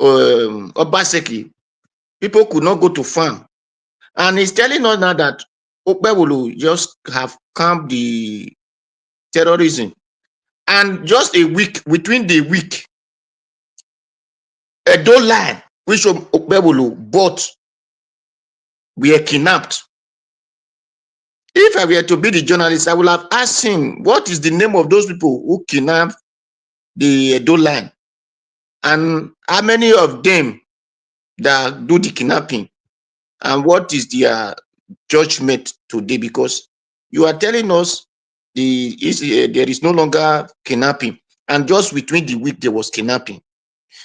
Obaseki, people could not go to farm. And he's telling us now that Okpewolo just have calmed the terrorism. And just a week, within the week, Edo line, which Okpewolo bought, were kidnapped. If I were to be the journalist, I would have asked him, what is the name of those people who kidnapped the Edo line? And how many of them that do the kidnapping? And what is their judgment today? Because you are telling us there is no longer kidnapping. And just between the week, there was kidnapping.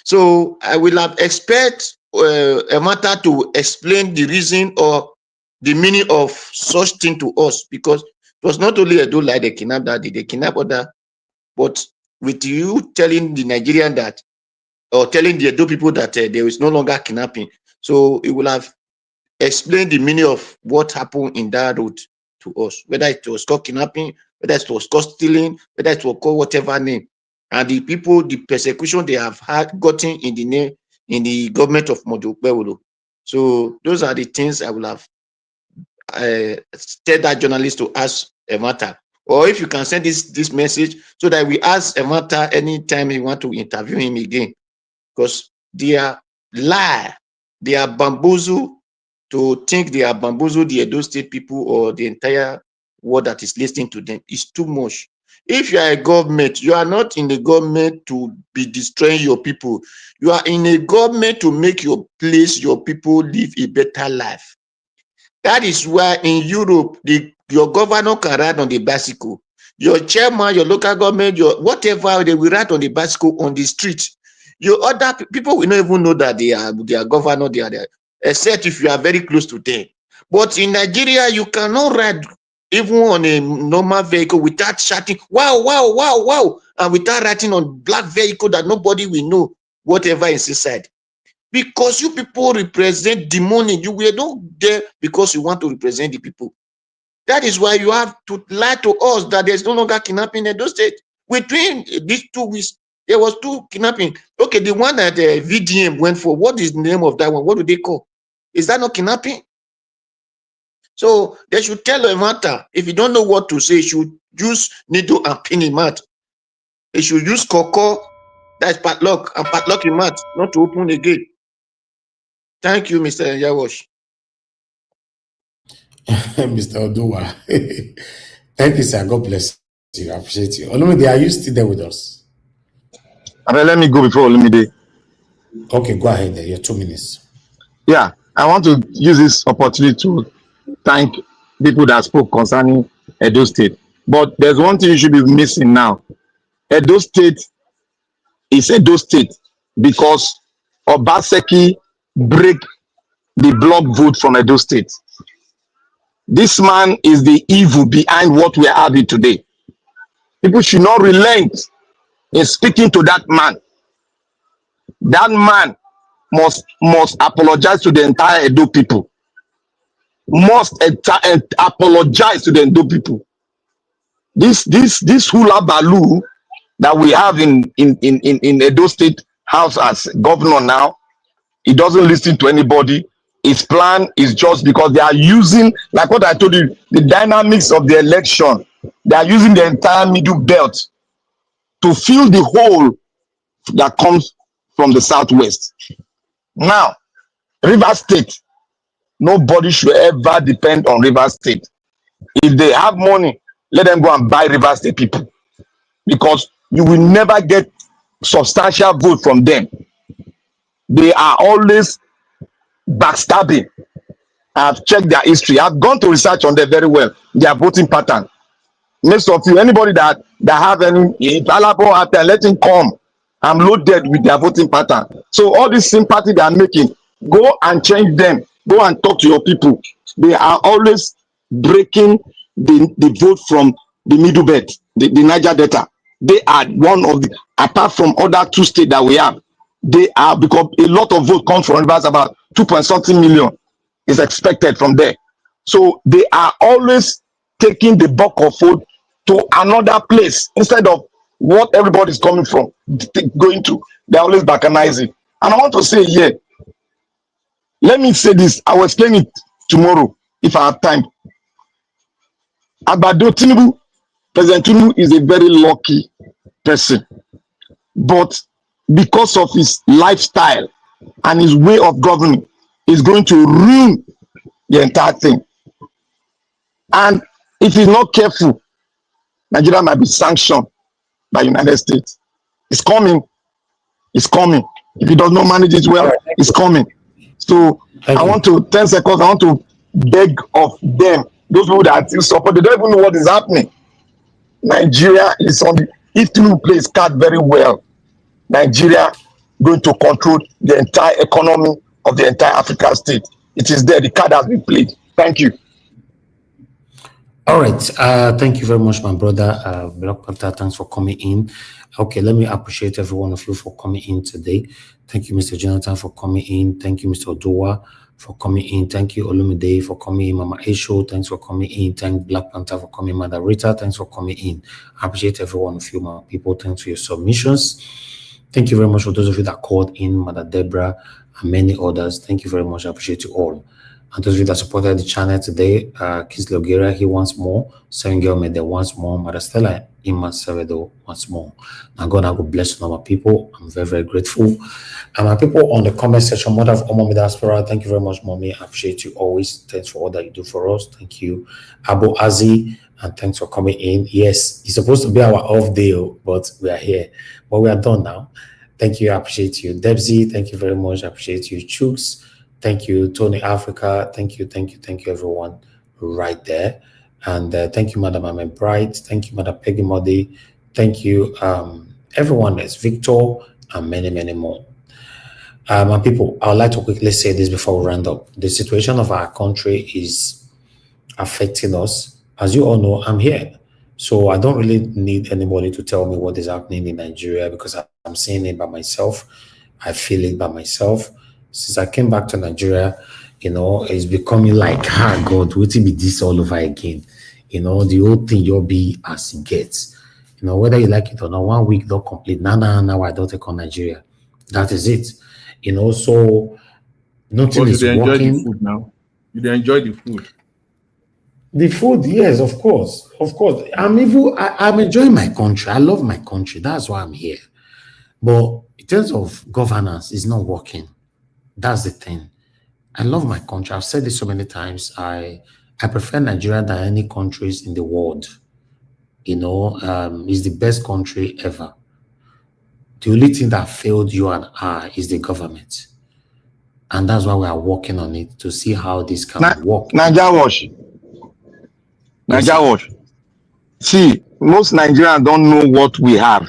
So I will have expect a matter to explain the reason or the meaning of such thing to us, because it was not only Edo like they kidnapped that, they kidnapped other, but with you telling the Nigerian that, or telling the Edo people that there is no longer kidnapping, so it will have explained the meaning of what happened in that road to us, whether it was called kidnapping, whether it was called stealing, whether it was called whatever name, and the people, the persecution they have gotten in the name in the government of Okpewolo. So those are the things I will have tell that journalist to ask a matter, or if you can send this message so that we ask a matter anytime you want to interview him again, because they are lie, they are bamboozle to think they are bamboozle the Edo State people or the entire world that is listening to them. It's too much. If you are a government, you are not in the government to be destroying your people. You are in a government to make your place, your people live a better life. That is why in Europe, your governor can ride on the bicycle. Your chairman, your local government, your whatever, they will ride on the bicycle on the street. Your other people will not even know that they are governor, they are there, except if you are very close to them. But in Nigeria, you cannot ride even on a normal vehicle without shouting, wow, wow, wow, wow, and without riding on black vehicle that nobody will know whatever is inside. Because you people represent the money. You were not there because you want to represent the people. That is why you have to lie to us that there's no longer kidnapping in those states. Between these 2 weeks, there was 2 kidnapping. Okay, the one that VDM went for, what is the name of that one? What do they call? Is that not kidnapping? So they should tell a matter. If you don't know what to say, you should use needle and pin him out. They should use cocoa, that's padlock, and padlock him out, not to open the gate. Thank you, Mr. Yawash. Mr. Oduwa. Thank you, sir. God bless you. I appreciate you. Olumide, are you still there with us? Let me go before Olumide. Okay, go ahead there. Your 2 minutes. Yeah, I want to use this opportunity to thank people that spoke concerning Edo State. But there's one thing you should be missing now. Edo State is Edo State because Obaseki break the block vote from Edo State. This man is the evil behind what we are having today. People should not relent in speaking to that man. That man must apologize to the entire Edo people. Must apologize to the Edo people. This hula balu that we have in Edo State House as governor now, he doesn't listen to anybody. His plan is just because they are using, like what I told you, the dynamics of the election. They are using the entire middle belt to fill the hole that comes from the southwest. Now, Rivers State, nobody should ever depend on Rivers State. If they have money, let them go and buy Rivers State people, because you will never get substantial vote from them. They are always backstabbing. I've checked their history. I've gone to research on them very well. Their voting pattern. Most of you, anybody that have any Alabo out there, let him come. I'm loaded with their voting pattern. So all this sympathy they are making, go and change them. Go and talk to your people. They are always breaking the vote from the middle belt, the Niger Delta. They are one of the, apart from other 2 states that we have, they are, because a lot of vote comes from Rivers, about 2.something million is expected from there. So they are always taking the bulk of vote to another place instead of what everybody is coming from, going to. They're always balkanizing. And I want to say here, let me say this, I will explain it tomorrow if I have time. Abado Tinubu, President Tinubu is a very lucky person, but because of his lifestyle and his way of governing, is going to ruin the entire thing. And if he's not careful, Nigeria might be sanctioned by United States. It's coming. It's coming. If he does not manage it well, it's coming. So I want to, 10 seconds, I want to beg of them, those people that still support, they don't even know what is happening. Nigeria is on the, if Tinubu plays card very well, Nigeria going to control the entire economy of the entire African state. It is there, the card has been played. Thank you. All right. Thank you very much, my brother. Black Panther, thanks for coming in. Okay, let me appreciate every one of you for coming in today. Thank you, Mr. Jonathan, for coming in. Thank you, Mr. Oduwa, for coming in. Thank you, Olumide, for coming in. Mama Esho, thanks for coming in. Thank Black Panther for coming in. Mother Rita, thanks for coming in. I appreciate every one of you, my people. Thanks for your submissions. Thank you very much for those of you that called in, Mother Deborah, and many others. Thank you very much. I appreciate you all. And those of you that supported the channel today, Kingsley Ogera, he wants more. Seven Girl Mede wants more. Mother Stella Iman Sevedo wants more. Now God, I will bless all my people. I'm very, very grateful. And my people on the comment section, Mother of Mommy Diaspora, thank you very much, Mommy. I appreciate you always. Thanks for all that you do for us. Thank you. Abu Azi, and thanks for coming in. Yes, it's supposed to be our off day, but we are here. But we are done now. Thank you. I appreciate you. Debsy, thank you very much. I appreciate you. Chooks, thank you. Tony Africa, thank you, everyone right there. And thank you, Madam Amen Bright. Thank you, Madam Peggy Modi. Thank you, everyone else, Victor, and many, many more. My people, I would like to quickly say this before we round up. The situation of our country is affecting us. As you all know, I'm here. So I don't really need anybody to tell me what is happening in Nigeria because I'm seeing it by myself. I feel it by myself. Since I came back to Nigeria, it's becoming like, God, what will be this all over again? The whole thing you'll be as it gets. Whether you like it or not, 1 week don't complete. Now I don't take on Nigeria. That is it. So nothing is working. Enjoy the food now. You enjoy the food. The food, yes, of course. I'm enjoying my country. I love my country. That's why I'm here. But in terms of governance, it's not working. That's the thing. I love my country. I've said this so many times. I prefer Nigeria than any countries in the world. It's the best country ever. The only thing that failed you and I is the government. And that's why we are working on it to see how this can work. Naija Wash. See, most Nigerians don't know what we have.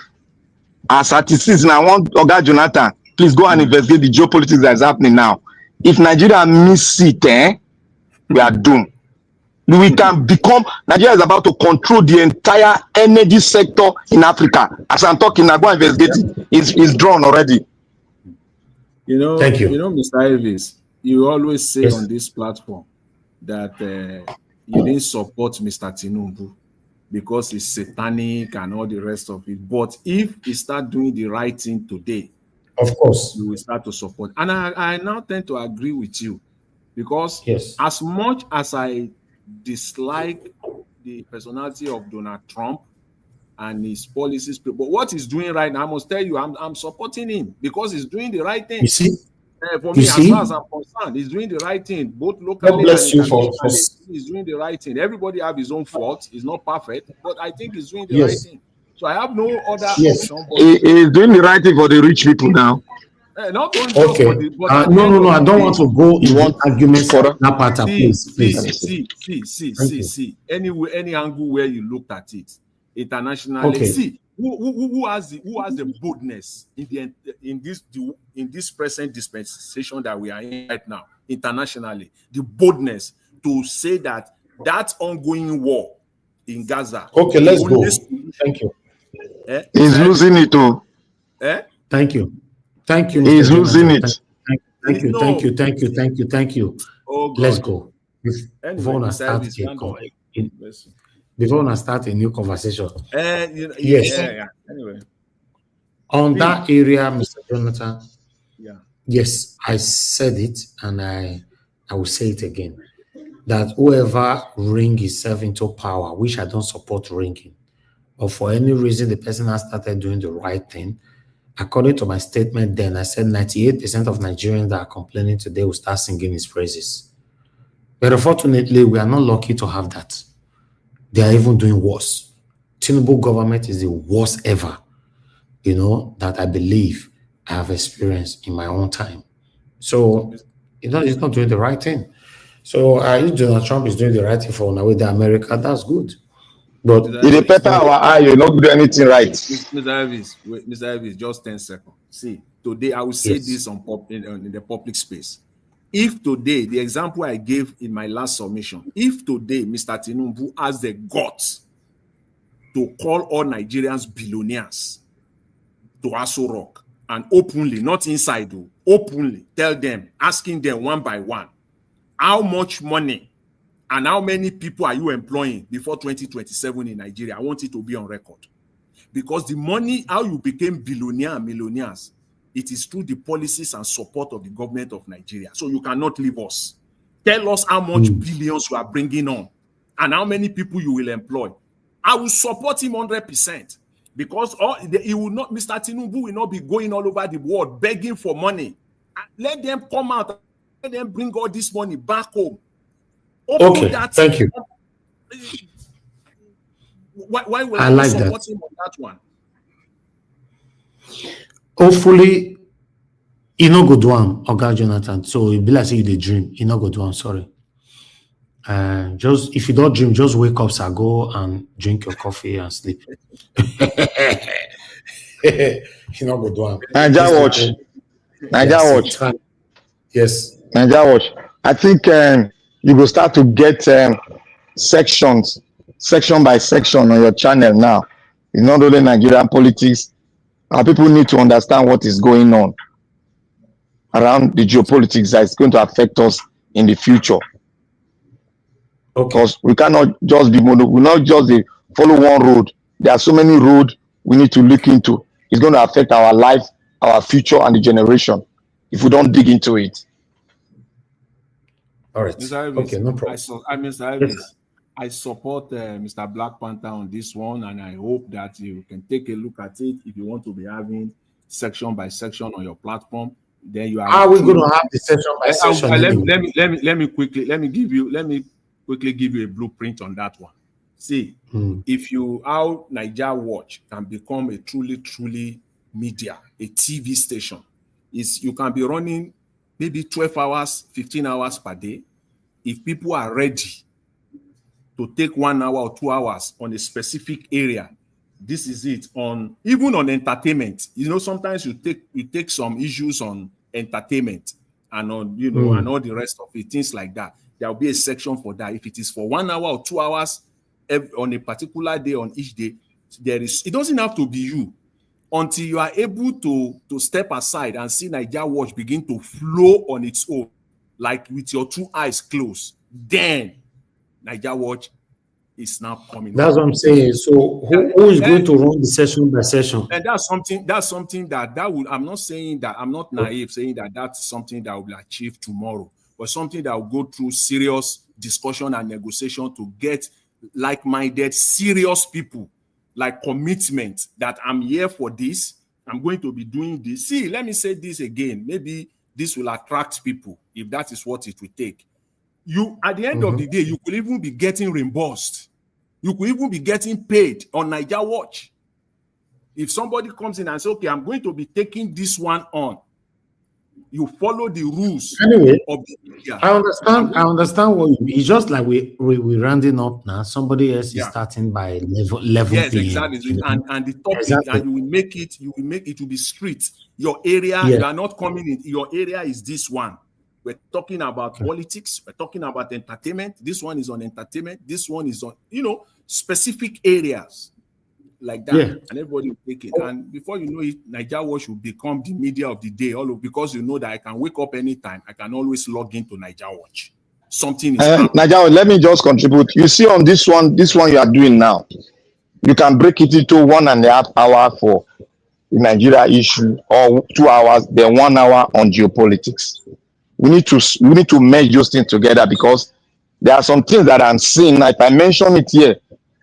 As it is now, I want Oga Jonathan, please go and investigate the geopolitics that is happening now. If Nigeria miss it, we are doomed. We can become, Nigeria is about to control the entire energy sector in Africa. As I'm talking, I go investigate it. It's drawn already. Thank you. Mr. Elvis, you always say on this platform that you didn't support Mr. Tinubu because he's satanic and all the rest of it. But if he start doing the right thing today, of course, you will start to support. And I now tend to agree with you because as much as I dislike the personality of Donald Trump and his policies, but what he's doing right now, I must tell you, I'm supporting him because he's doing the right thing. You see? For me, as far as I'm concerned, he's doing the right thing, both locally and internationally. He's doing the right thing. Everybody have his own faults. He's not perfect, but I think he's doing the right thing. So I have no other option. He's doing the right thing for the rich people now. Not only just for the, but no. I don't want to go in arguments for that part. Please. See. Any angle where you looked at it internationally, see. Who has the boldness in this present dispensation that we are in right now internationally, the boldness to say that ongoing war in Gaza. Okay, let's go. Thank you. He's losing it too. Thank you. He's losing it. Thank you. Oh, let's go. Before I start a new conversation. Anyway. On that area, Mr. Jonathan. Yeah. Yes, I said it and I will say it again. That whoever ring himself into power, which I don't support ringing, but for any reason the person has started doing the right thing, according to my statement then, I said 98% of Nigerians that are complaining today will start singing his praises. But unfortunately, we are not lucky to have that. They are even doing worse. Tinubu government is the worst ever, that I believe I have experienced in my own time. So, it's not doing the right thing. So, if Donald Trump is doing the right thing for with America, that's good. But if they pepper our eye, you not do anything right. Mr. Elvis, just 10 seconds. See, today I will say this in the public space. If today, the example I gave in my last submission, if today Mr. Tinubu has the guts to call all Nigerians billionaires to Aso Rock and openly, not inside, openly tell them, asking them one by one, how much money and how many people are you employing before 2027 in Nigeria? I want it to be on record. Because the money, how you became billionaire and millionaires, it is through the policies and support of the government of Nigeria. So you cannot leave us. Tell us how much billions you are bringing on and how many people you will employ. I will support him 100% because he will not, Mr. Tinubu will not be going all over the world begging for money. Let them come out. Let them bring all this money back home. Okay, thank you. Why will I I not like that. support him on that one? Hopefully, he no go do am, Oga Jonathan. So it be like say you dey dream. He no go do am. Sorry. Just if you don't dream, just wake up, sir, go and drink your coffee and sleep. You not go do am. Naija watch. Naija watch. Yes. Naija watch. I think you go start to get sections, section by section on your channel now. It's not only Nigerian politics. Our people need to understand what is going on around the geopolitics that is going to affect us in the future. Because we cannot just be we not just follow one road. There are so many roads we need to look into. It's going to affect our life, our future, and the generation if we don't dig into it. All right. Mr. Elvis, okay, no problem. Mr. Elvis, I support Mr. Black Panther on this one, and I hope that you can take a look at it. If you want to be having section by section on your platform, then you are. How are we going to have the section by section? Let me quickly give you a blueprint on that one. See, if how Niger Watch can become a truly media, a TV station, is you can be running maybe 12 hours, 15 hours per day. If people are ready to take 1 hour or 2 hours on a specific area, this is it. Even on entertainment, sometimes you take some issues on entertainment and on and all the rest of it, things like that. There will be a section for that. If it is for 1 hour or 2 hours on a particular day, on each day, it doesn't have to be you. Until you are able to step aside and see Niger Watch begin to flow on its own, like with your 2 eyes closed, then Niger Watch is now coming. That's what I'm saying. So who is going to run the session by session? And that's something that will. I'm not saying that, I'm not naive saying that that's something that will be achieved tomorrow, but something that will go through serious discussion and negotiation to get like-minded, serious people, like commitment that I'm here for this, I'm going to be doing this. See, let me say this again. Maybe this will attract people if that is what it will take. You, at the end of the day, you could even be getting reimbursed. You could even be getting paid on Niger Watch. If somebody comes in and says, okay, I'm going to be taking this one on, you follow the rules of the media. I understand what you mean. It's just like we're rounding up now. Somebody else is starting by 11 yes, p.m. Exactly. And the topic, and you will make it will be street. Your area, you are not coming in. Your area is this one. We're talking about politics. We're talking about entertainment. This one is on entertainment. This one is on, specific areas like that. Yeah. And everybody will take it. And before you know it, Niger Watch will become the media of the day. Because you know that I can wake up anytime. I can always log into Niger Watch. Something is happening. Niger Watch, let me just contribute. You see on this one you are doing now, you can break it into 1.5 hours for the Nigeria issue, or 2 hours, then 1 hour on geopolitics. We need to merge those things together, because there are some things that I'm seeing. If I mention it here,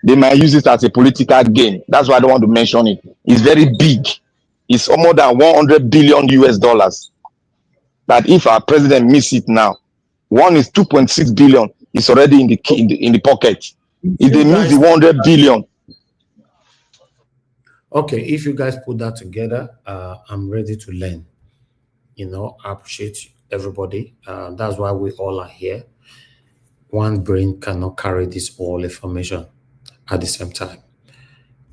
they might use it as a political gain. That's why I don't want to mention it. It's very big. It's more than $100 billion US. That if our president miss it now, one is 2.6 billion. It's already in the pocket. If they miss the 100 billion. Okay, if you guys put that together, I'm ready to learn. I appreciate everybody. That's why we all are here. One brain cannot carry this all information at the same time.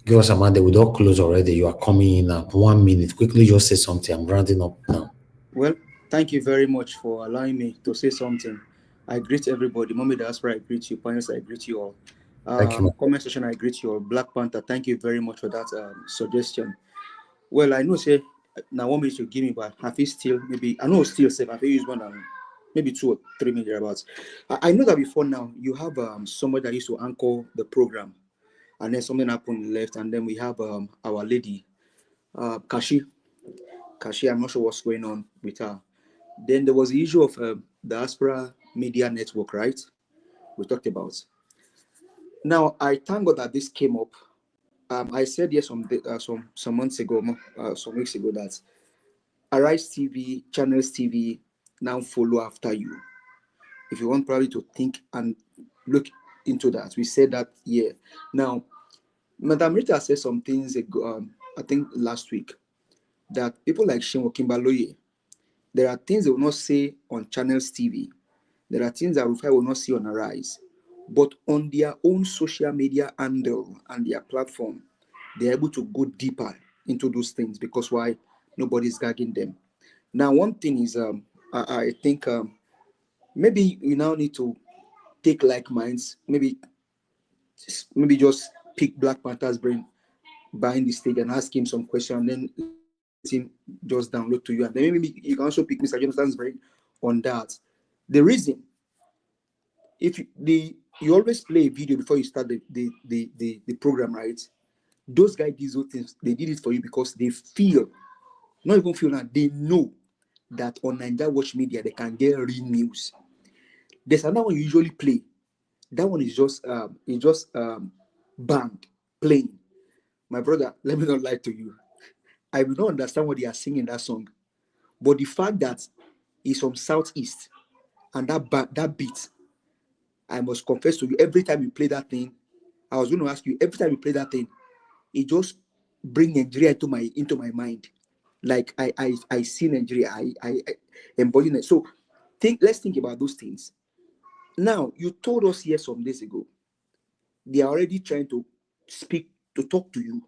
Give us a minute. We don't close already. You are coming in now. 1 minute. Quickly, just say something. I'm rounding up now. Well, thank you very much for allowing me to say something. I greet everybody. Mommy Diaspora, I greet you. Pioneers, I greet you all. Thank you. Comment section, I greet you all. Black Panther, thank you very much for that suggestion. Well, I know, say, now 1 minute you give me, but have you still, maybe, I know still safe. Have you used one than maybe 2 or 3 minutes about. I know that before now, you have somebody that used to anchor the program, and then something happened left, and then we have our lady, Kashi, I'm not sure what's going on with her. Then there was the issue of Diaspora Media Network, right? We talked about. Now, I thank God that this came up. I said yes some months ago, some weeks ago, that Arise TV, Channels TV now follow after you. If you want probably to think and look into that, we said that, yeah. Now, Madam Rita said some things ago, I think last week, that people like Shenwo Kimbaloye, there are things they will not say on Channels TV. There are things that Rufai will not see on Arise. But on their own social media handle and their platform, they're able to go deeper into those things because why? Nobody's gagging them. Now, one thing is, I think maybe you now need to take like minds, maybe just pick Black Panther's brain behind the stage and ask him some question, and then let him just download to you. And then maybe you can also pick Mr. Jonathan's brain on that. The reason, if you always play a video before you start the program, right? Those guys, these things, they did it for you because they feel, not even feel that, they know that on Nigeria Watch Media they can get real news. There's another one you usually play. That one is just band playing. My brother, let me not lie to you. I will not understand what they are singing in that song, but the fact that it's from Southeast and that beat, I must confess to you, every time you play that thing, I was going to ask you, every time you play that thing, it just bring Nigeria into my mind. Like I see Nigeria, I embody it. So let's think about those things. Now, you told us here some days ago, they are already trying to talk to you.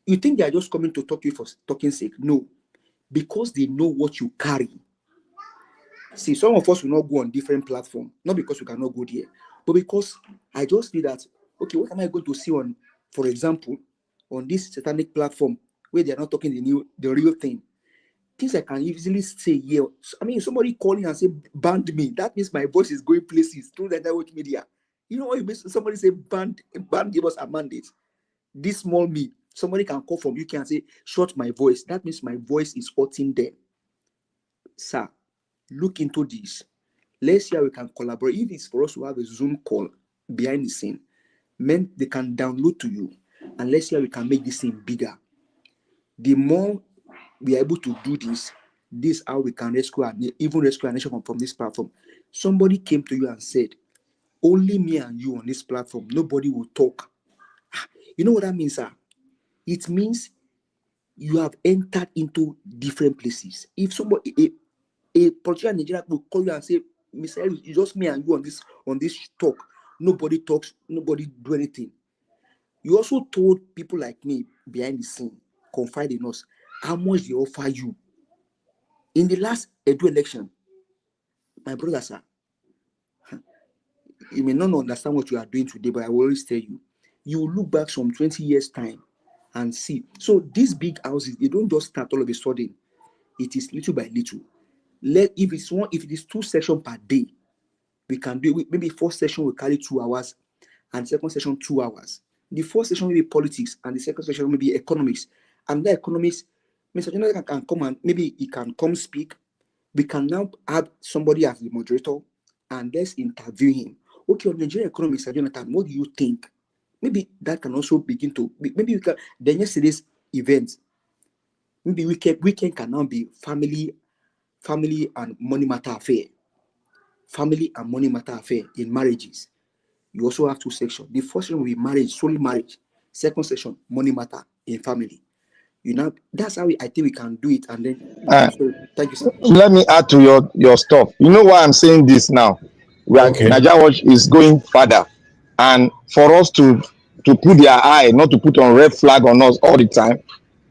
You think they are just coming to talk to you for talking sake? No, because they know what you carry. See, some of us will not go on different platforms, not because we cannot go there, but because I just feel that, okay, what am I going to see on, for example, on this satanic platform where they are not talking the real thing? Things I can easily say here. I mean, somebody calling and say banned me, that means my voice is going places through the network media. You know what it means? Somebody say banned give us a mandate. This small me, somebody can call from UK and say shut my voice. That means my voice is hurting them. Sir, look into this. Let's see how we can collaborate. If it's for us to have a Zoom call behind the scene, men, they can download to you, and let's see how we can make this thing bigger. The more we are able to do this is how we can rescue our nation from this platform. Somebody came to you and said, only me and you on this platform, nobody will talk. You know what that means, sir? It means you have entered into different places. If somebody, a politician in Nigeria will call you and say, Mr. Ellis, it's just me and you on this talk. Nobody talks, nobody do anything. You also told people like me behind the scene, confide in us, how much they offer you. In the last Edo election, my brother, sir, you may not understand what you are doing today, but I will always tell you, you will look back some 20 years' time and see. So these big houses, they don't just start all of a sudden. It is little by little. If it is 2 sessions per day, we can do it. Maybe first session will carry 2 hours, and second session 2 hours. The first session will be politics, and the second session will be economics. And the economics, Mr. Jonathan can come and maybe he can come speak. We can now have somebody as the moderator, and let's interview him. Okay, on Nigerian economics, Mr. Jonathan, what do you think? Maybe that can also begin to. Maybe we can. Then yesterday's event, maybe weekend can now be family and money matter affair. Family and money matter affair in marriages. You also have 2 sections. The first section will be marriage, solely marriage. Second section, money matter in family. That's how I think we can do it. And then, thank you, sir. Let me add to your stuff. You know why I'm saying this now? Nigeria Watch is going further, and for us to put their eye, not to put on red flag on us all the time,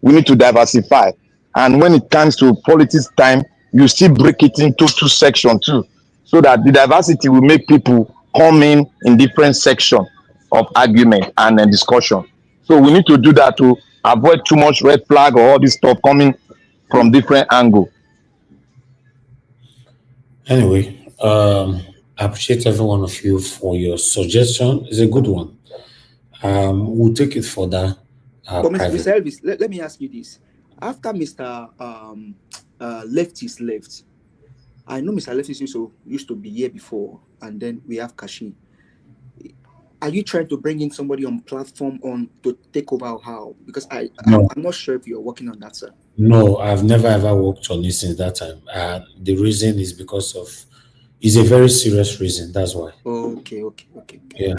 we need to diversify. And when it comes to politics time, you still break it into 2 sections too, so that the diversity will make people come in different sections of argument and discussion. So we need to do that to avoid too much red flag or all this stuff coming from different angles. Anyway, I appreciate every one of you for your suggestion. It's a good one. We'll take it further. But Mr. Elvis, let me ask you this. After Mr. Lefties left, I know Mr. Lefties used to be here before, and then we have Kashi. Are you trying to bring in somebody on platform to take over how? Because I'm not sure if you're working on that, sir. No, I've never ever worked on it since that time. The reason is because of, it's a very serious reason. That's why. Okay. Yeah.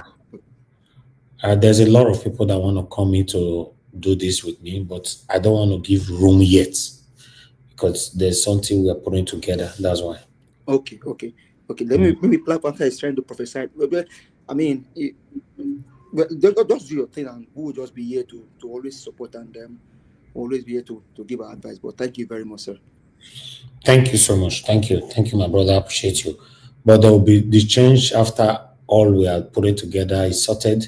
There's a lot of people that want to come in to do this with me, but I don't want to give room yet because there's something we're putting together. That's why. Okay. Let me maybe Black Panther is trying to prophesy. I mean, just do your thing, and we will just be here to always support and always be here to give our advice. But thank you very much, sir. Thank you so much. Thank you, my brother. I appreciate you. But there will be the change after all we are putting together is sorted.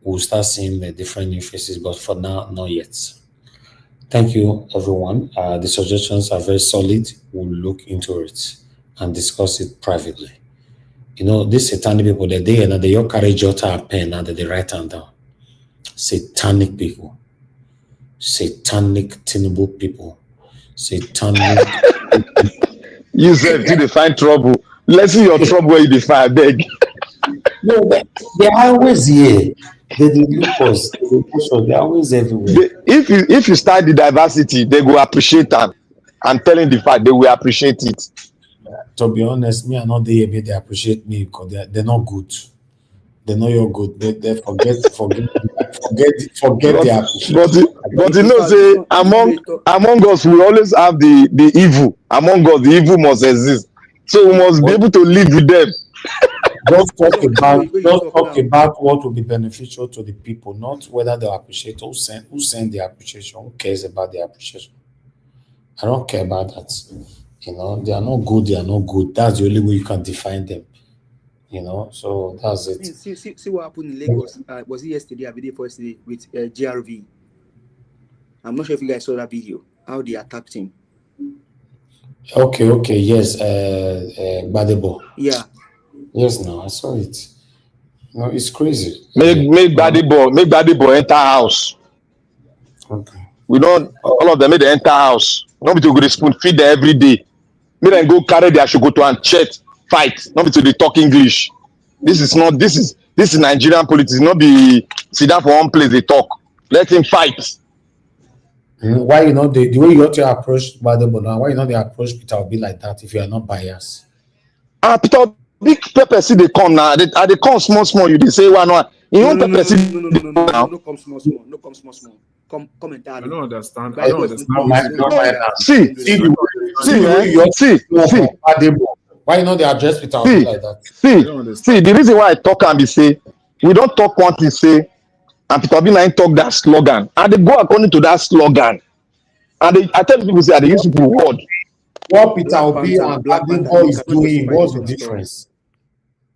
We'll start seeing the different new faces, but for now, not yet. Thank you, everyone. The suggestions are very solid. We'll look into it and discuss it privately. You know, these satanic people, they all carry jota and pen and they write them down. Satanic people. Satanic Tinubu people. Satanic. You said you define trouble. Let's see your trouble where you define, beg. No, they're always here. They look us. They're always everywhere. If you start the diversity, they will appreciate them. I'm telling the fact, they will appreciate it. To be honest, me and not they appreciate me because they're not good. They know you're good. They forget their appreciation. But you know, say among us, we always have the evil. Among us, the evil must exist. So we must be able to live with them. Just talk about what will be beneficial to the people, not whether they appreciate who send the appreciation, who cares about the appreciation. I don't care about that. You know, they are not good, That's the only way you can define them. You know, so that's it. See what happened in Lagos. Was it yesterday? A video for yesterday with GRV. I'm not sure if you guys saw that video. How they attacked him. Okay, yes. Badebo. Yeah. Yes, no, I saw it. No, it's crazy. Make Badebo enter house. Okay. We don't. All of them make them enter house. Not be to go to spoon feed them every day. Make them go carry their shokoto and chat. Fight, not be to the talk English. This is Nigerian politics, not be sit down for one place they talk. Let him fight. Why the way you ought to approach Badebo now? Why they approach Peter Obi like that if you are not biased? Peter Obi pepper see they come now. They come small. You they say one. You know pepper see now. No come small. Come entirely. I don't understand. See. Why they address Peter Obi like that? See, the reason why I talk and be say, we don't talk one thing say, and Peter Obi now talk that slogan. And they go according to that slogan. And I tell people, say, they use people word. What Peter Obi and Badebo is doing, what's the difference?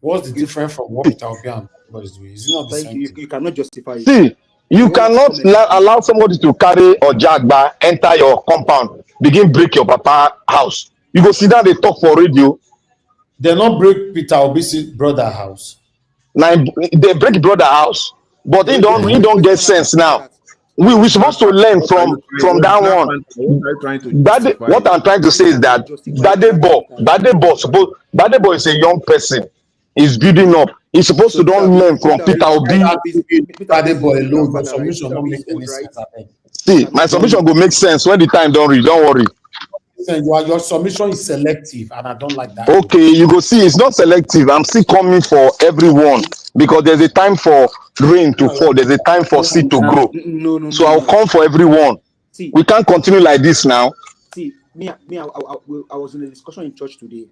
What's the difference from what Peter Obi and Badebo is doing? Is it not the same thing? You cannot justify it. See, you cannot allow somebody to carry or jagba, enter your compound, begin break your papa house. You go sit down, they talk for radio. They not break Peter Obi's brother house. Now they break brother house, but he don't get sense now. We supposed to learn from that one. What I'm trying to say is that Badebo is a young person. He's building up. He's supposed to don't learn from Peter Obi. Badebo alone, my submission don't make any sense. See, my submission will make sense when the time don't read. Don't worry. Your submission is selective, and I don't like that. Okay, you go see, it's not selective. I'm still coming for everyone because there's a time for rain to fall. There's a time for seed to grow. So I'll come for everyone. See, we can't continue like this now. See, I was in a discussion in church today,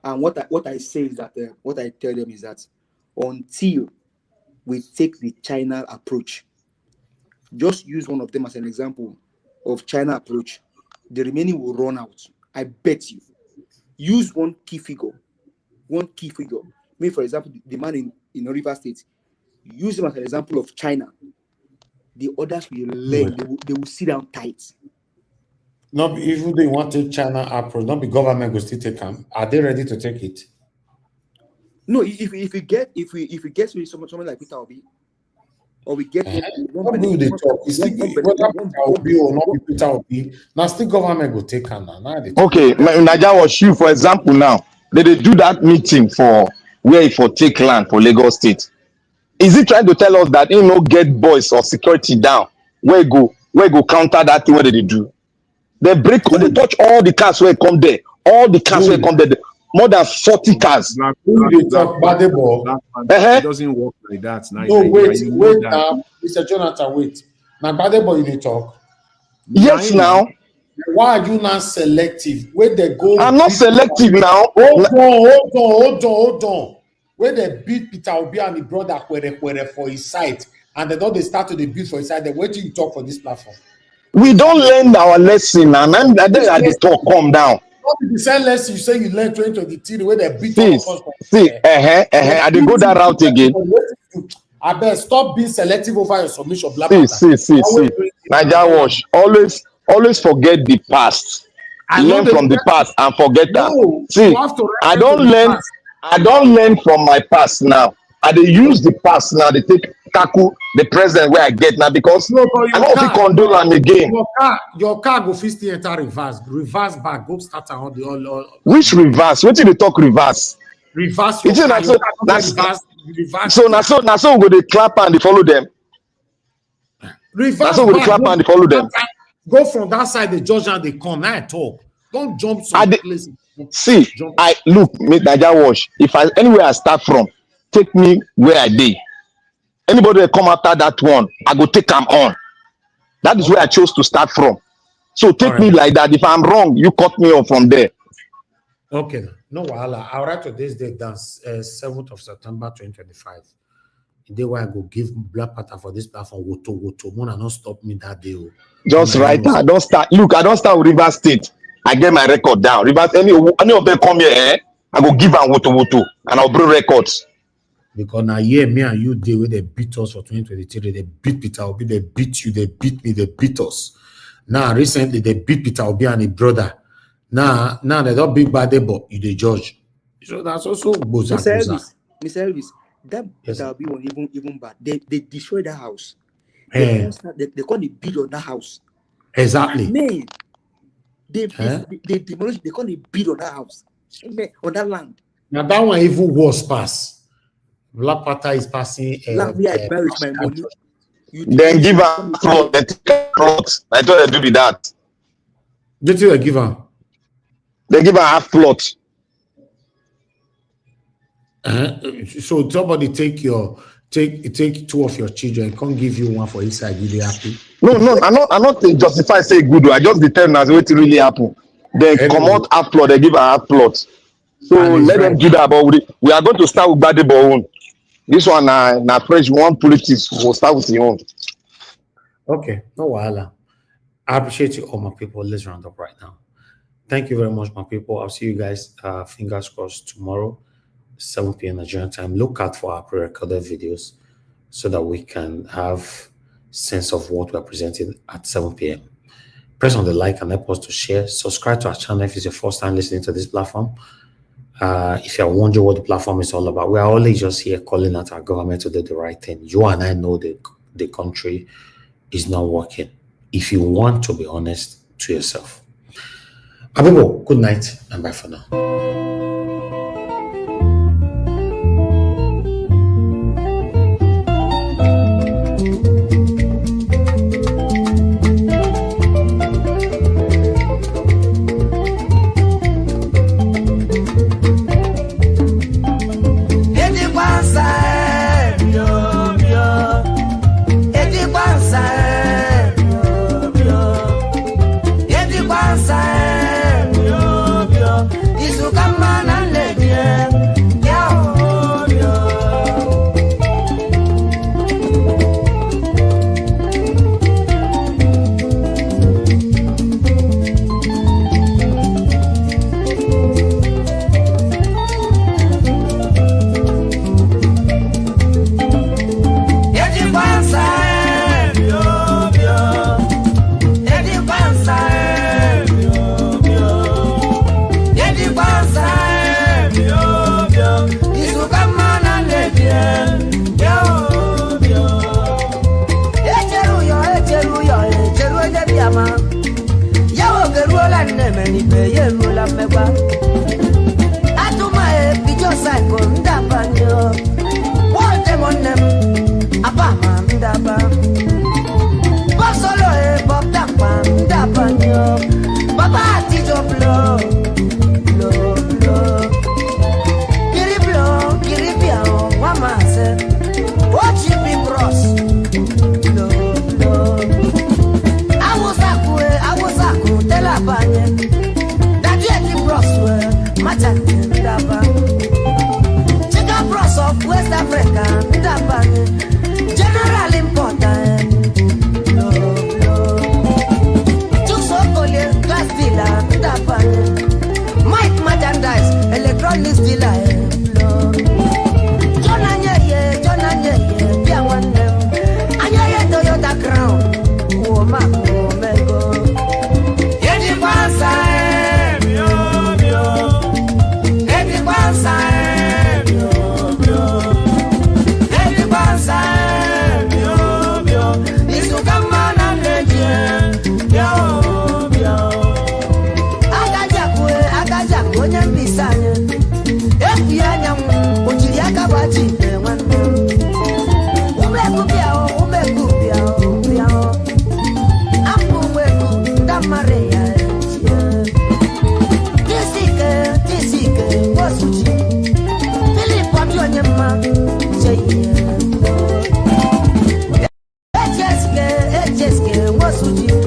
and what I say is that what I tell them is that until we take the China approach, just use one of them as an example of China approach. The remaining will run out. I bet you. Use one key figure. Maybe, for example, the man in River State. Use him as an example of China. The others will learn. They will sit down tight. Not even they want to take China approach. Not the government will still take them. Are they ready to take it? No. If we get with someone like Peter Obi, or we get what will they talk? It's whether Peter Obi or not Peter Obi. Now still government will take them now. Okay, Nigeria was you, for example, now they do that meeting for where for take land for Lagos State. Is he trying to tell us that he no get boys or security down? Where go counter that thing? What did they do? They touch all the cars where come there. All the cars where come there. more than 40 cars. It doesn't work like that. No, wait now, Mr. Jonathan, wait. Now, Badebo, you dey talk. Yes, now. Why are you not selective? Where they go? I'm not selective now. Hold on. Where they beat Peter Obi and the brother for his side, and they don't start to beat for his side. Then wait till you talk for this platform. We don't learn our lesson, and then at the talk, calm down. What the same lesson you say you learned 2023 where they beat I did go that route again. I bet stop being selective over your submission. See. Niger Wash, always forget the past. Learn from the past and forget that. See, I don't learn from my past now. I dey use the past now. They take tackle the present where I get now because I don't think condone am again. Your car go fit still enter reverse back, go start on the all. Which reverse? What did they talk reverse? Reverse. So now we go dey clap and they follow them. Reverse. So we clap and they follow them. Go from that side, the judge and they come. Now I talk. Don't jump some place. See, I look, make Niger Wash. If anywhere I start from, take me where I dey. Anybody that come after that one, I go take them on. That is where I chose to start from. So take me like that. If I'm wrong, you cut me off from there. Okay, no wahala. I'll write today's date down, 7th of September 2025. The day where I go give Black Panther for this platform, woto. Mona not stop me that day. Just right now. I don't start. Look, I don't start with Rivers State. I get my record down. Rivers, any of them come here, I go give them woto, and I'll bring records. Because now, yeah, me and you deal with they beat us for 2023. They beat Peter Obi, they beat you, they beat me, they beat us. Now, recently, they beat Peter Obi and his brother. Now they don't beat Bade, but you the judge. So that's also Mr. Elvis, that Peter Obi was even bad. They destroyed that house. They can't build on that house. Exactly. Man, they demolished. They can't build on that house, on that land. Now that one even worse pass. Black Panther is passing. Land where I buried my money. Then give her plot. They take plot. I thought they do with that. What do they give her? They give her half plot. So somebody take two of your children, can't give you one for inside. You be happy? No, I'm not justify say good. I just determine as what really happen. Then come out half plot. They give her half plot. So let them do that. But we are going to start with Badebo own. This one na French one politics. We'll start with your own. Okay, no wahala. I appreciate you all, my people. Let's round up right now. Thank you very much, my people. I'll see you guys, fingers crossed, tomorrow, 7 p.m. Nigerian time. Look out for our pre-recorded videos so that we can have sense of what we're presenting at 7 p.m. Press on the like and help us to share. Subscribe to our channel if it's your first time listening to this platform. If you're wondering what the platform is all about, we are only just here calling out our government to do the right thing. You and I know that the country is not working. If you want to be honest to yourself. Abibo, good night and bye for now. Come jeske wosuji